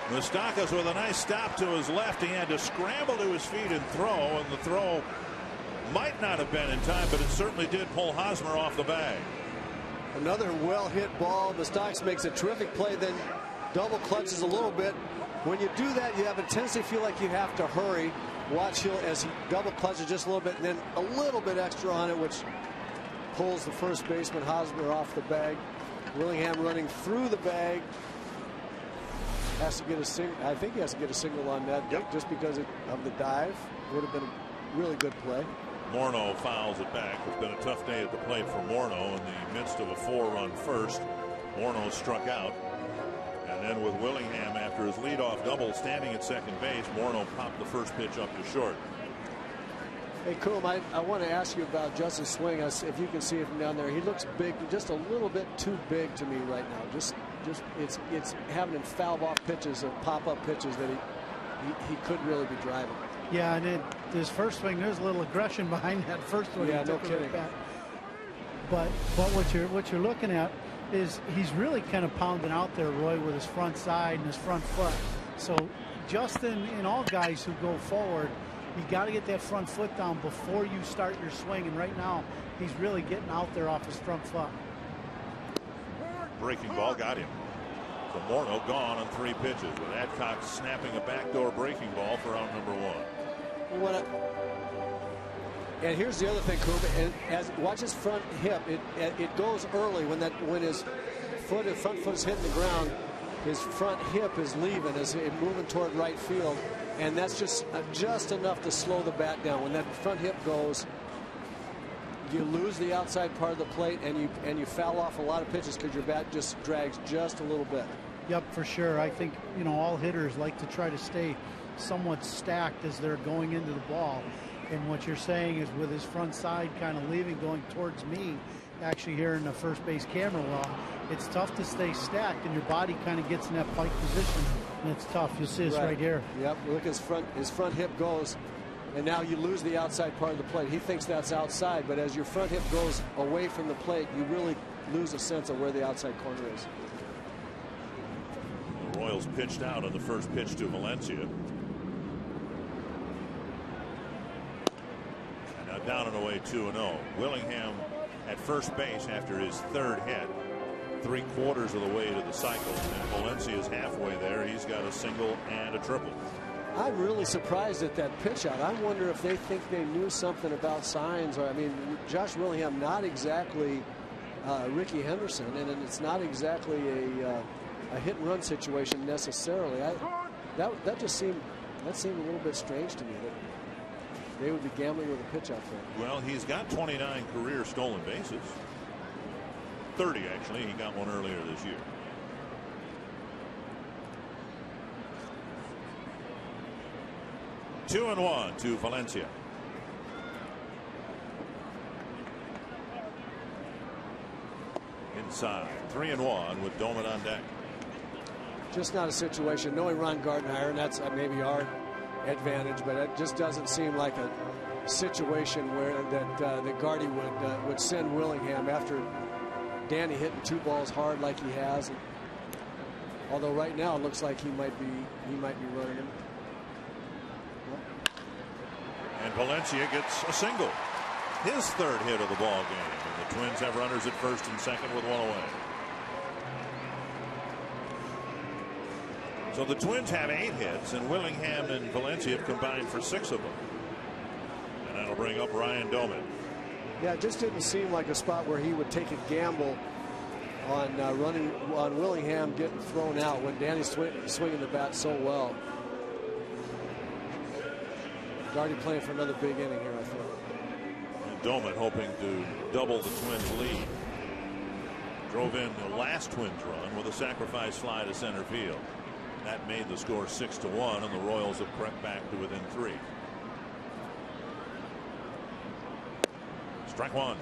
Moustakas with a nice stop to his left. He had to scramble to his feet and throw, and the throw might not have been in time, but it certainly did pull Hosmer off the bag. Another well hit ball. Moustakas makes a terrific play, then double clutches a little bit. When you do that, you have a tendency to feel like you have to hurry. Watch Hill as he double clutches just a little bit, and then a little bit extra on it, which pulls the first baseman Hosmer off the bag. Willingham running through the bag. Has to get a single. I think he has to get a single on that, just because of the dive. Would have been a really good play. Morneau fouls it back. It's been a tough day at the plate for Morneau in the midst of a 4-run first. Morneau struck out. And then with Willingham, after his leadoff double standing at second base, Morneau popped the first pitch up to short. Hey, Coom, I want to ask you about Justin's swing. If you can see it from down there, he looks big, just a little bit too big to me right now. Just it's having him foul off pitches and pop-up pitches that he could really be driving. Yeah, and his first swing, there's a little aggression behind that first one. Yeah, no kidding. But what you're looking at is he's really kind of pounding out there, Roy, with his front side and his front foot. So Justin and all guys who go forward, you got to get that front foot down before you start your swing. And right now, he's really getting out there off his front foot. Breaking ball got him. So Morneau gone on 3 pitches, with Adcock snapping a backdoor breaking ball for out number 1. And here's the other thing, Coop. And watch his front hip. It goes early when his front foot is hitting the ground. His front hip is leaving as it's moving toward right field, and that's just enough to slow the bat down. When that front hip goes, you lose the outside part of the plate, and you foul off a lot of pitches because your bat just drags just a little bit. Yep, for sure. I think all hitters like to try to stay somewhat stacked as they're going into the ball. And what you're saying is, with his front side kind of leaving, going towards me, actually here in the first base camera well, it's tough to stay stacked, and your body kind of gets in that pike position, and it's tough. You'll see this right here. Yep, look, his front hip goes, and now you lose the outside part of the plate. He thinks that's outside, but as your front hip goes away from the plate, you really lose a sense of where the outside corner is. The Royals pitched out on the first pitch to Valencia. Down and away, 2-0. Willingham at first base after his 3rd hit, 3/4 of the way to the cycle, and Valencia's halfway there. He's got a single and a triple. I'm really surprised at that pitch out. I wonder if they think they knew something about signs. Or, I mean, Josh Willingham, not exactly Ricky Henderson, and it's not exactly a hit and run situation necessarily. That seemed a little bit strange to me. They would be gambling with a pitch out there. Well, he's got 29 career stolen bases. 30, actually. He got one earlier this year. Two and 1 to Valencia. Inside, 3-1 with Doman on deck. Just not a situation. Knowing Ron Gardenhire, and that's maybe our advantage, but it just doesn't seem like a situation where that Gardy would send Willingham after Danny hitting 2 balls hard like he has. Although right now it looks like he might be running him. And Valencia gets a single, his 3rd hit of the ball game, and the Twins have runners at first and second with 1 away. So the Twins have 8 hits, and Willingham and Valencia have combined for 6 of them. And that'll bring up Ryan Doman. Yeah, it just didn't seem like a spot where he would take a gamble on running on Willingham getting thrown out when Danny's swinging the bat so well. Gardy playing for another big inning here, I think. Doman hoping to double the Twins lead. Drove in the last Twins run with a sacrifice fly to center field. That made the score 6-1, and the Royals have crept back to within 3. Strike one.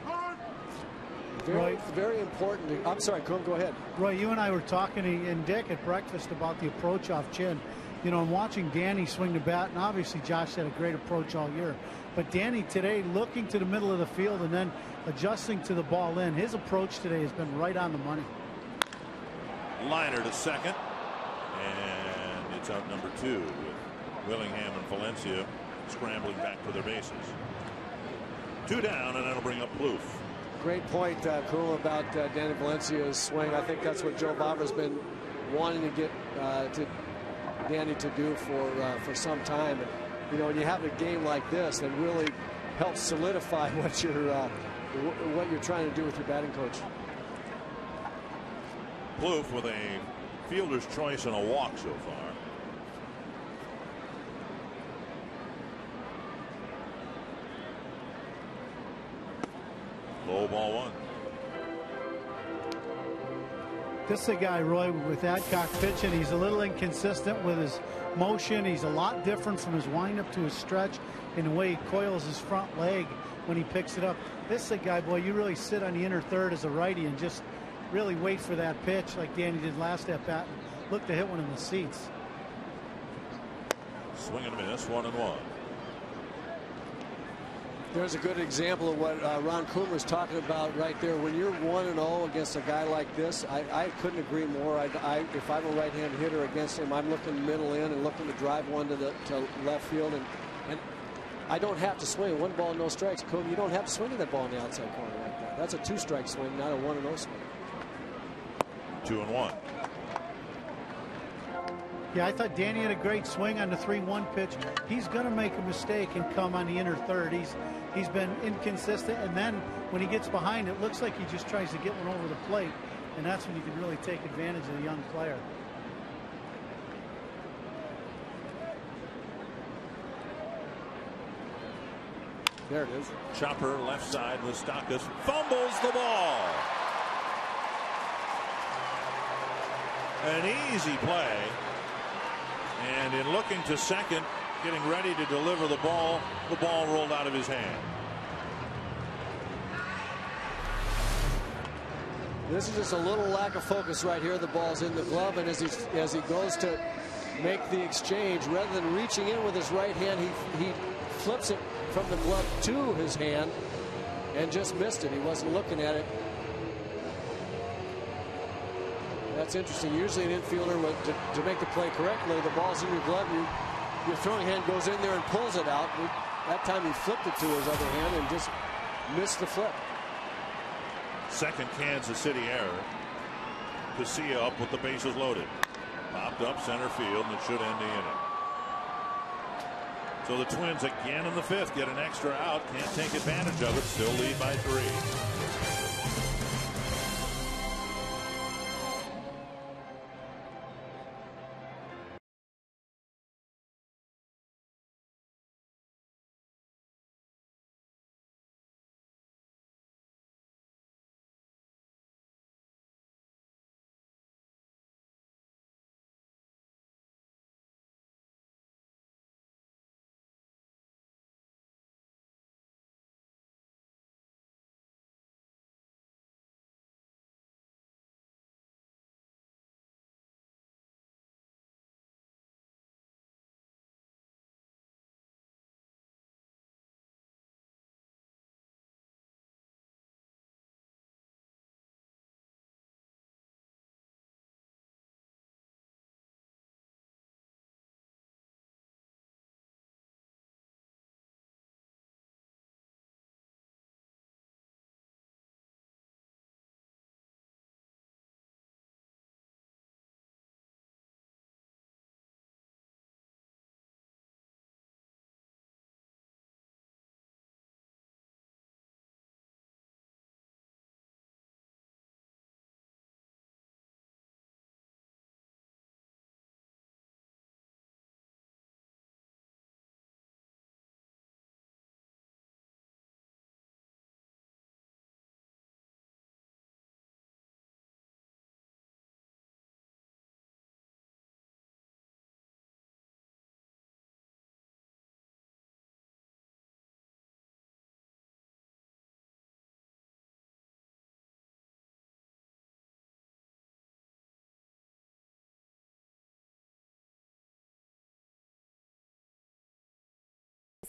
Very important. I'm sorry, Coom, go ahead. Roy, you and I were talking and Dick at breakfast about the approach off chin. You know, I'm watching Danny swing the bat, and obviously Josh had a great approach all year. But Danny today looking to the middle of the field and then adjusting to the ball in. His approach today has been right on the money. Liner to second, and it's out number 2 with Willingham and Valencia scrambling back for their bases. 2 down, and that'll bring up Plouffe. Great point, Cool, about Danny Valencia's swing. I think that's what Joe Bobber's been wanting to get to Danny to do for some time. And, you know, when you have a game like this, that really helps solidify what you're trying to do with your batting coach. Plouffe with a fielder's choice and a walk so far. Low ball 1. This is a guy, Roy, with Adcock pitching. He's a little inconsistent with his motion. He's a lot different from his windup to his stretch in the way he coils his front leg when he picks it up. This is a guy, boy, you really sit on the inner third as a righty and just really wait for that pitch like Danny did last at bat and look to hit one in the seats. Swing and a miss, 1-1. There's a good example of what Ron Coomer's talking about right there. When you're 1-0 against a guy like this, I couldn't agree more. If I'm a right-hand hitter against him, I'm looking middle in and looking to drive one to left field, and I don't have to swing. 1 ball, no strikes. Coomer, you don't have to swing at that ball in the outside corner like that. That's a 2-strike swing, not a 1-0 swing. 2-1. Yeah, I thought Danny had a great swing on the 3-1 pitch. He's going to make a mistake and come on the inner third. He's been inconsistent, and then when he gets behind, it looks like he just tries to get one over the plate, and that's when you can really take advantage of the young player. There it is. Chopper left side with Stockus. Fumbles the ball. An easy play. And in looking to second, getting ready to deliver the ball rolled out of his hand. This is just a little lack of focus right here. The ball's in the glove, and as he goes to make the exchange, rather than reaching in with his right hand, he flips it from the glove to his hand and just missed it. He wasn't looking at it. That's interesting. Usually an infielder to make the play correctly, the ball's in your glove, your throwing hand goes in there and pulls it out. That time he flipped it to his other hand and just missed the flip. Second Kansas City error. KCA up with the bases loaded. Popped up center field, and it should end the inning. So the Twins again in the 5th get an extra out. Can't take advantage of it. Still lead by 3.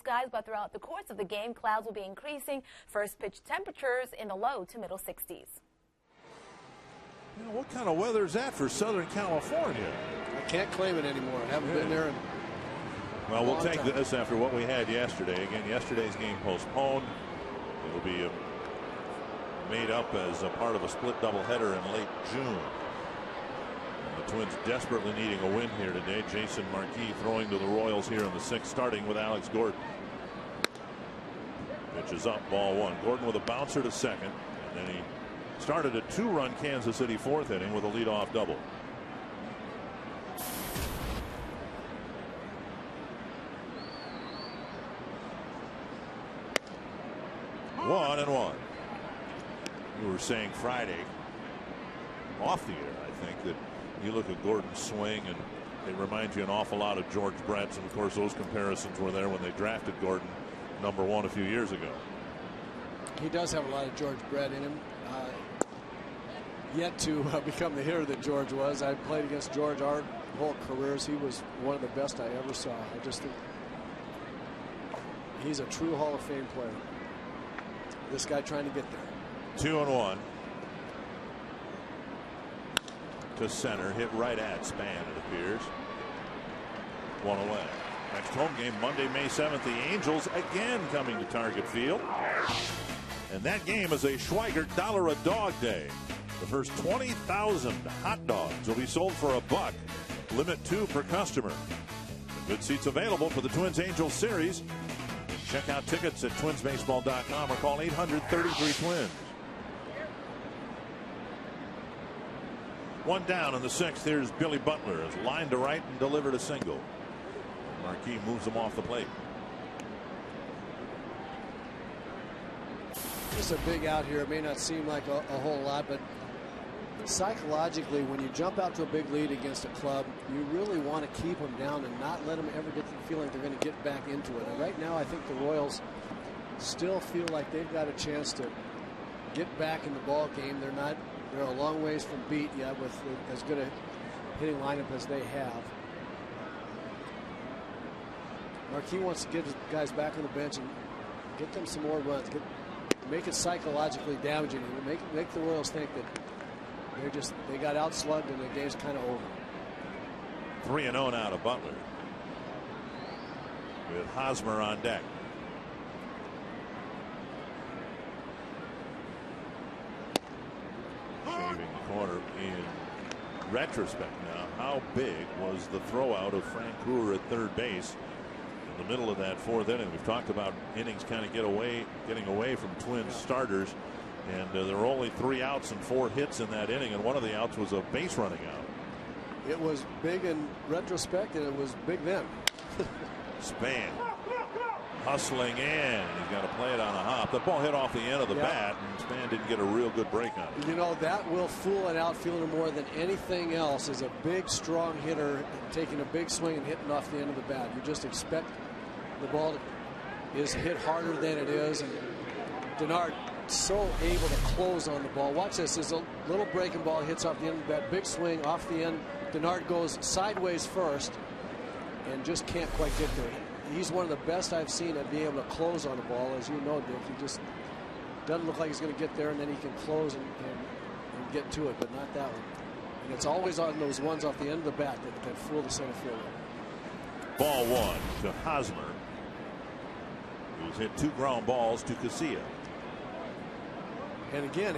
skies, but throughout the course of the game, clouds will be increasing. First pitch temperatures in the low to middle 60s. You know, what kind of weather is that for Southern California? I can't claim it anymore. I haven't been there in well, we'll take this after what we had yesterday. Again, yesterday's game postponed. It'll be made up as a part of a split doubleheader in late June. The Twins desperately needing a win here today. Jason Marquis throwing to the Royals here in the 6th, starting with Alex Gordon. Pitch is up, ball 1. Gordon with a bouncer to second, and then he started a 2-run Kansas City 4th inning with a leadoff double. One and one. You were saying Friday off the air, I think, that you look at Gordon's swing and it reminds you an awful lot of George Brett's, and of course those comparisons were there when they drafted Gordon #1 a few years ago. He does have a lot of George Brett in him. Yet to become the hitter that George was. I played against George our whole careers. He was one of the best I ever saw. I just think he's a true Hall of Fame player. This guy trying to get there. 2-1. To center, hit right at Span, it appears. One away. Next home game Monday, May 7th. The Angels again coming to Target Field. And that game is a Schweigert $1 a dog day. The first 20,000 hot dogs will be sold for $1. Limit 2 per customer. Good seats available for the Twins Angels series. Check out tickets at twinsbaseball.com or call 800-33-TWINS. One down in the 6th. Here's Billy Butler as line to right and delivered a single. Marquis moves him off the plate. Just a big out here. It may not seem like a whole lot, but psychologically, when you jump out to a big lead against a club, you really want to keep them down and not let them ever get the feeling they're going to get back into it. And right now, I think the Royals still feel like they've got a chance to get back in the ball game. They're a long ways from beat yet with as good a hitting lineup as they have. Marquis wants to get his guys back on the bench and get them some more runs. Make it psychologically damaging. Make the Royals think that they got outslugged and the game's kind of over. 3-0 now to Butler, with Hosmer on deck. Shaving the corner in retrospect now. How big was the throw out of Frank Brewer at third base in the middle of that 4th inning? We've talked about innings kind of getting away from Twins starters. And there were only 3 outs and 4 hits in that inning, and one of the outs was a base running out. It was big in retrospect, and it was big then. Span hustling in. He's got to play it on a hop. The ball hit off the end of the bat, and Span didn't get a real good break on it. You know, that will fool an outfielder more than anything else, is a big, strong hitter taking a big swing and hitting off the end of the bat. You just expect the ball is hit harder than it is, and Denard so able to close on the ball. Watch this. There's a little breaking ball, hits off the end of that big swing off the end. Denard goes sideways first and just can't quite get there. He's one of the best I've seen at being able to close on the ball. As you know, Dick, he just doesn't look like he's going to get there, and then he can close and get to it, but not that one. And it's always on those ones off the end of the bat that fool the center fielder. Ball 1 to Hosmer, who's hit 2 ground balls to KCA. And again,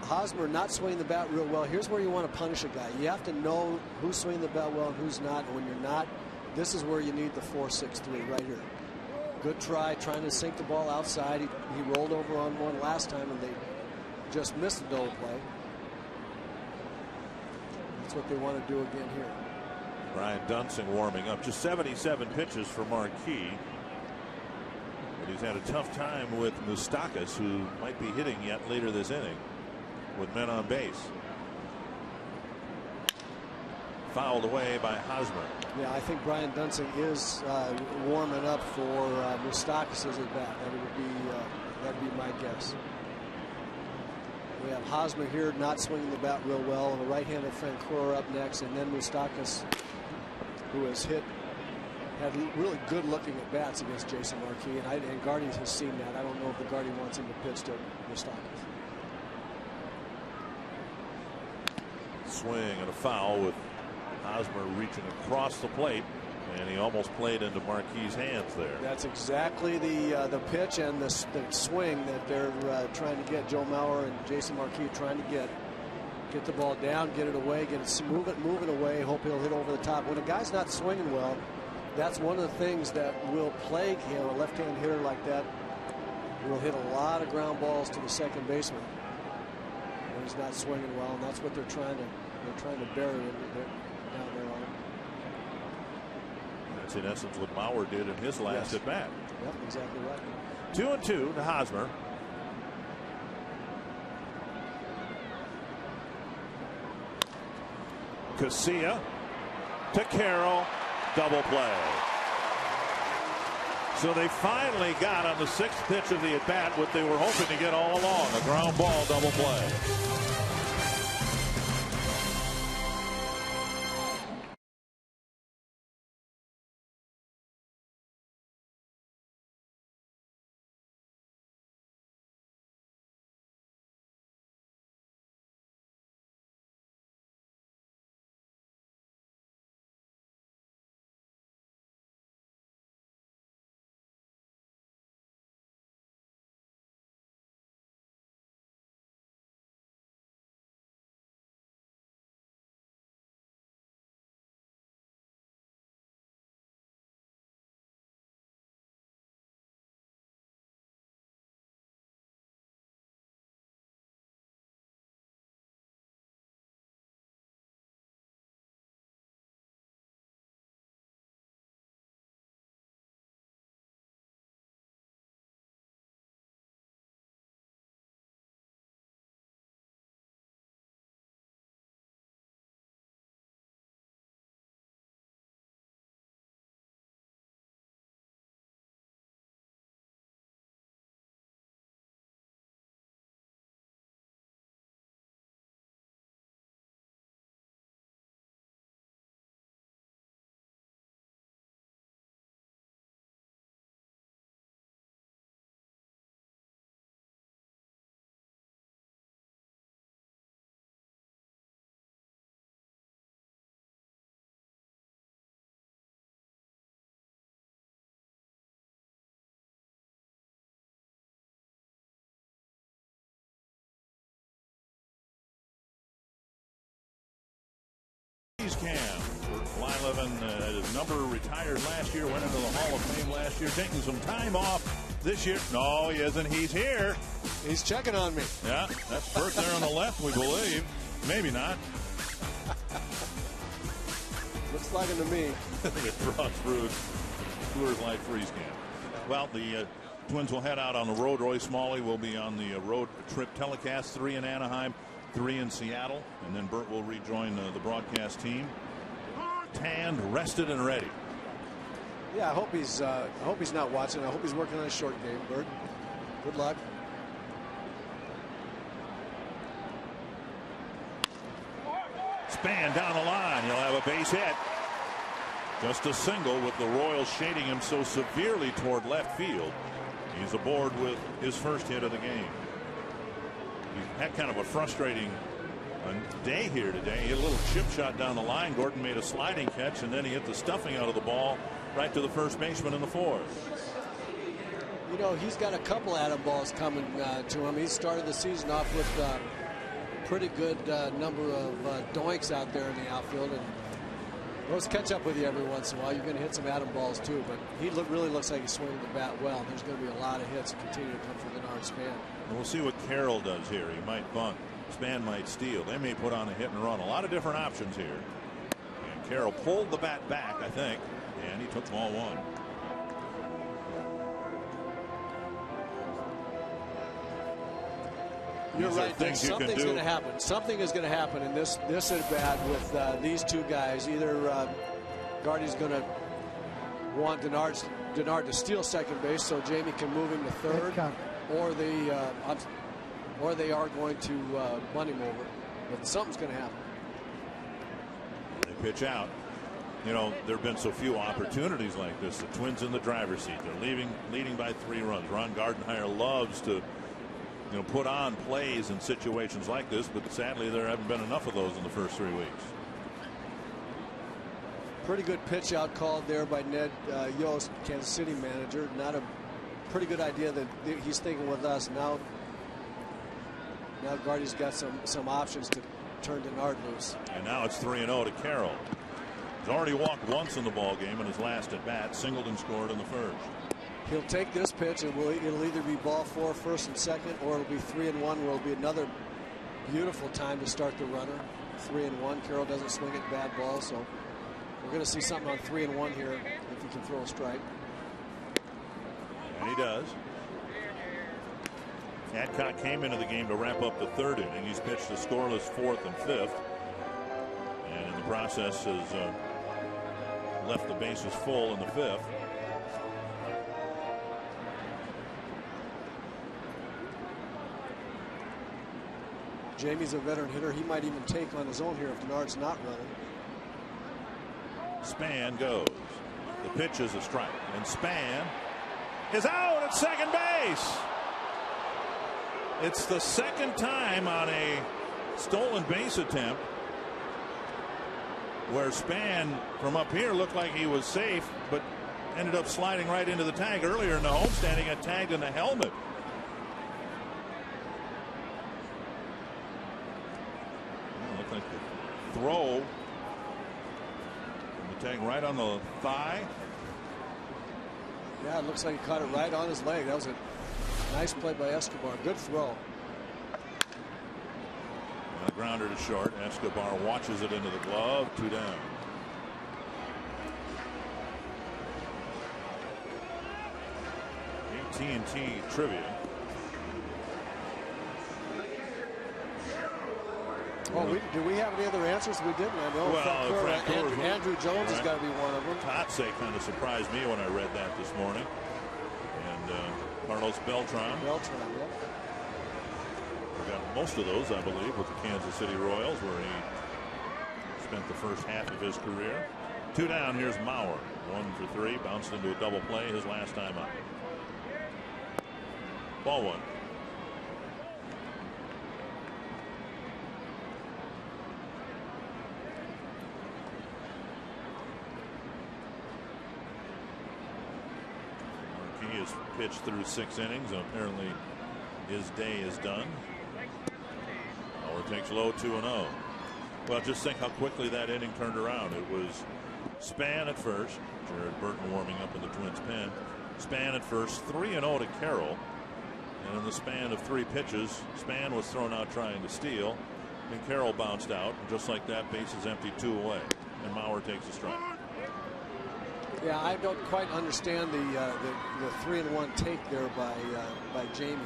Hosmer not swinging the bat real well. Here's where you want to punish a guy. You have to know who's swinging the bat well and who's not. And when you're not, this is where you need the 4-6-3 right here. Good try, trying to sink the ball outside. He rolled over on one last time, and they just missed the double play. That's what they want to do again here. Brian Dunsing warming up. Just 77 pitches for Marquis. But he's had a tough time with Moustakas, who might be hitting yet later this inning with men on base. Fouled away by Hosmer. Yeah, I think Brian Dunsing is warming up for Moustakas as a bat. That'd be my guess. We have Hosmer here not swinging the bat real well, and a right-handed Francoeur up next, and then Moustakas, who has hit had really good looking at bats against Jason Marquis, and Gardy has seen that. I don't know if the Gardy wants him to pitch to Mustakas. Swing and a foul with Hosmer reaching across the plate, and he almost played into Marquis' hands there. That's exactly the pitch and the swing that they're trying to get. Joe Mauer and Jason Marquis trying to get the ball down, get it away, move it away, hope he'll hit over the top. When a guy's not swinging well, that's one of the things that will plague him. A left-hand hitter like that will hit a lot of ground balls to the second baseman when he's not swinging well, and that's what they're trying to bury him down there on him. That's in essence what Mauer did in his last at bat. Yep, exactly right. 2-2 to Hosmer. KCA to Carroll, double play. So they finally got on the 6th pitch of the at bat what they were hoping to get all along, a ground ball double play. Cam for Blyleven, his number retired last year, went into the Hall of Fame last year, taking some time off this year. No, he isn't. He's here. He's checking on me. Yeah, that's Burt there on the left, we believe. Maybe not. Looks like it to me. Ross Rude, Coors Light Freeze Can. Well, the Twins will head out on the road. Roy Smalley will be on the road trip telecast, 3 in Anaheim, 3 in Seattle, and then Burt will rejoin the broadcast team. Tanned, rested, and ready. Yeah, I hope he's not watching. I hope he's working on a short game, Burt. Good luck. Span down the line. He'll have a base hit. Just a single with the Royals shading him so severely toward left field. He's aboard with his first hit of the game. He had kind of a frustrating day here today. He hit a little chip shot down the line. Gordon made a sliding catch, and then he hit the stuffing out of the ball right to the first baseman in the 4th. You know, he's got a couple Adam balls coming to him. He started the season off with a pretty good number of doinks out there in the outfield, and those catch up with you every once in a while. You're going to hit some Adam balls too, but he really looks like he's swinging the bat well. There's going to be a lot of hits that continue to come from Denard Span. And we'll see what Carroll does here. He might bunt. Span might steal. They may put on a hit and run. A lot of different options here. And Carroll pulled the bat back, I think, and he took ball 1. You're right. Something's going to happen. Something is going to happen in this at bat with these two guys. Either Gardy's going to want Denard to steal second base so Jamie can move him to third, or they are going to bunt him over. But something's going to happen. They pitch out. You know, there have been so few opportunities like this. The Twins in the driver's seat. They're leading by 3 runs. Ron Gardenhire loves to, put on plays in situations like this, but sadly there haven't been enough of those in the first 3 weeks. Pretty good pitch out called there by Ned Yost, Kansas City manager. Not a pretty good idea that he's thinking with us now. Now Gardy's got some options to turn Denard loose. And now it's 3-0 to Carroll. He's already walked once in the ball game in his last at bat. Singled and scored in the first. He'll take this pitch and it'll either be ball 4 first and second, or it'll be 3-1 where it'll be another beautiful time to start the runner. 3-1. Carroll doesn't swing at bad balls, so we're going to see something on 3-1 here if he can throw a strike. And he does. Adcock came into the game to wrap up the 3rd inning. He's pitched a scoreless 4th and 5th, and in the process has left the bases full in the 5th. Jamie's a veteran hitter. He might even take on his own here if Denard's not running. Span goes. The pitch is a strike, and Span is out at second base. It's the 2nd time on a stolen base attempt where Span from up here looked like he was safe, but ended up sliding right into the tag. Earlier in the homestand, he got tagged in the helmet. Looked like the throw. The tag right on the thigh. Yeah, it looks like he caught it right on his leg. That was a nice play by Escobar. Good throw. And a grounder to short. Escobar watches it into the glove. 2 down. AT&T trivia. Oh, do we have any other answers? We didn't. I know Frank Andrew Jones has got to be one of them. Tatse kind of surprised me when I read that this morning. And Carlos Beltran. Yep. We got most of those, I believe, with the Kansas City Royals, where he spent the first half of his career. 2 down. Here's Mauer. 1 for 3. Bounced into a double play his last time out. Ball 1. He has pitched through 6 innings, and apparently his day is done. Mauer takes low, 2-0. Well, just think how quickly that inning turned around. It was Span at first. Jared Burton warming up in the Twins pen. Span at first, 3-0 to Carroll. And in the span of 3 pitches, Span was thrown out trying to steal, and Carroll bounced out. And just like that, base is empty, 2 away. And Mauer takes a strike. Yeah, I don't quite understand the 3-1 take there by Jamie.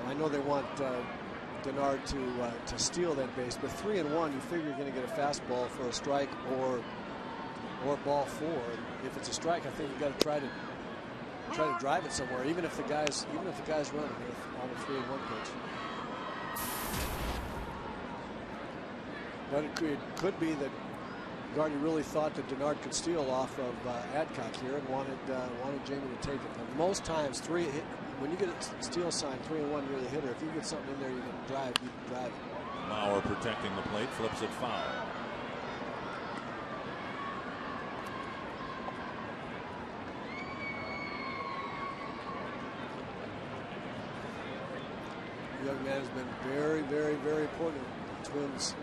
I know they want Denard to steal that base, but 3-1, you figure you're going to get a fastball for a strike or ball 4. And if it's a strike, I think you got to try to drive it somewhere, even if the guy's running on a 3-1 pitch. But it could be that Gardy really thought that Denard could steal off of Adcock here and wanted Jamie to take it. But most times, when you get a steal sign, 3-1, you're the hitter. If you get something in there, you can drive it. Mauer protecting the plate, flips it foul. The young man has been very, very, very important. Twins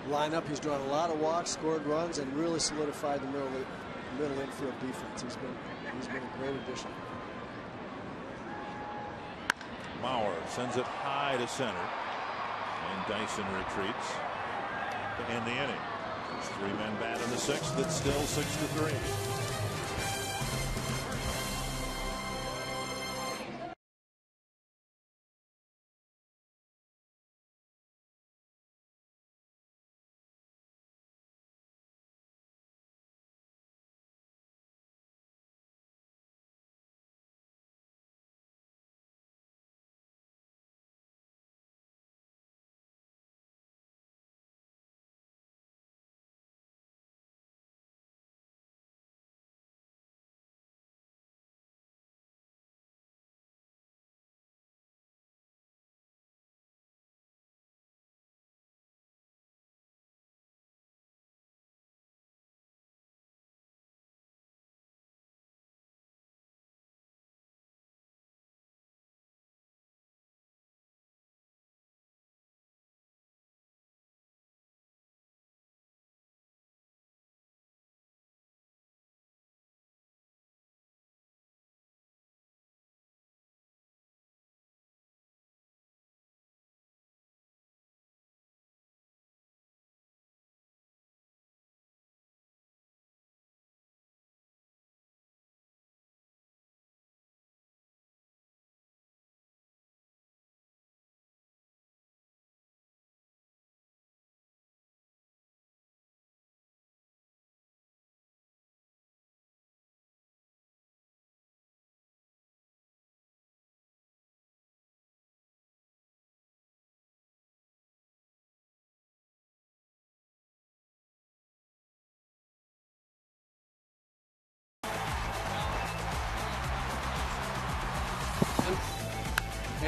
lineup. He's drawn a lot of walks, scored runs, and really solidified the middle infield defense. He's been a great addition. Mauer sends it high to center, and Dyson retreats to end the inning. There's 3 men bat in the 6th. It's still 6-3.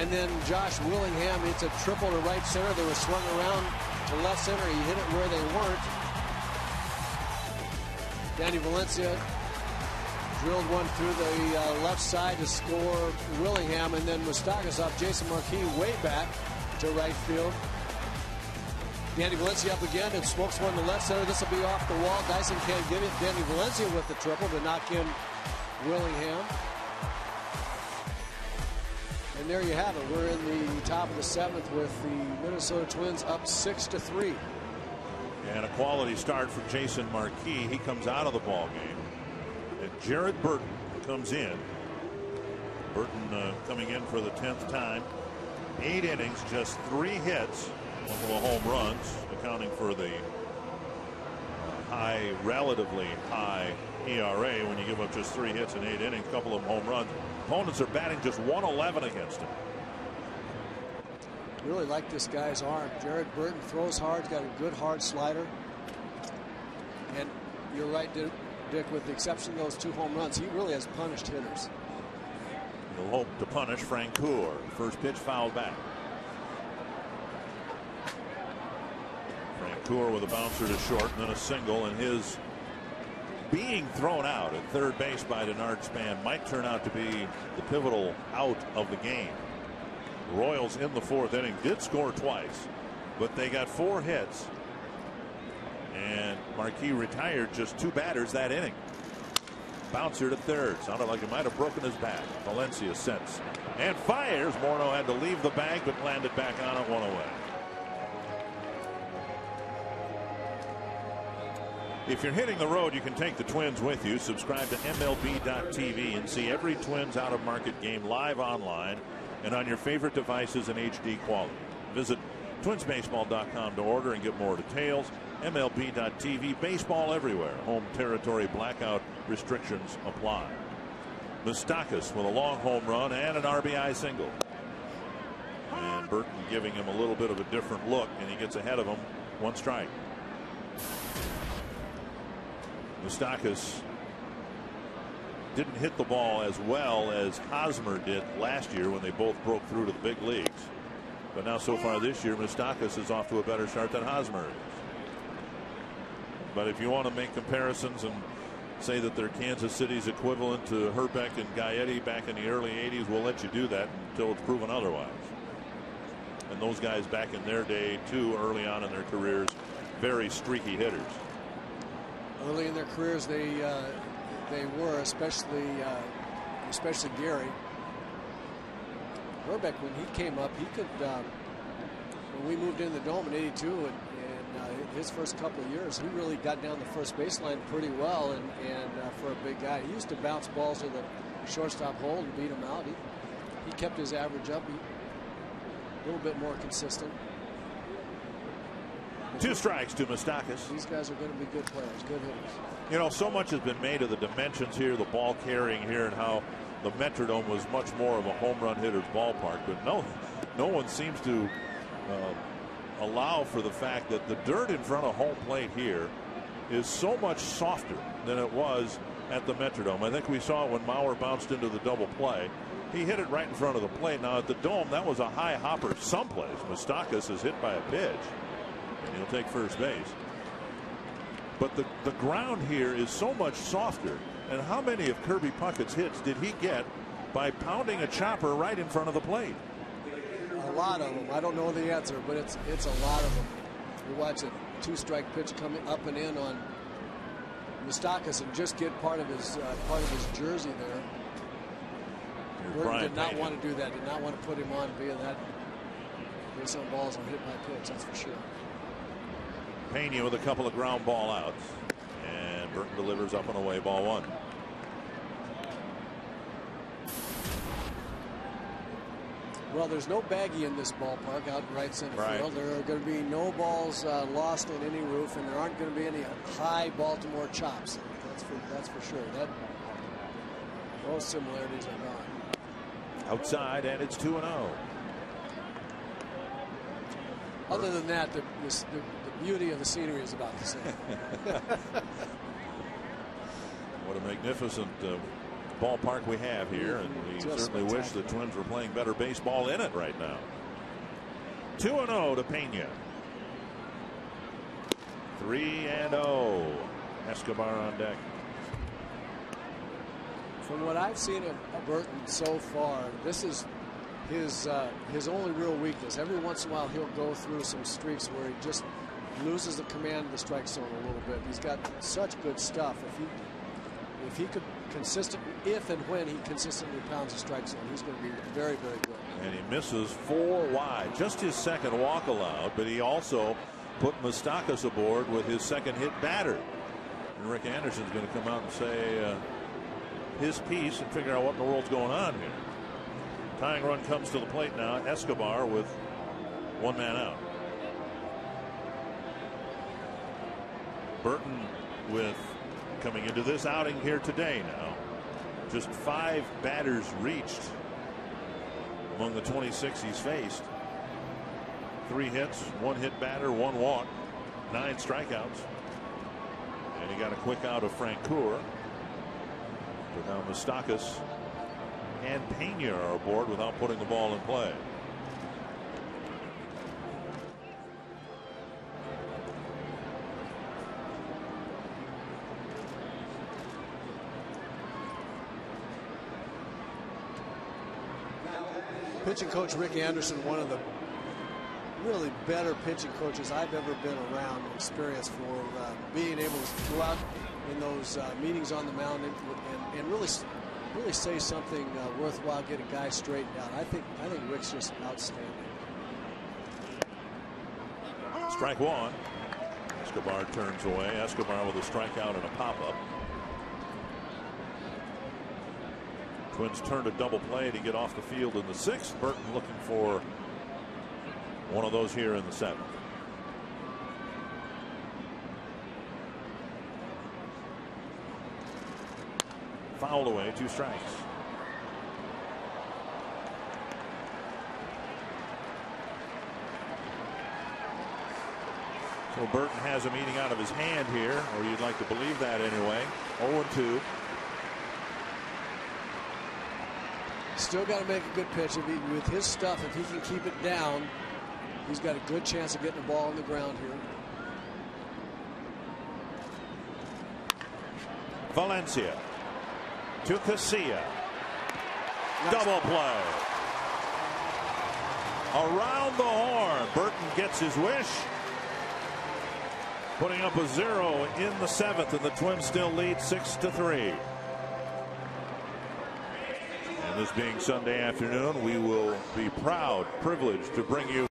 And then Josh Willingham hits a triple to right center. They were swung around to left center. He hit it where they weren't. Danny Valencia drilled one through the left side to score Willingham, and then Moustakas off Jason Marquis way back to right field. Danny Valencia up again and smokes one to left center. This will be off the wall. Dyson can't get it. Danny Valencia with the triple to knock in Willingham. And there you have it. We're in the top of the 7th with the Minnesota Twins up 6-3. And a quality start for Jason Marquis. He comes out of the ball game. And Jared Burton comes in. Burton coming in for the 10th time. 8 innings, just 3 hits, a couple of home runs, accounting for the relatively high ERA when you give up just 3 hits in 8 innings, a couple of home runs. Opponents are batting just 111 against him. Really like this guy's arm. Jared Burton throws hard. He's got a good hard slider. And you're right, Dick, with the exception of those 2 home runs, he really has punished hitters. He'll hope to punish Francoeur. First pitch fouled back. Francoeur with a bouncer to short and then a single, and his being thrown out at third base by Denard Span might turn out to be the pivotal out of the game. The Royals in the 4th inning did score twice, but they got 4 hits, and Marquis retired just 2 batters that inning. Bouncer to third. Sounded like he might have broken his back. Valencia sets and fires. Morneau had to leave the bag but landed back on it, 1 away. If you're hitting the road, you can take the Twins with you. Subscribe to MLB.tv and see every Twins out-of-market game live online and on your favorite devices in HD quality. Visit twinsbaseball.com to order and get more details. MLB.tv, baseball everywhere. Home territory blackout restrictions apply. Moustakas with a long home run and an RBI single. And Burton giving him a little bit of a different look, and he gets ahead of him. 1 strike. Moustakas didn't hit the ball as well as Hosmer did last year when they both broke through to the big leagues. But now so far this year, Moustakas is off to a better start than Hosmer is. But if you want to make comparisons and say that they're Kansas City's equivalent to Herbeck and Gaetti back in the early 80s, we'll let you do that until it's proven otherwise. And those guys back in their day, too, early on in their careers, very streaky hitters. Early in their careers, they were, especially Gary. Herbeck, when he came up, he could. When we moved into the Dome in '82, and his first couple of years, he really got down the first baseline pretty well, and for a big guy, he used to bounce balls to the shortstop hole and beat him out. He kept his average up, a little bit more consistent. 2 strikes to Moustakas. These guys are going to be good players, good hitters. You know, so much has been made of the dimensions here, the ball carrying here, and how the Metrodome was much more of a home run hitter's ballpark. But no one seems to allow for the fact that the dirt in front of home plate here is so much softer than it was at the Metrodome. I think we saw it when Mauer bounced into the double play. He hit it right in front of the plate. Now at the Dome, that was a high hopper someplace. Moustakas is hit by a pitch, and he'll take first base. But the ground here is so much softer. And how many of Kirby Puckett's hits did he get by pounding a chopper right in front of the plate? A lot of them. I don't know the answer, but it's a lot of them. You watch a 2-strike pitch coming up and in on Moustakas and just get part of his jersey there. Burton did not want to do that. Did not want to put him on via some balls are hit by pitch. That's for sure. Pena with a couple of ground ball outs, and Burton delivers up and away, ball 1. Well, there's no baggy in this ballpark out in right center field. There are going to be no balls lost on any roof, and there aren't going to be any high Baltimore chops. That's for sure. Those similarities are gone. Outside, and it's 2-0. Other than that, the beauty of the scenery is about the same. What a magnificent ballpark we have here, and we certainly wish the Twins were playing better baseball in it right now. 2-0 to Pena. 3-0. Escobar on deck. From what I've seen of Burton so far, this is his only real weakness. Every once in a while he'll go through some streaks where he just loses the command of the strike zone a little bit. He's got such good stuff. If he could when he consistently pounds the strike zone, he's going to be very, very good. And he misses 4 wide. Just his second walk allowed, but he also put Moustakas aboard with his second hit batter. And Rick Anderson's going to come out and say his piece and figure out what in the world's going on here. Tying run comes to the plate now. Escobar with 1 man out. Burton with coming into this outing here today now. Just 5 batters reached among the 26 he's faced. 3 hits, 1 hit batter, 1 walk, 9 strikeouts. And he got a quick out of Francoeur. But now Moustakas and Pena are aboard without putting the ball in play. Pitching coach Rick Anderson, one of the really better pitching coaches I've ever been around and experienced for being able to go out in those meetings on the mound and really say something worthwhile, get a guy straightened out. I think Rick's just outstanding. Strike 1. Escobar turns away. Escobar with a strikeout and a pop-up. Twins turn to double play to get off the field in the 6th. Burton looking for one of those here in the 7th. Fouled away, 2 strikes. So Burton has him eating out of his hand here, or you'd like to believe that anyway. 0-2. Still got to make a good pitch. With his stuff, if he can keep it down, he's got a good chance of getting the ball on the ground here. Valencia to KCA. Nice. Double play. Around the horn. Burton gets his wish. Putting up a 0 in the 7th, and the Twins still lead 6-3. And this being Sunday afternoon, we will be proud, privileged to bring you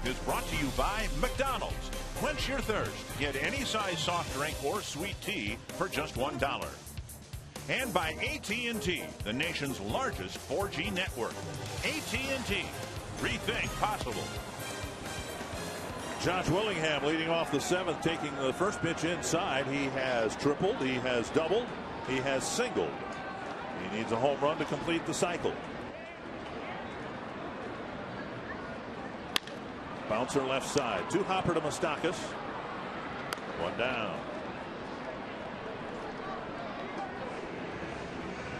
is brought to you by McDonald's. Quench your thirst. Get any size soft drink or sweet tea for just $1. And by AT&T, the nation's largest 4G network. AT&T. Rethink possible. Josh Willingham leading off the 7th, taking the first pitch inside. He has tripled, he has doubled, he has singled. He needs a home run to complete the cycle. Bouncer left side. 2-hopper to Moustakas. 1 down.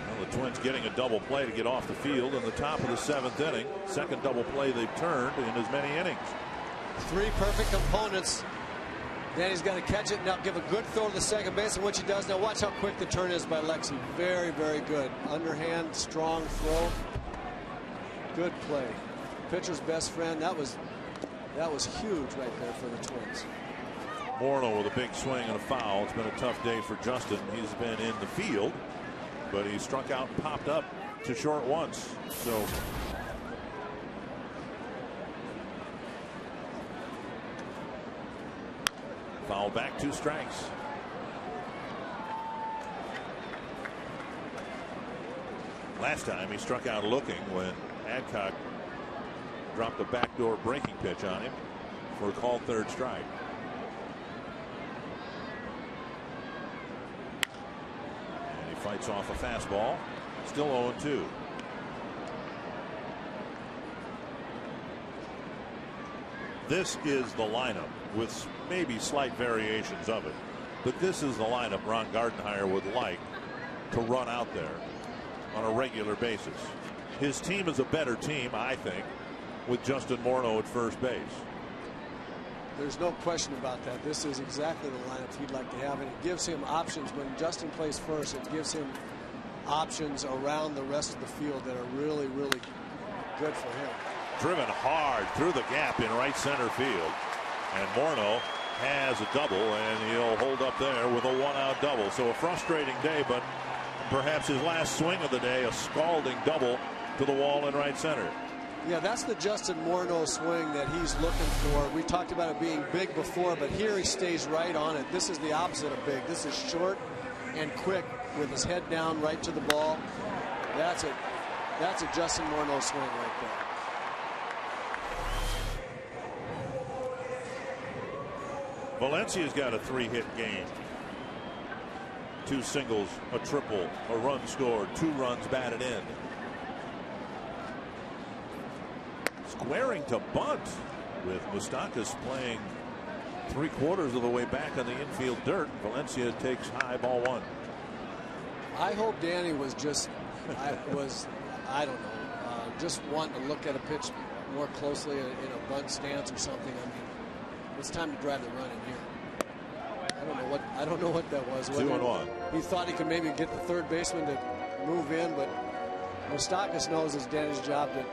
Well, the Twins getting a double play to get off the field in the top of the 7th inning. Second double play they've turned in as many innings. 3 perfect components. Danny's got to catch it now, give a good throw to the second base, and what he does now, watch how quick the turn is by Lexi. Very, very good. Underhand, strong throw. Good play. Pitcher's best friend. That was huge right there for the Twins. Morneau with a big swing and a foul. It's been a tough day for Justin. He's been in the field, but he struck out and popped up to short once. So foul back, 2 strikes. Last time he struck out looking when Adcock dropped a backdoor breaking pitch on him for a called 3rd strike. And he fights off a fastball. Still 0-2. This is the lineup with maybe slight variations of it, but this is the lineup Ron Gardenhire would like to run out there on a regular basis. His team is a better team, I think, with Justin Morneau at first base. There's no question about that. This is exactly the lineup he'd like to have, and it gives him options. When Justin plays first, it gives him options around the rest of the field that are really, really good for him. Driven hard through the gap in right center field, and Morneau has a double, and he'll hold up there with a 1-out double. So a frustrating day, but perhaps his last swing of the day, a scalding double to the wall in right center. Yeah, that's the Justin Morneau swing that he's looking for. We talked about it being big before, but here he stays right on it. This is the opposite of big. This is short and quick with his head down right to the ball. That's a Justin Morneau swing right there. Valencia's got a 3-hit game. 2 singles, a triple, a run scored, 2 runs batted in. Squaring to bunt with Moustakas playing 3/4 of the way back on the infield dirt. Valencia takes high, ball 1. I hope Danny was just, I don't know, just wanting to look at a pitch more closely in a bunt stance or something. I mean, it's time to drive the run in here. I don't know what that was. 2-1. He thought he could maybe get the third baseman to move in, but Moustakas knows it's Danny's job to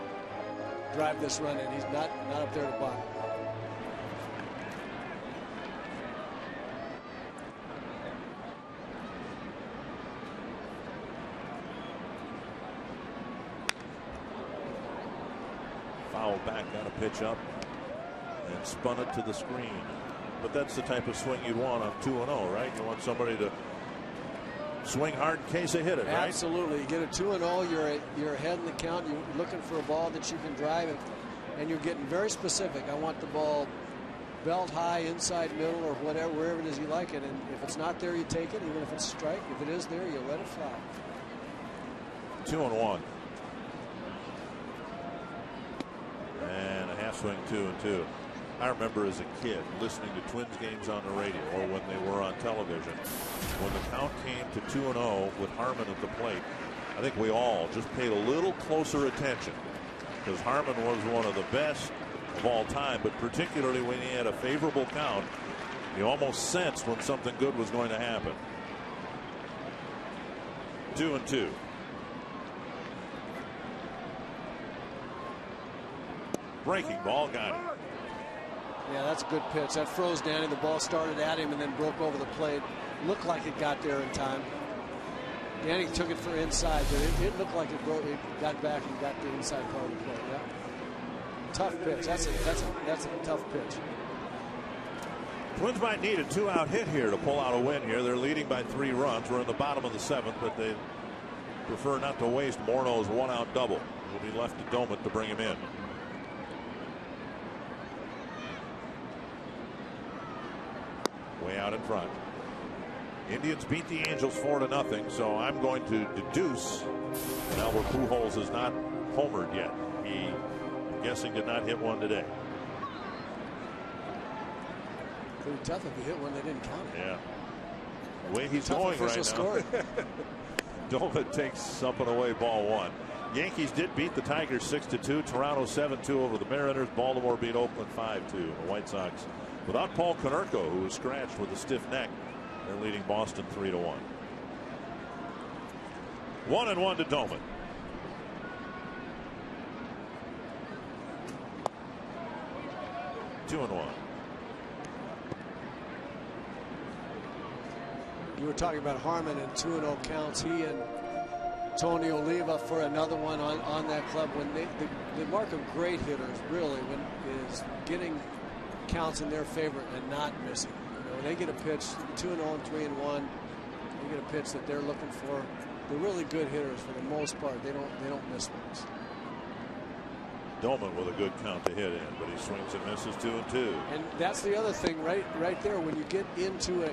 drive this run in. He's not up there to bunt. Foul back, got a pitch up and spun it to the screen. But that's the type of swing you'd want on 2-0, right? You want somebody to swing hard in case they hit it, right? Absolutely. You get a 2-0, you're ahead in the count. You're looking for a ball that you can drive it, and you're getting very specific. I want the ball belt high, inside middle, or whatever, wherever it is you like it. And if it's not there, you take it. Even if it's a strike, if it is there, you let it fly. 2-1. And a half swing, 2-2. I remember as a kid listening to Twins games on the radio or when they were on television. When the count came to 2-0 with Harmon at the plate, I think we all just paid a little closer attention because Harmon was one of the best of all time, but particularly when he had a favorable count, you almost sensed when something good was going to happen. 2-2. Breaking ball, got him. Yeah, that's a good pitch. That froze Danny. The ball started at him and then broke over the plate. Looked like it got there in time. Danny took it for inside, but it looked like it got back and got the inside part of the plate. Yeah. tough pitch. That's a tough pitch. Twins might need a 2-out hit here to pull out a win here. They're leading by 3 runs. We're in the bottom of the 7th, but they prefer not to waste Morneau's 1-out double. Will be left to Doman to bring him in. Way out in front. Indians beat the Angels 4-0, so I'm going to deduce that Albert Pujols is not homered yet. He, I'm guessing, did not hit one today. Pretty tough if you hit one they didn't count it. Yeah. The way he's going right now. Doman takes something away, ball 1. Yankees did beat the Tigers 6-2. Toronto 7-2 over the Mariners. Baltimore beat Oakland 5-2. The White Sox, without Paul Konerko, who was scratched with a stiff neck, they're leading Boston 3-1. 1-1 to Doman. Two and 1. You were talking about Harmon and 2-0 counts. He and Tony Oliva for another one on that club. When the mark of great hitters really is getting counts in their favor and not missing. You know, when they get a pitch 2-0 and 3-1, they get a pitch that they're looking for. They're really good hitters for the most part. They don't miss ones. Doman with a good count to hit in, but he swings and misses 2-2. And that's the other thing right there. When you get into a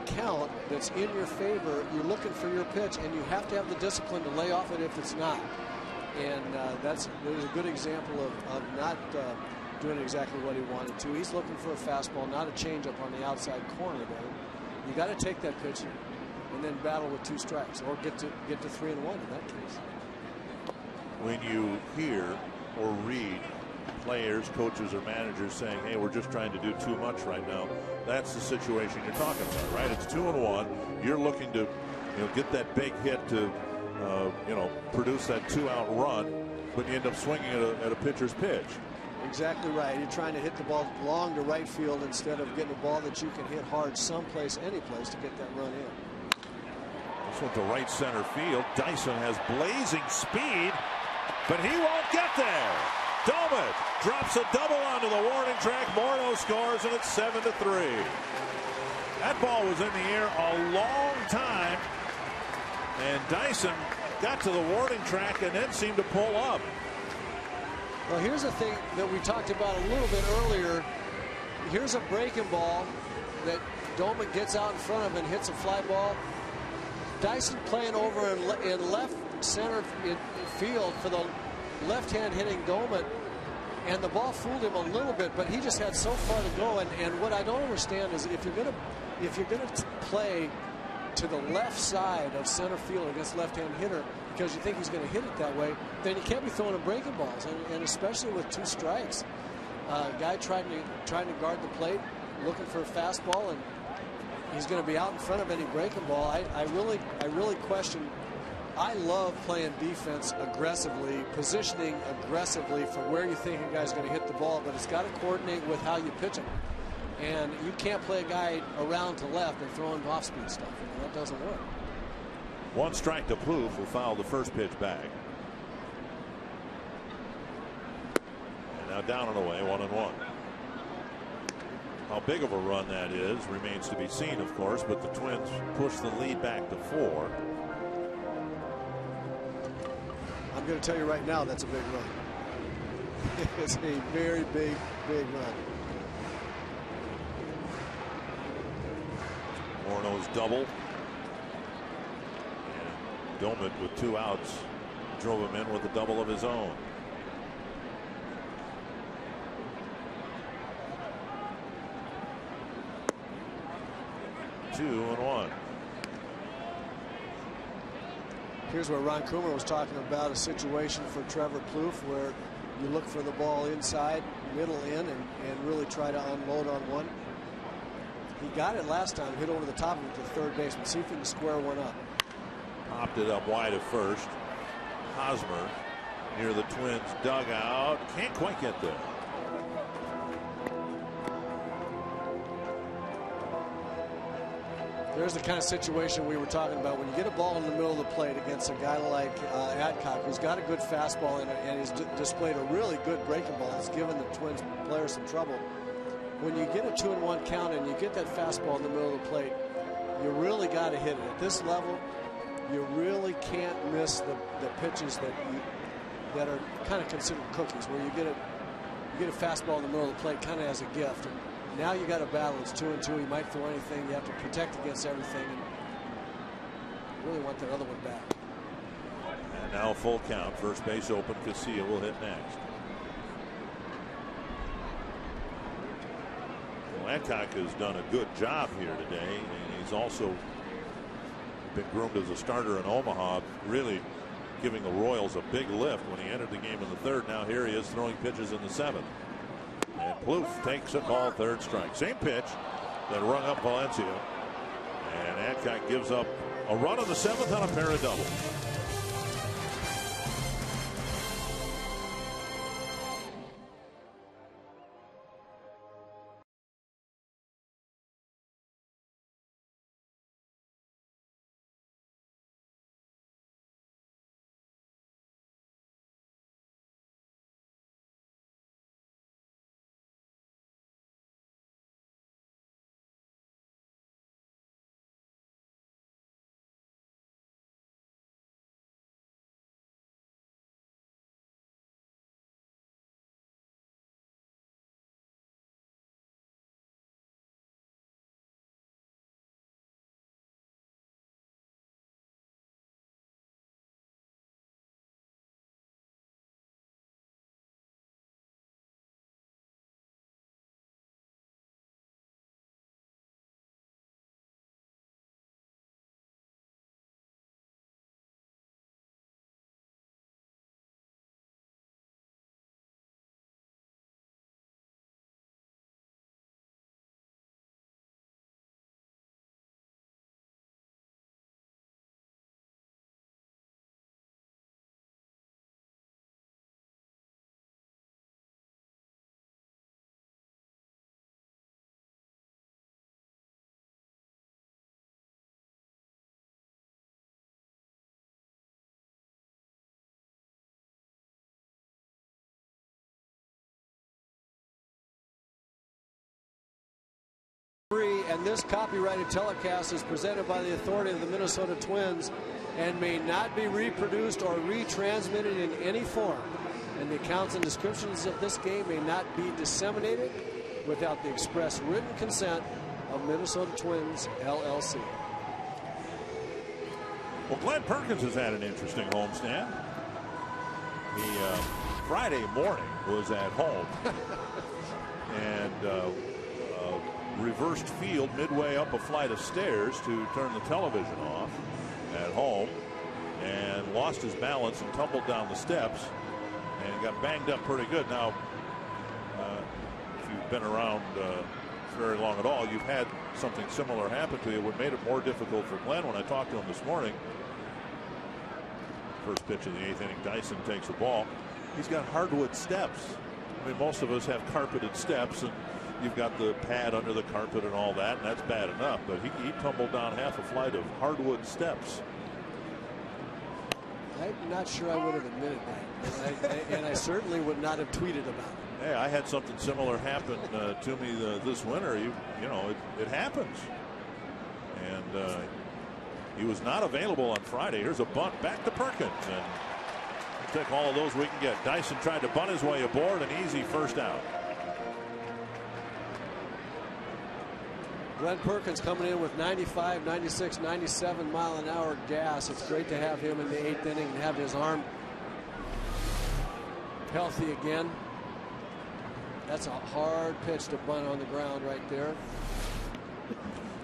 count that's in your favor, you're looking for your pitch, and you have to have the discipline to lay off it if it's not. And there's a good example of not doing exactly what he wanted to. He's looking for a fastball, not a changeup on the outside corner there. You got to take that pitch and then battle with 2 strikes, or get to 3-1 in that case. When you hear or read players, coaches, or managers saying, hey, we're just trying to do too much right now, that's the situation you're talking about, right? It's 2-1. You're looking to, get that big hit to, produce that 2-out run, but you end up swinging at a pitcher's pitch. Exactly right. You're trying to hit the ball long to right field instead of getting a ball that you can hit hard someplace, any place to get that run in. This one to right center field. Dyson has blazing speed, but he won't get there. Doman drops a double onto the warning track. Morneau scores, and it's 7-3. That ball was in the air a long time, and Dyson got to the warning track and then seemed to pull up. Well, here's the thing that we talked about a little bit earlier. Here's a breaking ball that Doman gets out in front of and hits a fly ball. Dyson playing over in left center field for the left-hand hitting Doman, and the ball fooled him a little bit, but he just had so far to go. And what I don't understand is if you're gonna play to the left side of center field against left-hand hitter because you think he's going to hit it that way, then you can't be throwing him breaking balls, and especially with 2 strikes. Guy trying to guard the plate, looking for a fastball, and he's going to be out in front of any breaking ball. I really question. I love playing defense aggressively, positioning aggressively for where you think a guy's going to hit the ball, but it's got to coordinate with how you pitch him. And you can't play a guy around to left and throw him off-speed stuff. That doesn't work. 1 strike to Plouffe, who fouled the first pitch back. And now down and away, 1-1. How big of a run that is remains to be seen, of course, but the Twins push the lead back to 4. I'm going to tell you right now, that's a big run. It's a very big run. Morneau's double. And Doman with 2 outs drove him in with a double of his own. Two and 1. Here's where Ron Coomer was talking about a situation for Trevor Plouffe where you look for the ball inside, middle in, and really try to unload on one. He got it last time, hit over the top of it to the third baseman. See if he can square one up. Popped it up wide at first. Hosmer near the Twins dugout. Can't quite get there. There's the kind of situation we were talking about. When you get a ball in the middle of the plate against a guy like Adcock, who's got a good fastball and he's displayed a really good breaking ball, it's given the Twins players some trouble. When you get a 2-1 count and you get that fastball in the middle of the plate, you really got to hit it. At this level, you really can't miss the pitches that are kind of considered cookies, where you get a fastball in the middle of the plate kind of as a gift. And now you got a battle. It's 2-2. You might throw anything. You have to protect against everything. And you really want that other one back. And now full count. First base open. KCA will hit next. Well, Adcock has done a good job here today, and he's also been groomed as a starter in Omaha, really giving the Royals a big lift when he entered the game in the third. Now here he is throwing pitches in the seventh. And Plouffe takes a ball, third strike. Same pitch that rung up Valencia. And Adcock gives up a run in the seventh on a pair of doubles. And this copyrighted telecast is presented by the authority of the Minnesota Twins and may not be reproduced or retransmitted in any form. And the accounts and descriptions of this game may not be disseminated without the express written consent of Minnesota Twins, LLC. Well, Glenn Perkins has had an interesting homestand. The Friday morning was at home. And reversed field midway up a flight of stairs to turn the television off at home, and lost his balance and tumbled down the steps and got banged up pretty good. Now, if you've been around very long at all, you've had something similar happen to you. What made it more difficult for Glenn, when I talked to him this morning, first pitch of the eighth inning, Dyson takes the ball. He's got hardwood steps. I mean, most of us have carpeted steps, and you've got the pad under the carpet and all that, and that's bad enough. But he tumbled down half a flight of hardwood steps. I'm not sure I would have admitted that, and I certainly would not have tweeted about it. Hey, I had something similar happen to me this winter. You know, it happens. And he was not available on Friday. Here's a bunt back to Perkins, and we'll take all of those we can get. Dyson tried to bunt his way aboard, an easy first out. Glenn Perkins coming in with 95, 96, 97 mile an hour gas. It's great to have him in the eighth inning and have his arm healthy again. That's a hard pitch to bunt on the ground right there.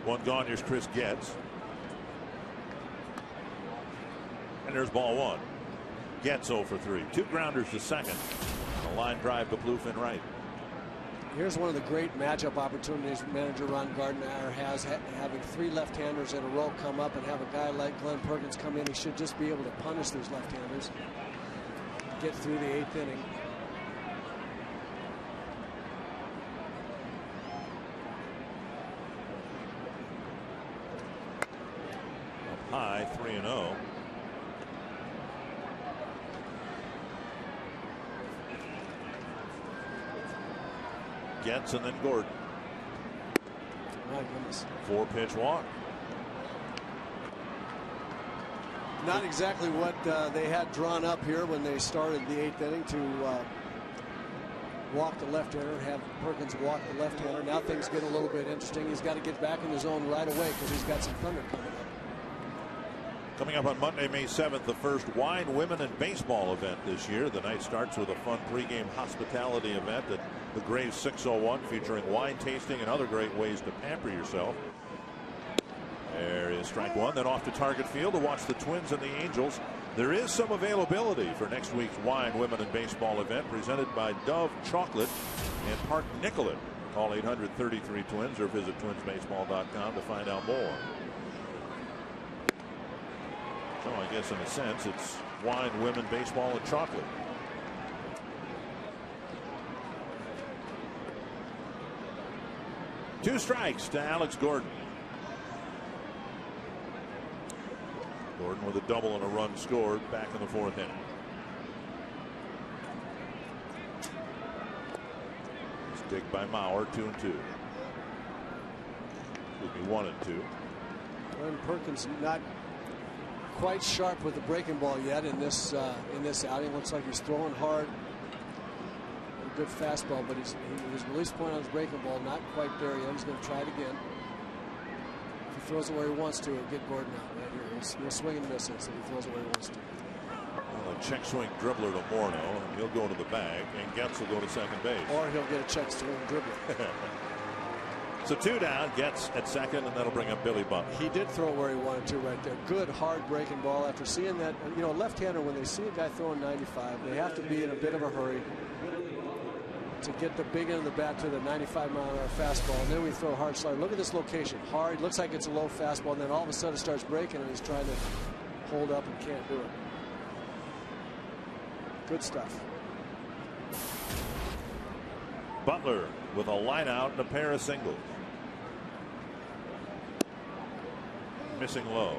One gone. Here's Chris Getz. And there's ball one. Getz 0 for 3. Two grounders to second. A line drive to Plouffe in right. Here's one of the great matchup opportunities manager Ron Gardner has, having three left-handers in a row come up and have a guy like Glenn Perkins come in. He should just be able to punish these left-handers, get through the eighth inning. 3-0. Getz and then Gordon. My goodness. 4-pitch walk. Not exactly what they had drawn up here when they started the 8th inning to walk the left-hander, have Perkins walk the left-hander. Now things get a little bit interesting. He's got to get back in the zone right away because he's got some thunder coming up. Coming up on Monday, May 7th, the first Wine, Women, and Baseball event this year. The night starts with a fun pregame hospitality event at the Graves 601 featuring wine tasting and other great ways to pamper yourself. There is strike one. Then off to Target Field to watch the Twins and the Angels. There is some availability for next week's Wine, Women, and Baseball event presented by Dove Chocolate and Park Nicollet. Call 833-TWINS or visit twinsbaseball.com to find out more. So I guess in a sense it's wine, women, baseball, and chocolate. Two strikes to Alex Gordon. Gordon with a double and a run scored back in the 4th inning. It's dig by Mauer, 2-2. Would be 1-2. And Perkins not quite sharp with the breaking ball yet in this outing. Looks like he's throwing hard. A good fastball, but his release point on his breaking ball not quite there yet. He's going to try it again. If he throws it where he wants to, he'll get Gordon out right here. He'll swing and miss it, so he throws it where he wants to. Well, a check swing dribbler to Morneau, and he'll go to the bag, and Getz will go to second base. Or he'll get a check swing dribbler. So 2 down, Getz at second, and that'll bring up Billy Butler. He did throw where he wanted to right there. Good hard breaking ball. After seeing that, you know, left-hander, when they see a guy throwing 95, they have to be in a bit of a hurry to get the big end of the bat to the 95-mile-an-hour fastball. And then we throw a hard slider. Look at this location. Hard. Looks like it's a low fastball, and then all of a sudden it starts breaking, and he's trying to hold up and can't do it. Good stuff. Butler with a line out and a pair of singles. Missing low.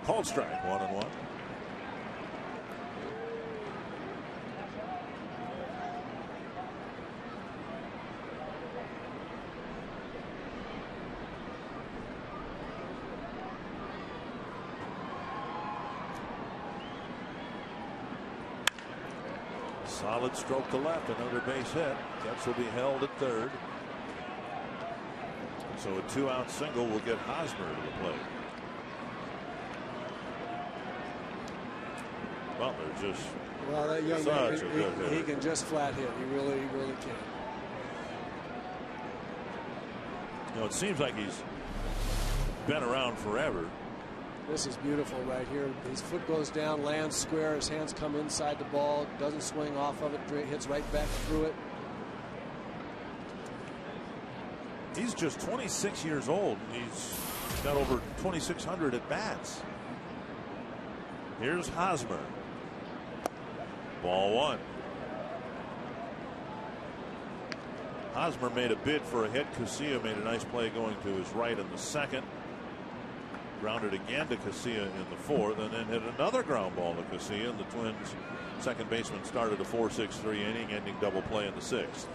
Called strike, 1-1. Solid stroke to left, another base hit. Getz will be held at third. So a 2-out single will get Hosmer to the plate. Butler just that young such man, a good hitter. He can just flat hit. He really can. You know, it seems like he's been around forever. This is beautiful right here. His foot goes down, lands square. His hands come inside the ball. Doesn't swing off of it. Hits right back through it. He's just 26 years old. He's got over 2,600 at bats. Here's Hosmer. Ball one. Hosmer made a bid for a hit. KCA made a nice play going to his right in the second. Grounded again to KCA in the fourth, and then hit another ground ball to KCA, and the Twins second baseman started a 4-6-3 inning, ending double play in the sixth.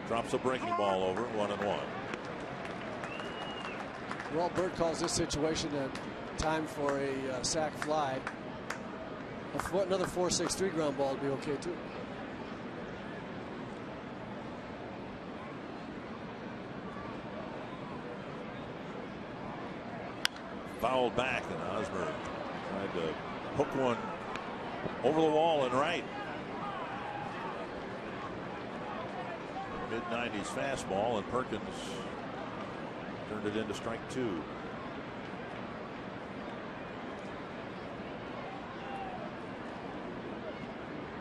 Drops a breaking ball over, 1-1. Well, Burt calls this situation a time for a sac fly. Another 4-6-3 ground ball would be okay too. Fouled back, and Hosmer tried to hook one over the wall and right. Mid-90s fastball, and Perkins turned it into strike two.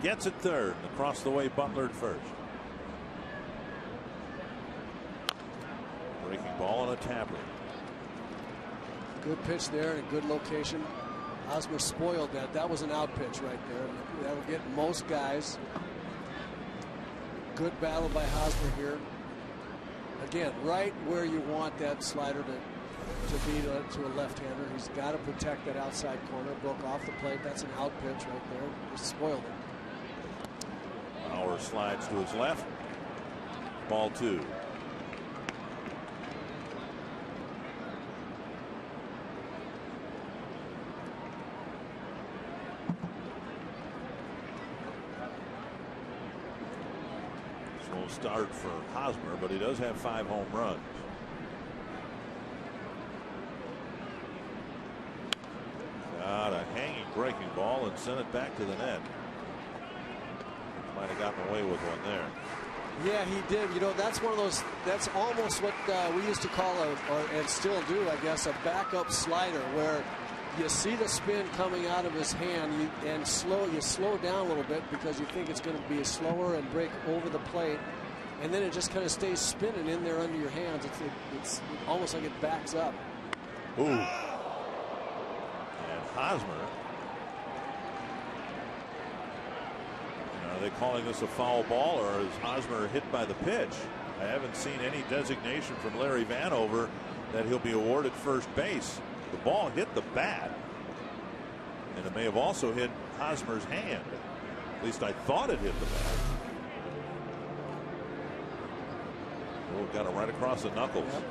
Gets it third, and across the way Butler at first. Breaking Ball on a tapper. Good pitch there and a good location. Hosmer spoiled that. That was an out pitch right there. That would get most guys. Good battle by Hosmer here. Again, right where you want that slider to be to a left-hander. He's got to protect that outside corner. Broke off the plate. That's an out pitch right there. Just spoiled it. Bauer slides to his left. Ball 2. Slow start for Hosmer, but he does have 5 home runs. Got a hanging breaking ball and sent it back to the net. Might have gotten away with one there. Yeah, he did. You know, that's one of those. That's almost what we used to call and still do, I guess, a backup slider, where you see the spin coming out of his hand, you slow down a little bit because you think it's going to be slower and break over the plate, and then it just kind of stays spinning in there under your hands. It's almost like it backs up. Ooh. And Hosmer. Are they calling this a foul ball, or is Hosmer hit by the pitch? I haven't seen any designation from Larry Vanover that he'll be awarded first base. The ball hit the bat, and it may have also hit Hosmer's hand. At least I thought it hit the bat. Oh, got it right across the knuckles. Yep.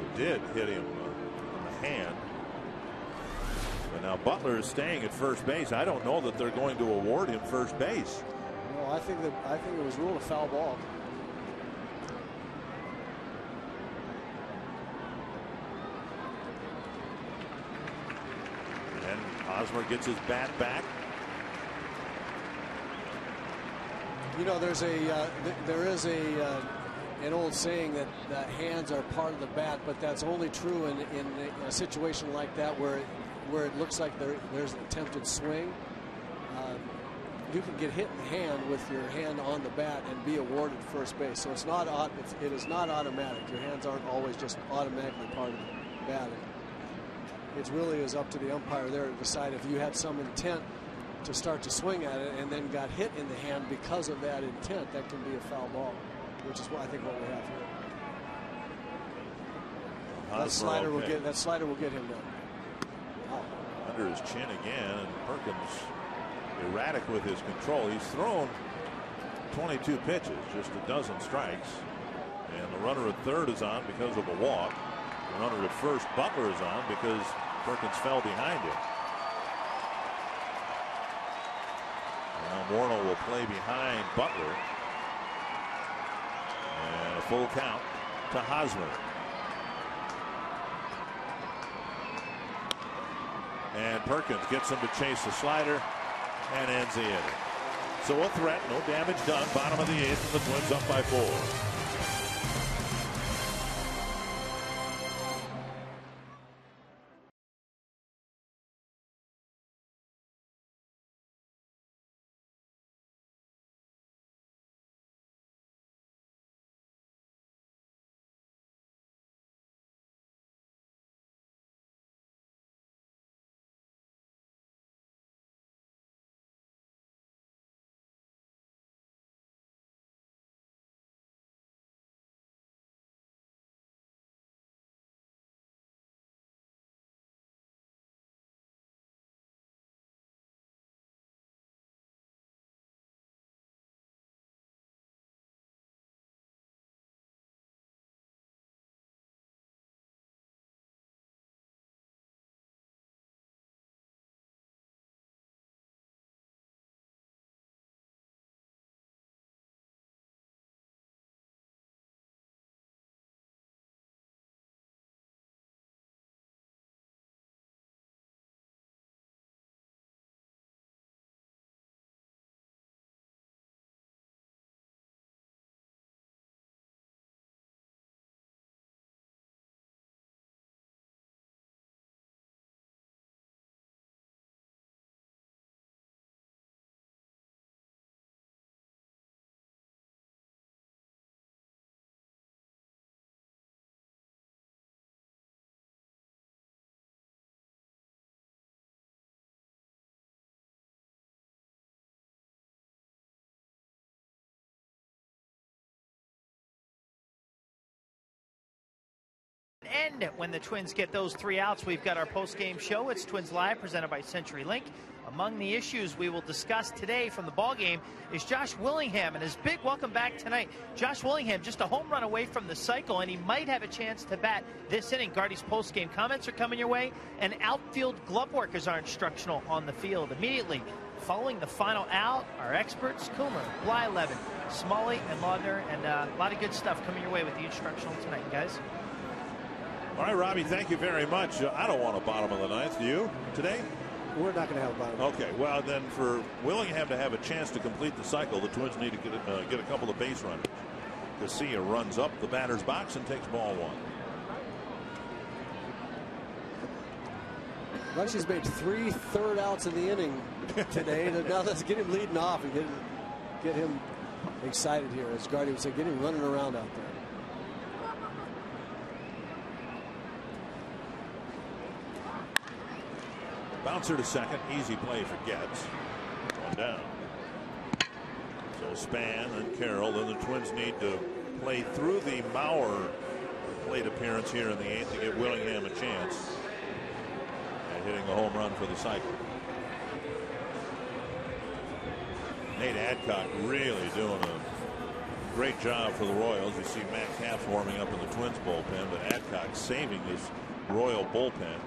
It did hit him on the hand. But now Butler is staying at first base. I don't know that they're going to award him first base. No, I think it was ruled a foul ball. And Hosmer gets his bat back. You know, there is an old saying that hands are part of the bat, but that's only true in a situation like that where it looks like there's an attempted swing. You can get hit in the hand with your hand on the bat and be awarded first base. So it is not automatic. Your hands aren't always just automatically part of the bat. It really is up to the umpire there to decide if you had some intent to start to swing at it and then got hit in the hand because of that intent. That can be a foul ball, which is what I think what we have here. That slider will get him down. Wow. Under his chin again, and Perkins erratic with his control. He's thrown 22 pitches, just a dozen strikes, and the runner at third is on because of a walk. The runner at first, Butler, is on because Perkins fell behind him. Now Morneau will play behind Butler, and a full count to Hosmer. And Perkins gets him to chase the slider and ends the inning. So a threat, no damage done. Bottom of the 8th, and the Twins up by 4. end when the Twins get those 3 outs. We've got our post-game show. It's Twins Live, presented by CenturyLink. Among the issues we will discuss today from the ballgame is Josh Willingham and his big welcome back tonight. Josh Willingham just a home run away from the cycle, and he might have a chance to bat this inning. Guardy's post-game comments are coming your way, and outfield glove workers are instructional on the field. Immediately following the final out, our experts, Coomer, Blyleven, Smalley, and Laudner, and a lot of good stuff coming your way with the instructional tonight, guys. All right, Robbie, thank you very much. I don't want a bottom of the ninth. Do you today? We're not going to have a bottom. Okay, well, then for Willingham to have a chance to complete the cycle, the Twins need to get a couple of base runners. KCA runs up the batter's box and takes ball 1. Rushie's made 3 third outs in the inning today. Now let's get him leading off and get him excited here. As Guardy would say, get him running around out there. Bouncer to second, easy play for Getz. 1 down. So Span and Carroll. Then the Twins need to play through the Mauer plate appearance here in the 8th to get Willingham a chance at hitting the home run for the cycle. Nate Adcock really doing a great job for the Royals. You see Matt Capps warming up in the Twins bullpen, but Adcock saving this Royal bullpen.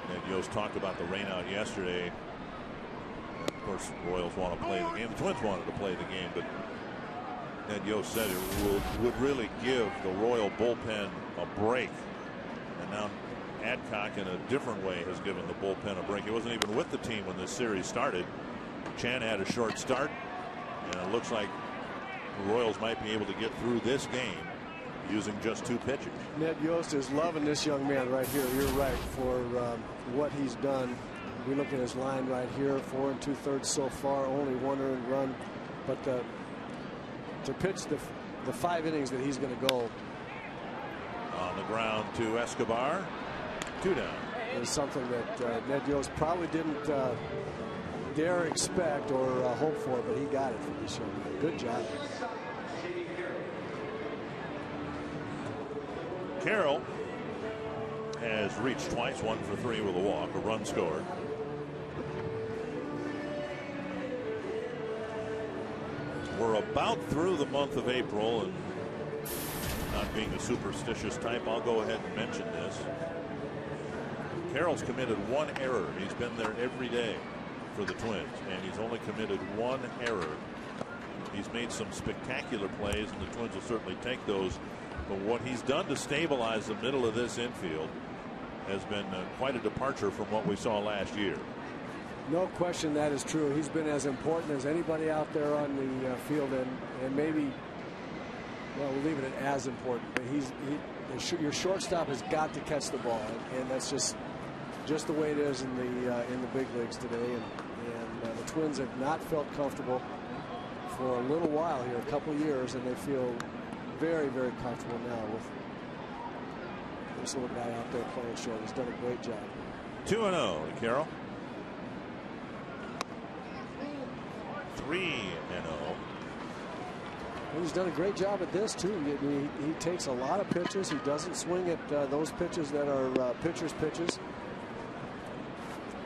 And Yost talked about the rain out yesterday. Of course, the Royals want to play the game. The Twins wanted to play the game, but Ned Yost said it would really give the Royal bullpen a break. And now Adcock, in a different way, has given the bullpen a break. He wasn't even with the team when this series started. Chan had a short start, and it looks like the Royals might be able to get through this game using just 2 pitches. Ned Yost is loving this young man right here. You're right, for what he's done. We look at his line right here, 4 2/3 so far, only 1 earned run, but to pitch the 5 innings that he's going to go on the ground to Escobar, 2 down, is something that Ned Yost probably didn't dare expect or hope for, but he got it from this young man. Good job. Carroll has reached twice, 1 for 3 with a walk, a run scored. We're about through the month of April, and not being a superstitious type, I'll go ahead and mention this. Carroll's committed 1 error. He's been there every day for the Twins, and he's only committed 1 error. He's made some spectacular plays, and the Twins will certainly take those. But what he's done to stabilize the middle of this infield has been quite a departure from what we saw last year. No question that is true. He's been as important as anybody out there on the field, and maybe, well, we'll leave it at as important. But your shortstop has got to catch the ball, and that's just the way it is in the big leagues today. And the Twins have not felt comfortable for a little while here, a couple years, and they feel very, very comfortable now with this little guy out there playing short. He's done a great job. 2-0 to Carroll. 3-0. And he's done a great job at this too. He takes a lot of pitches. He doesn't swing at those pitches that are pitcher's pitches.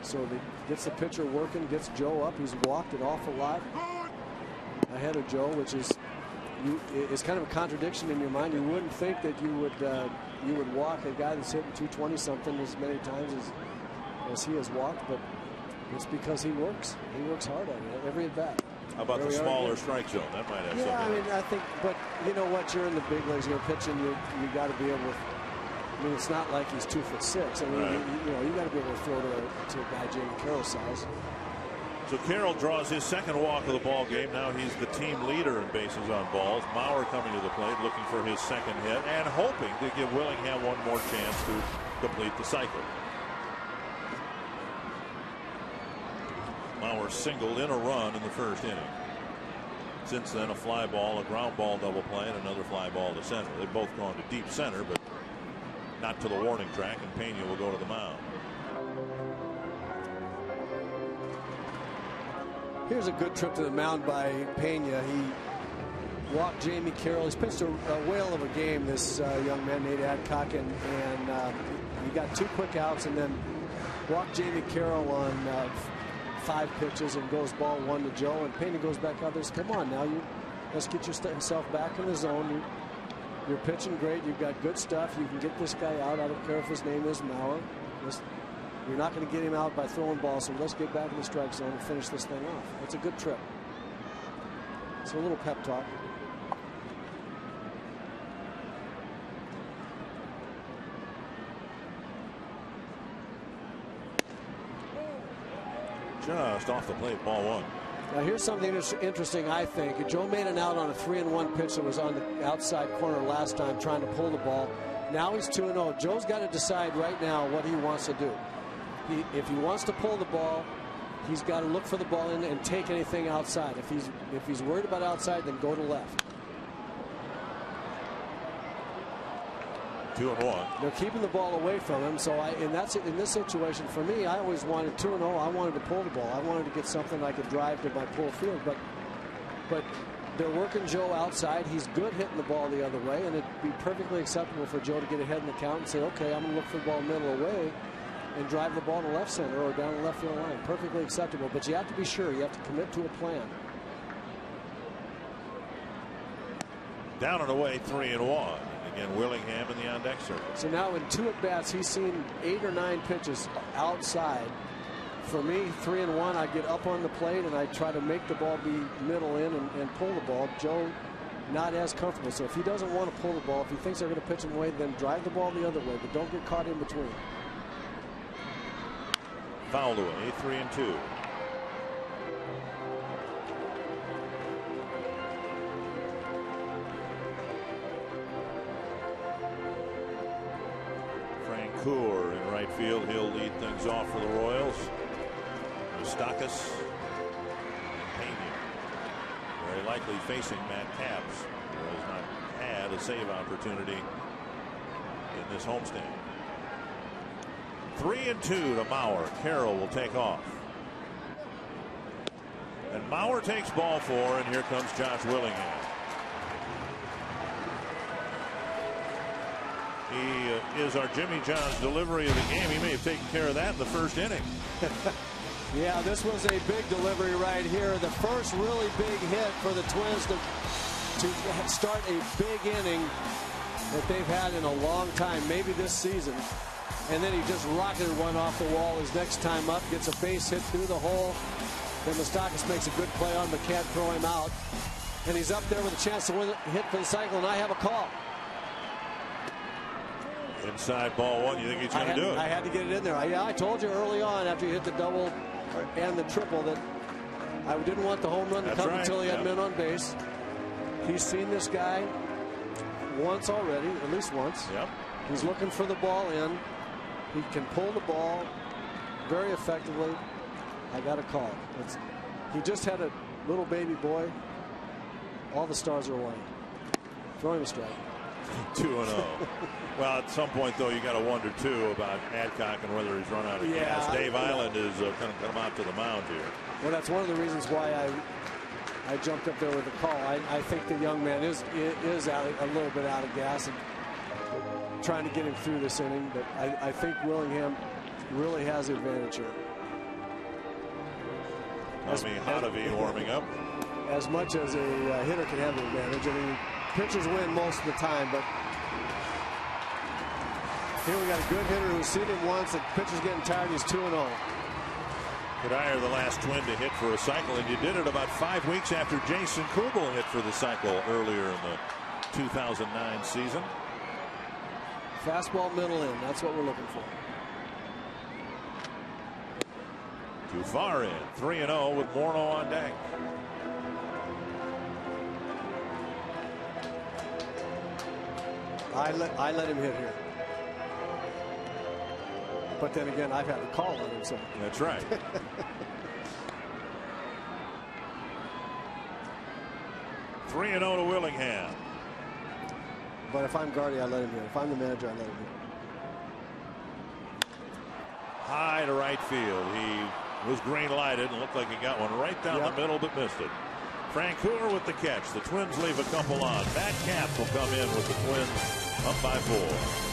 So he gets the pitcher working, gets Joe up. He's walked an awful lot ahead of Joe, which is it's kind of a contradiction in your mind. You wouldn't think that you would walk a guy that's hitting 220 something as many times as he has walked, but it's because he works. He works hard at it every at bat. How about the smaller strike zone? That might have something. Yeah, I mean, I think, but you know what? You're in the big leagues. You're pitching. You got to be able to. I mean, it's not like he's 2'6". I mean, right. you got to be able to throw to a guy Jamie Carroll's size. So Carroll draws his second walk of the ball game. Now he's the team leader in bases on balls. Mauer coming to the plate, looking for his second hit and hoping to give Willingham one more chance to complete the cycle. Mauer singled in a run in the first inning. Since then, a fly ball, a ground ball double play, and another fly ball to center. They've both gone to deep center, but not to the warning track, and Pena will go to the mound. Here's a good trip to the mound by Pena. walked Jamie Carroll. He's pitched a whale of a game, this young man, Nate Adcock, and he got 2 quick outs and then walked Jamie Carroll on 5 pitches and goes ball 1 to Joe. And Pena goes back out there and says, come on now, let's get yourself back in the zone. You're pitching great. You've got good stuff. You can get this guy out. I don't care if his name is Maurer. You're not going to get him out by throwing balls, so let's get back in the strike zone and finish this thing off. It's a good trip. It's a little pep talk. Just off the plate, ball 1. Now here's something interesting, I think. Joe made an out on a 3-1 pitch that was on the outside corner last time trying to pull the ball. Now he's 2-0. Joe's got to decide right now what he wants to do. If he wants to pull the ball, he's got to look for the ball in and take anything outside. If he's worried about outside, then go to left. 2-1. They're keeping the ball away from him. So in this situation, for me, I always wanted 2-0. I wanted to pull the ball. I wanted to get something I could drive to my pull field. But they're working Joe outside. He's good hitting the ball the other way, and it'd be perfectly acceptable for Joe to get ahead in the count and say, okay, I'm going to look for the ball middle away and drive the ball to left center or down the left field line. Perfectly acceptable. But you have to be sure. You have to commit to a plan. Down and away, 3-1. Again, Willingham in the on-deck circle. So now in 2 at-bats, he's seen 8 or 9 pitches outside. For me, 3-1, I get up on the plate and I try to make the ball be middle in and pull the ball. Joe, not as comfortable. So if he doesn't want to pull the ball, if he thinks they're going to pitch him away, then drive the ball the other way, but don't get caught in between. Fouled away, 3-2. Coor in right field. He'll lead things off for the Royals. Mustakas and Pena very likely facing Matt Capps, who has not had a save opportunity in this homestand. 3-2 to Maurer. Carroll will take off. And Maurer takes ball 4, and here comes Josh Willingham. He is our Jimmy John's delivery of the game. He may have taken care of that in the first inning. Yeah, this was a big delivery right here. The first really big hit for the Twins to start a big inning that they've had in a long time, maybe this season. And then he just rocketed one off the wall his next time up, gets a base hit through the hole. Then Mustakas makes a good play on, but can't throw him out. And he's up there with a chance to win, hit for the cycle, and I have a call. Inside ball 1. You think he's going to do it? I had to get it in there. I told you early on after you hit the double and the triple that I didn't want the home run to come until he had men on base. He's seen this guy once already, at least once. Yep. He's looking for the ball in. He can pull the ball very effectively. I got a call. He just had a little baby boy. All the stars are aligned. Throw him a strike. 2-0. Well, at some point, though, you got to wonder, too, about Adcock and whether he's run out of gas. Dave Island is going to come out to the mound here. Well, that's one of the reasons why I jumped up there with the call. I think the young man is a little bit out of gas and trying to get him through this inning. But I think Willingham really has the advantage here. Hadavi warming up. As much as a hitter can have the advantage. I mean, pitchers win most of the time, but here we got a good hitter who's seen him once. The pitcher's getting tired. He's 2-0. Kadair, the last Twin to hit for a cycle, and you did it about 5 weeks after Jason Kubel hit for the cycle earlier in the 2009 season. Fastball middle in. That's what we're looking for. Too far in. 3-0 with Morneau on deck. I let him hit here. But then again, I've had a call on him. So. That's right. Three and 0 to Willingham. But if I'm Gardy, I let him hit. If I'm the manager, I let him hit. High to right field. He was green lighted and looked like he got one right down the middle, but missed it. Francoeur with the catch. The Twins leave a couple on. Matt Capps will come in with the Twins up by 4.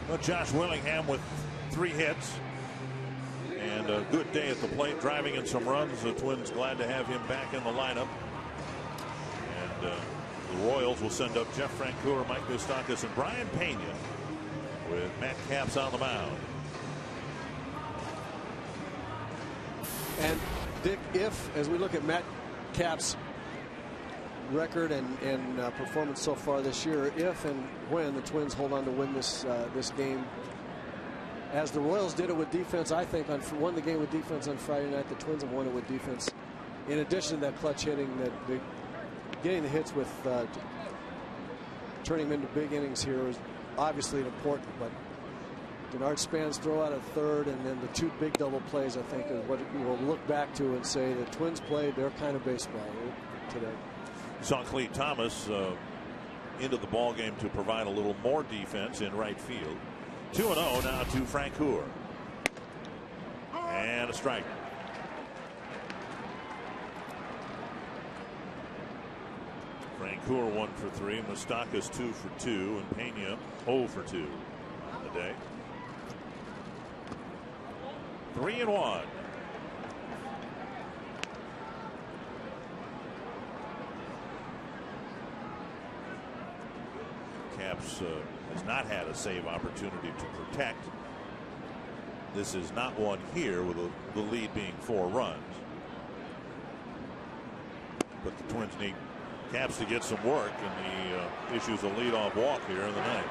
Well, Josh Willingham with 3 hits and a good day at the plate, driving in some runs. The Twins glad to have him back in the lineup. And the Royals will send up Jeff Francoeur, Mike Moustakas, and Brian Pena with Matt Capps on the mound. And Dick, if, as we look at Matt Capps' record and performance so far this year, if and when the Twins hold on to win this game, as the Royals did it with defense, I think won the game with defense on Friday night, the Twins have won it with defense. In addition to that clutch hitting, getting the hits with turning them into big innings here is obviously important. But Denard Span's throw out at third, and then the 2 big double plays, I think, is what we will look back to and say the Twins played their kind of baseball today. Saw Cleve Thomas into the ball game to provide a little more defense in right field. 2-0 now to Francoeur. And a strike. Francoeur 1 for 3, Moustakas 2 for 2, and Pena 0 for 2 on the day. 3-1. Capps has not had a save opportunity to protect. This is not one here with the lead being 4 runs. But the Twins need Capps to get some work, and he issues a leadoff walk here in the ninth.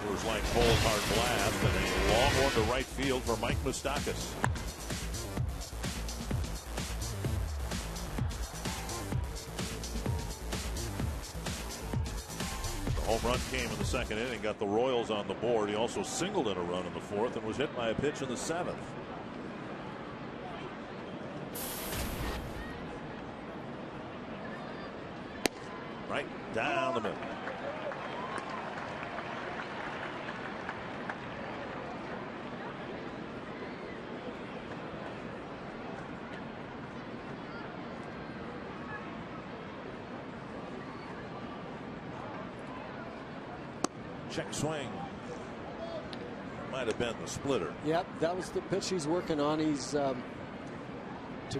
Coors Light cold hard blast and a long one to right field for Mike Moustakas. Home run came in the 2nd inning, got the Royals on the board. He also singled in a run in the 4th and was hit by a pitch in the 7th. Right down the middle. Check swing. Might have been the splitter. Yep, that was the pitch he's working on. He's to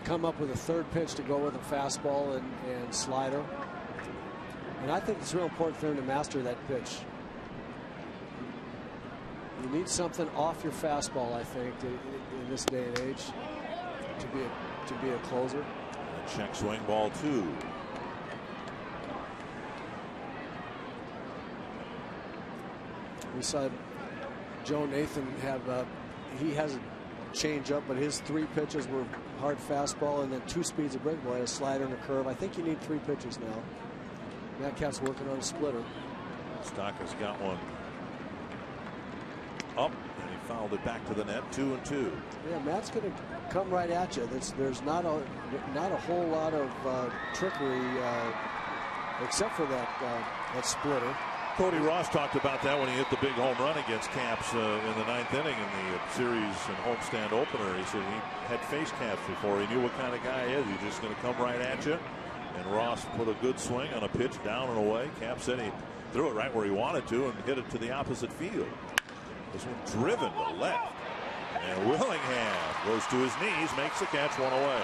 come up with a 3rd pitch to go with a fastball and slider. And I think it's real important for him to master that pitch. You need something off your fastball, I think, in this day and age to be a closer. Check swing, ball 2. We saw Joe Nathan have, he has a change up, but his 3 pitches were hard fastball and then 2 speeds of breakable. He had a slider and a curve. I think you need 3 pitches now. Metcalf's working on a splitter. Stock has got one up, and he fouled it back to the net. 2-2. Yeah, Matt's going to come right at you. There's not a whole lot of trickery except for that splitter. Cody Ross talked about that when he hit the big home run against Caps in the 9th inning in the series and homestand opener. He said he had faced Caps before. He knew what kind of guy he is. He's just going to come right at you. And Ross put a good swing on a pitch down and away. Cap said he threw it right where he wanted to and hit it to the opposite field. This one driven to left. And Willingham goes to his knees, makes the catch, 1 away.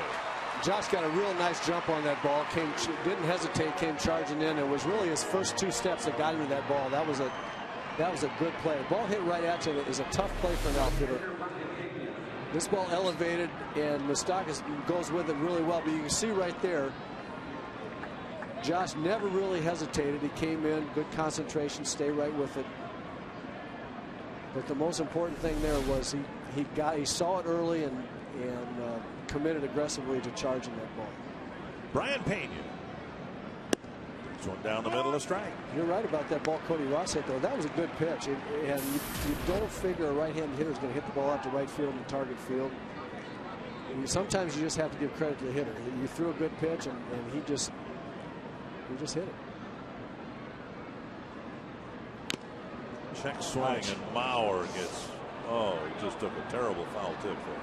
Josh got a real nice jump on that ball. Didn't hesitate, came charging in. It was really his first 2 steps that got him to that ball. That was a good play. The ball hit right at you is a tough play for an outfielder. This ball elevated, and Moustakas goes with it really well. But you can see right there, Josh never really hesitated. He came in, good concentration, stay right with it. But the most important thing there was he saw it early and committed aggressively to charging that ball. Brian Pena. This one down the middle of strike. You're right about that ball Cody Ross hit, though. That was a good pitch. And you don't figure a right-handed hitter is going to hit the ball out to right field and target field. Sometimes you just have to give credit to the hitter. You threw a good pitch, and he just hit it. Check swing, and Mauer gets, he just took a terrible foul tip there.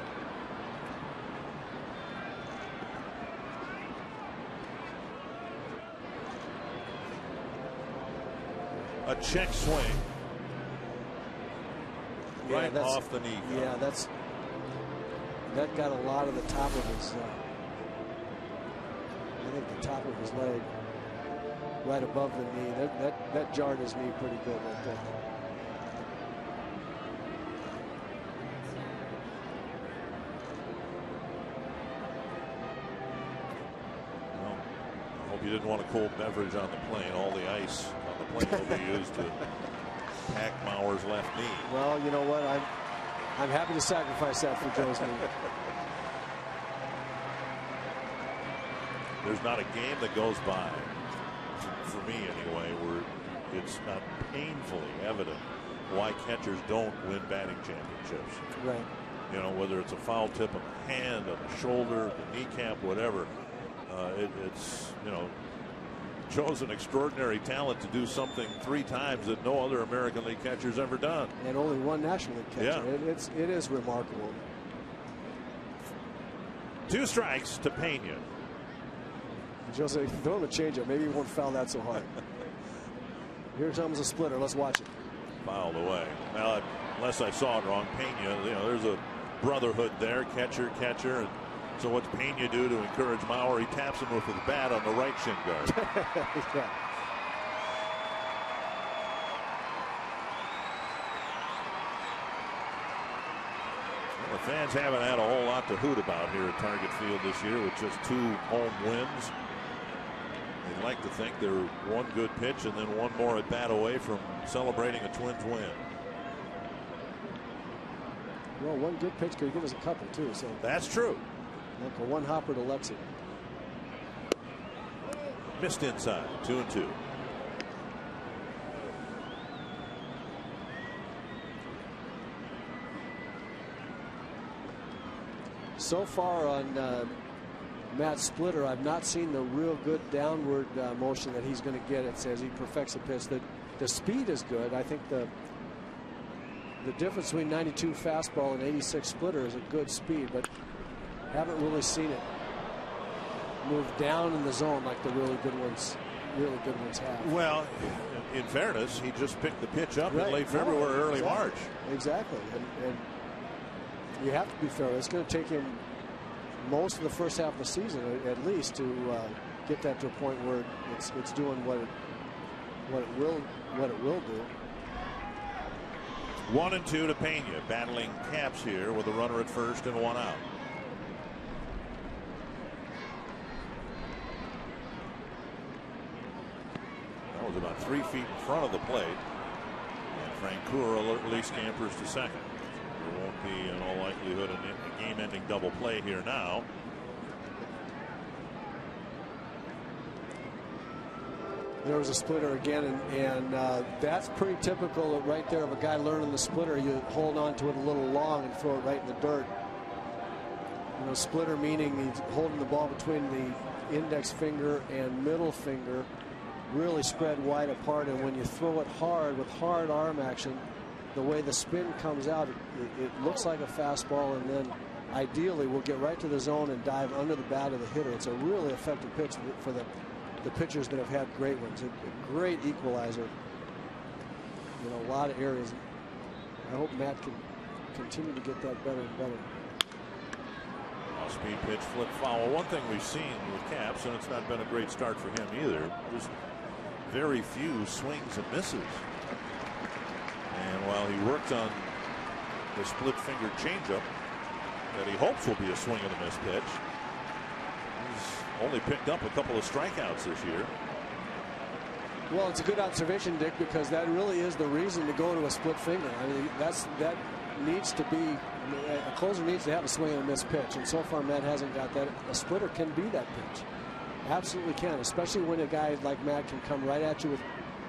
A check swing. Right off the knee. Yeah, that got a lot of the top of his, I think the top of his leg, right above the knee. That jarred his knee pretty good right there. Well, I hope you didn't want a cold beverage on the plane. All the ice on the plane will be used to pack Mauer's left knee. Well, you know what? I'm happy to sacrifice that for Joe's knee. There's not a game that goes by, for me anyway, where it's not painfully evident why catchers don't win batting championships. Right. You know, whether it's a foul tip on the hand, on the shoulder, the kneecap, whatever. It's, you know, Joe's an extraordinary talent to do something 3 times that no other American League catcher's ever done. And only 1 National League catcher. Yeah. It is remarkable. 2 strikes to Pena. Joe said, throw him a changeup. Maybe he won't foul that so hard. Here comes a splitter. Let's watch it. Fouled away. Well, unless I saw it wrong, Pena, you know, there's a brotherhood there, catcher. And so what's Pena do to encourage Mauer? He taps him with his bat on the right shin guard. Yeah. Well, the fans haven't had a whole lot to hoot about here at Target Field this year with just 2 home wins. They'd like to think they're 1 good pitch and then 1 more at bat away from celebrating a Twins win. Well, 1 good pitch could give us a couple too. So that's true. Like a 1 hopper to Lexi. Missed inside. 2-2. So far on Matt's splitter, I've not seen the real good downward motion that he's going to get. It says he perfects the pitch. The speed is good. I think the difference between 92 fastball and 86 splitter is a good speed, but haven't really seen it move down in the zone like the really good ones have. Well, in fairness, he just picked the pitch up Right. in late February, early Exactly. March. Exactly, and you have to be fair. It's going to take him most of the first half of the season, at least, to get that to a point where it's doing what it will do. 1-2 to Pena, battling Caps here with a runner at first and 1 out. That was about 3 feet in front of the plate. And Francoeur early scampers to second. There won't be, in all likelihood, a game-ending double play here now. There was a splitter again, and that's pretty typical right there of a guy learning the splitter. You hold on to it a little long and throw it right in the dirt. You know, splitter meaning he's holding the ball between the index finger and middle finger, really spread wide apart, and when you throw it hard with hard arm action, the way the spin comes out, it looks like a fastball, and then ideally we'll get right to the zone and dive under the bat of the hitter. It's a really effective pitch for the pitchers that have had great ones. A great equalizer. You know, a lot of areas. I hope Matt can continue to get that better and better. Speed pitch, flip foul. One thing we've seen with Caps, and it's not been a great start for him either, just very few swings and misses. And while he worked on the split finger changeup that he hopes will be a swing and a miss pitch, he's only picked up a couple of strikeouts this year. Well, it's a good observation, Dick, because that really is the reason to go to a split finger. I mean, that needs to be, a closer needs to have a swing and a miss pitch, and so far Matt hasn't got that. A splitter can be that pitch. Absolutely can, especially when a guy like Matt can come right at you with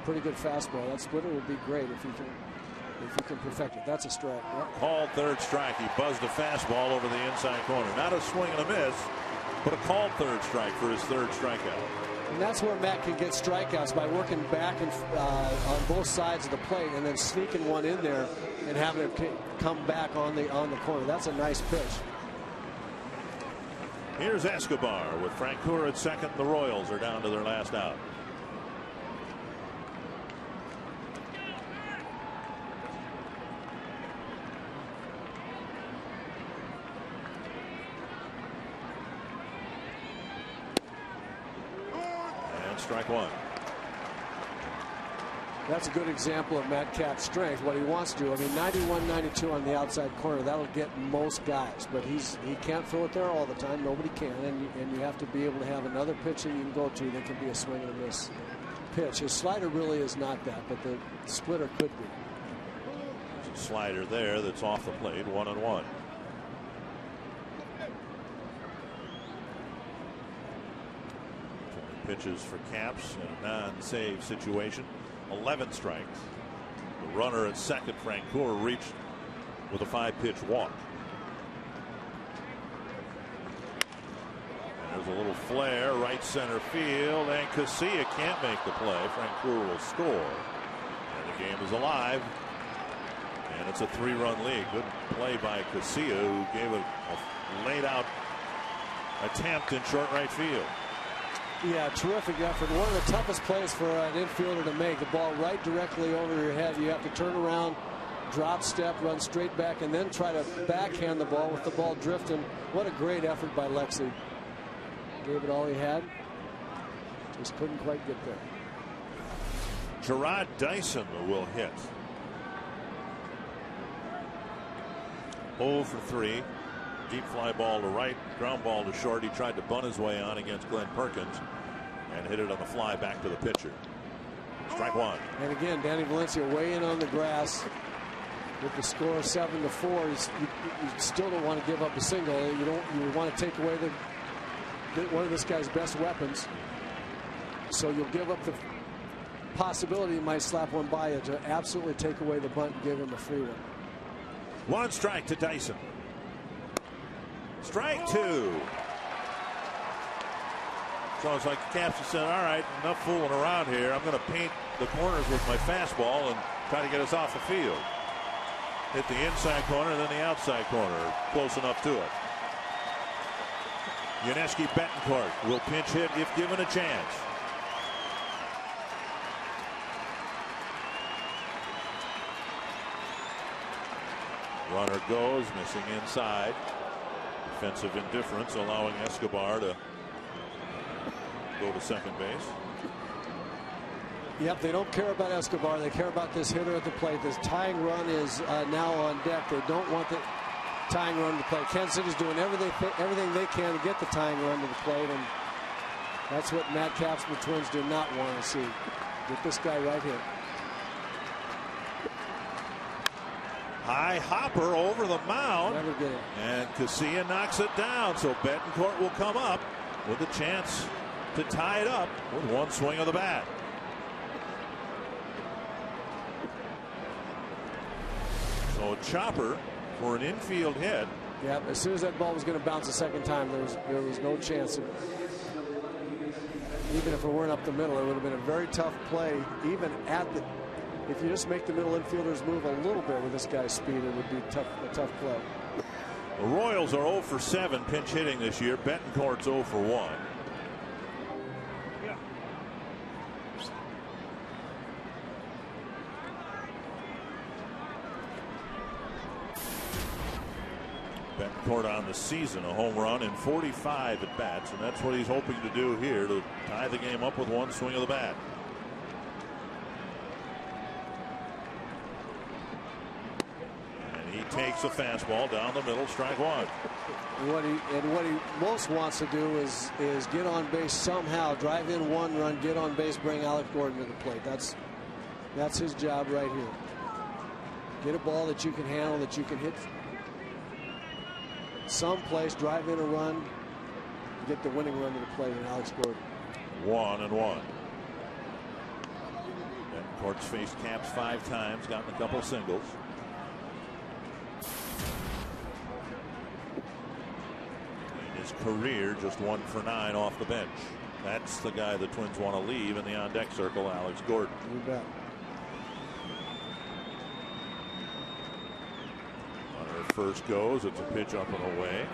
pretty good fastball. That splitter would be great if he can perfect it. That's a strike. Yep. Called third strike. He buzzed a fastball over the inside corner. Not a swing and a miss, but a called third strike for his third strikeout. And that's where Matt can get strikeouts, by working back and on both sides of the plate and then sneaking one in there and having it come back on the corner. That's a nice pitch. Here's Escobar with Francoeur at second. The Royals are down to their last out. Strike one. That's a good example of Matt Cap's strength, what he wants to do. I mean, 91-92 on the outside corner, that'll get most guys, but he can't throw it there all the time. Nobody can, and you have to be able to have another pitch that you can go to that can be a swing and a miss pitch. His slider really is not that, but the splitter could be. There's a slider there that's off the plate, 1-1. Pitches for Caps in a non-save situation. 11 strikes. The runner at second, Francoeur, reached with a 5-pitch walk. And there's a little flare right center field, and KCA can't make the play. Francoeur will score, and the game is alive. And it's a 3-run lead. Good play by KCA, who gave a laid-out attempt in short right field. Yeah, terrific effort. One of the toughest plays for an infielder to make. The ball right directly over your head. You have to turn around, drop step, run straight back, and then try to backhand the ball with the ball drifting. What a great effort by Lexi. Gave it all he had. Just couldn't quite get there. Gerard Dyson will hit. 0 for 3. Deep fly ball to right, ground ball to short. He tried to bunt his way on against Glenn Perkins and hit it on the fly back to the pitcher. Strike one. And again, Danny Valencia way in on the grass with the score 7-4. You still don't want to give up a single. You want to take away one of this guy's best weapons. So you'll give up the possibility he might slap one by you to absolutely take away the bunt and give him a free one. One strike to Dyson. Strike two. So it's like the Caps have said, all right, enough fooling around here. I'm going to paint the corners with my fastball and try to get us off the field. Hit the inside corner and then the outside corner. Close enough to it. Yuniesky Betancourt will pinch hit if given a chance. Runner goes, missing inside. Defensive indifference allowing Escobar to go to second base. Yep, they don't care about Escobar. They care about this hitter at the plate. This tying run is now on deck. They don't want the tying run to play. Kansas City's doing everything they can to get the tying run to the plate, and that's what Matt Capps and the Twins do not want to see. Get this guy right here. High hopper over the mound. Never get it. And KCA knocks it down. So Betancourt will come up with a chance to tie it up with one swing of the bat. So a chopper for an infield hit. Yeah, as soon as that ball was going to bounce a second time, there was no chance. Even if it weren't up the middle, it would have been a very tough play. Even at the, if you just make the middle infielders move a little bit with this guy's speed, it would be a tough play. The Royals are 0 for 7 pinch hitting this year. Betancourt's 0 for 1. Betancourt on the season, a home run in 45 at bats, and that's what he's hoping to do here, to tie the game up with one swing of the bat. And he takes a fastball down the middle, strike one. What he most wants to do is get on base somehow, drive in one run, get on base, bring Alex Gordon to the plate. That's his job right here. Get a ball that you can handle, that you can hit someplace, drive in a run, get the winning run to the plate, and Alex Gordon. 1-1. Betancourt's faced Caps 5 times, gotten a couple singles. In his career, just 1 for 9 off the bench. That's the guy the Twins want to leave in the on-deck circle, Alex Gordon. You bet. First goes, it's a pitch up and away.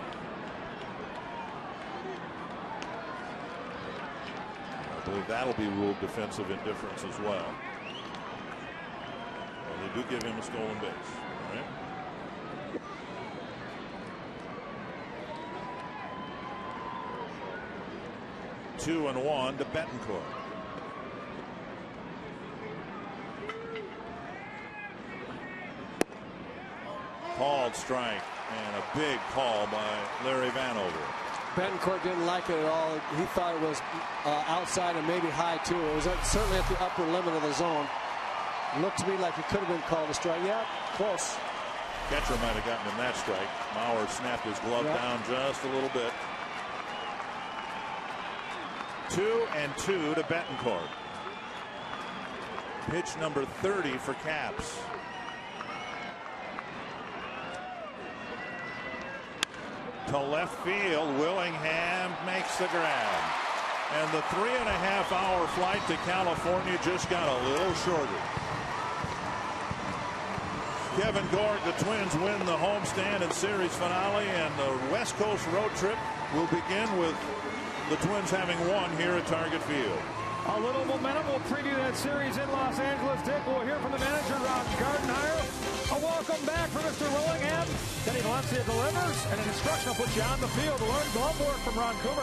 I believe that'll be ruled defensive indifference as well. Well, they do give him a stolen base. All right. Two and one to Betancourt. Called strike, and a big call by Larry Vanover. Betancourt didn't like it at all. He thought it was outside and maybe high too. It was certainly at the upper limit of the zone. Looked to me like it could have been called a strike. Yeah, close. Catcher might have gotten him that strike. Mauer snapped his glove down just a little bit. 2-2 to Betancourt. Pitch number 30 for Caps. To left field, Willingham makes the grab. And the 3.5-hour flight to California just got a little shorter. Kevin Gorg, the Twins win the homestand and series finale, and the West Coast road trip will begin with the Twins having won here at Target Field. A little momentum. We'll preview that series in Los Angeles. Dick, we'll hear from the manager, Ron Gardenhire. A welcome back for Mr. Willingham. Kenny Valencia delivers, and an instructional puts you on the field to learn glove work from Ron Coomer.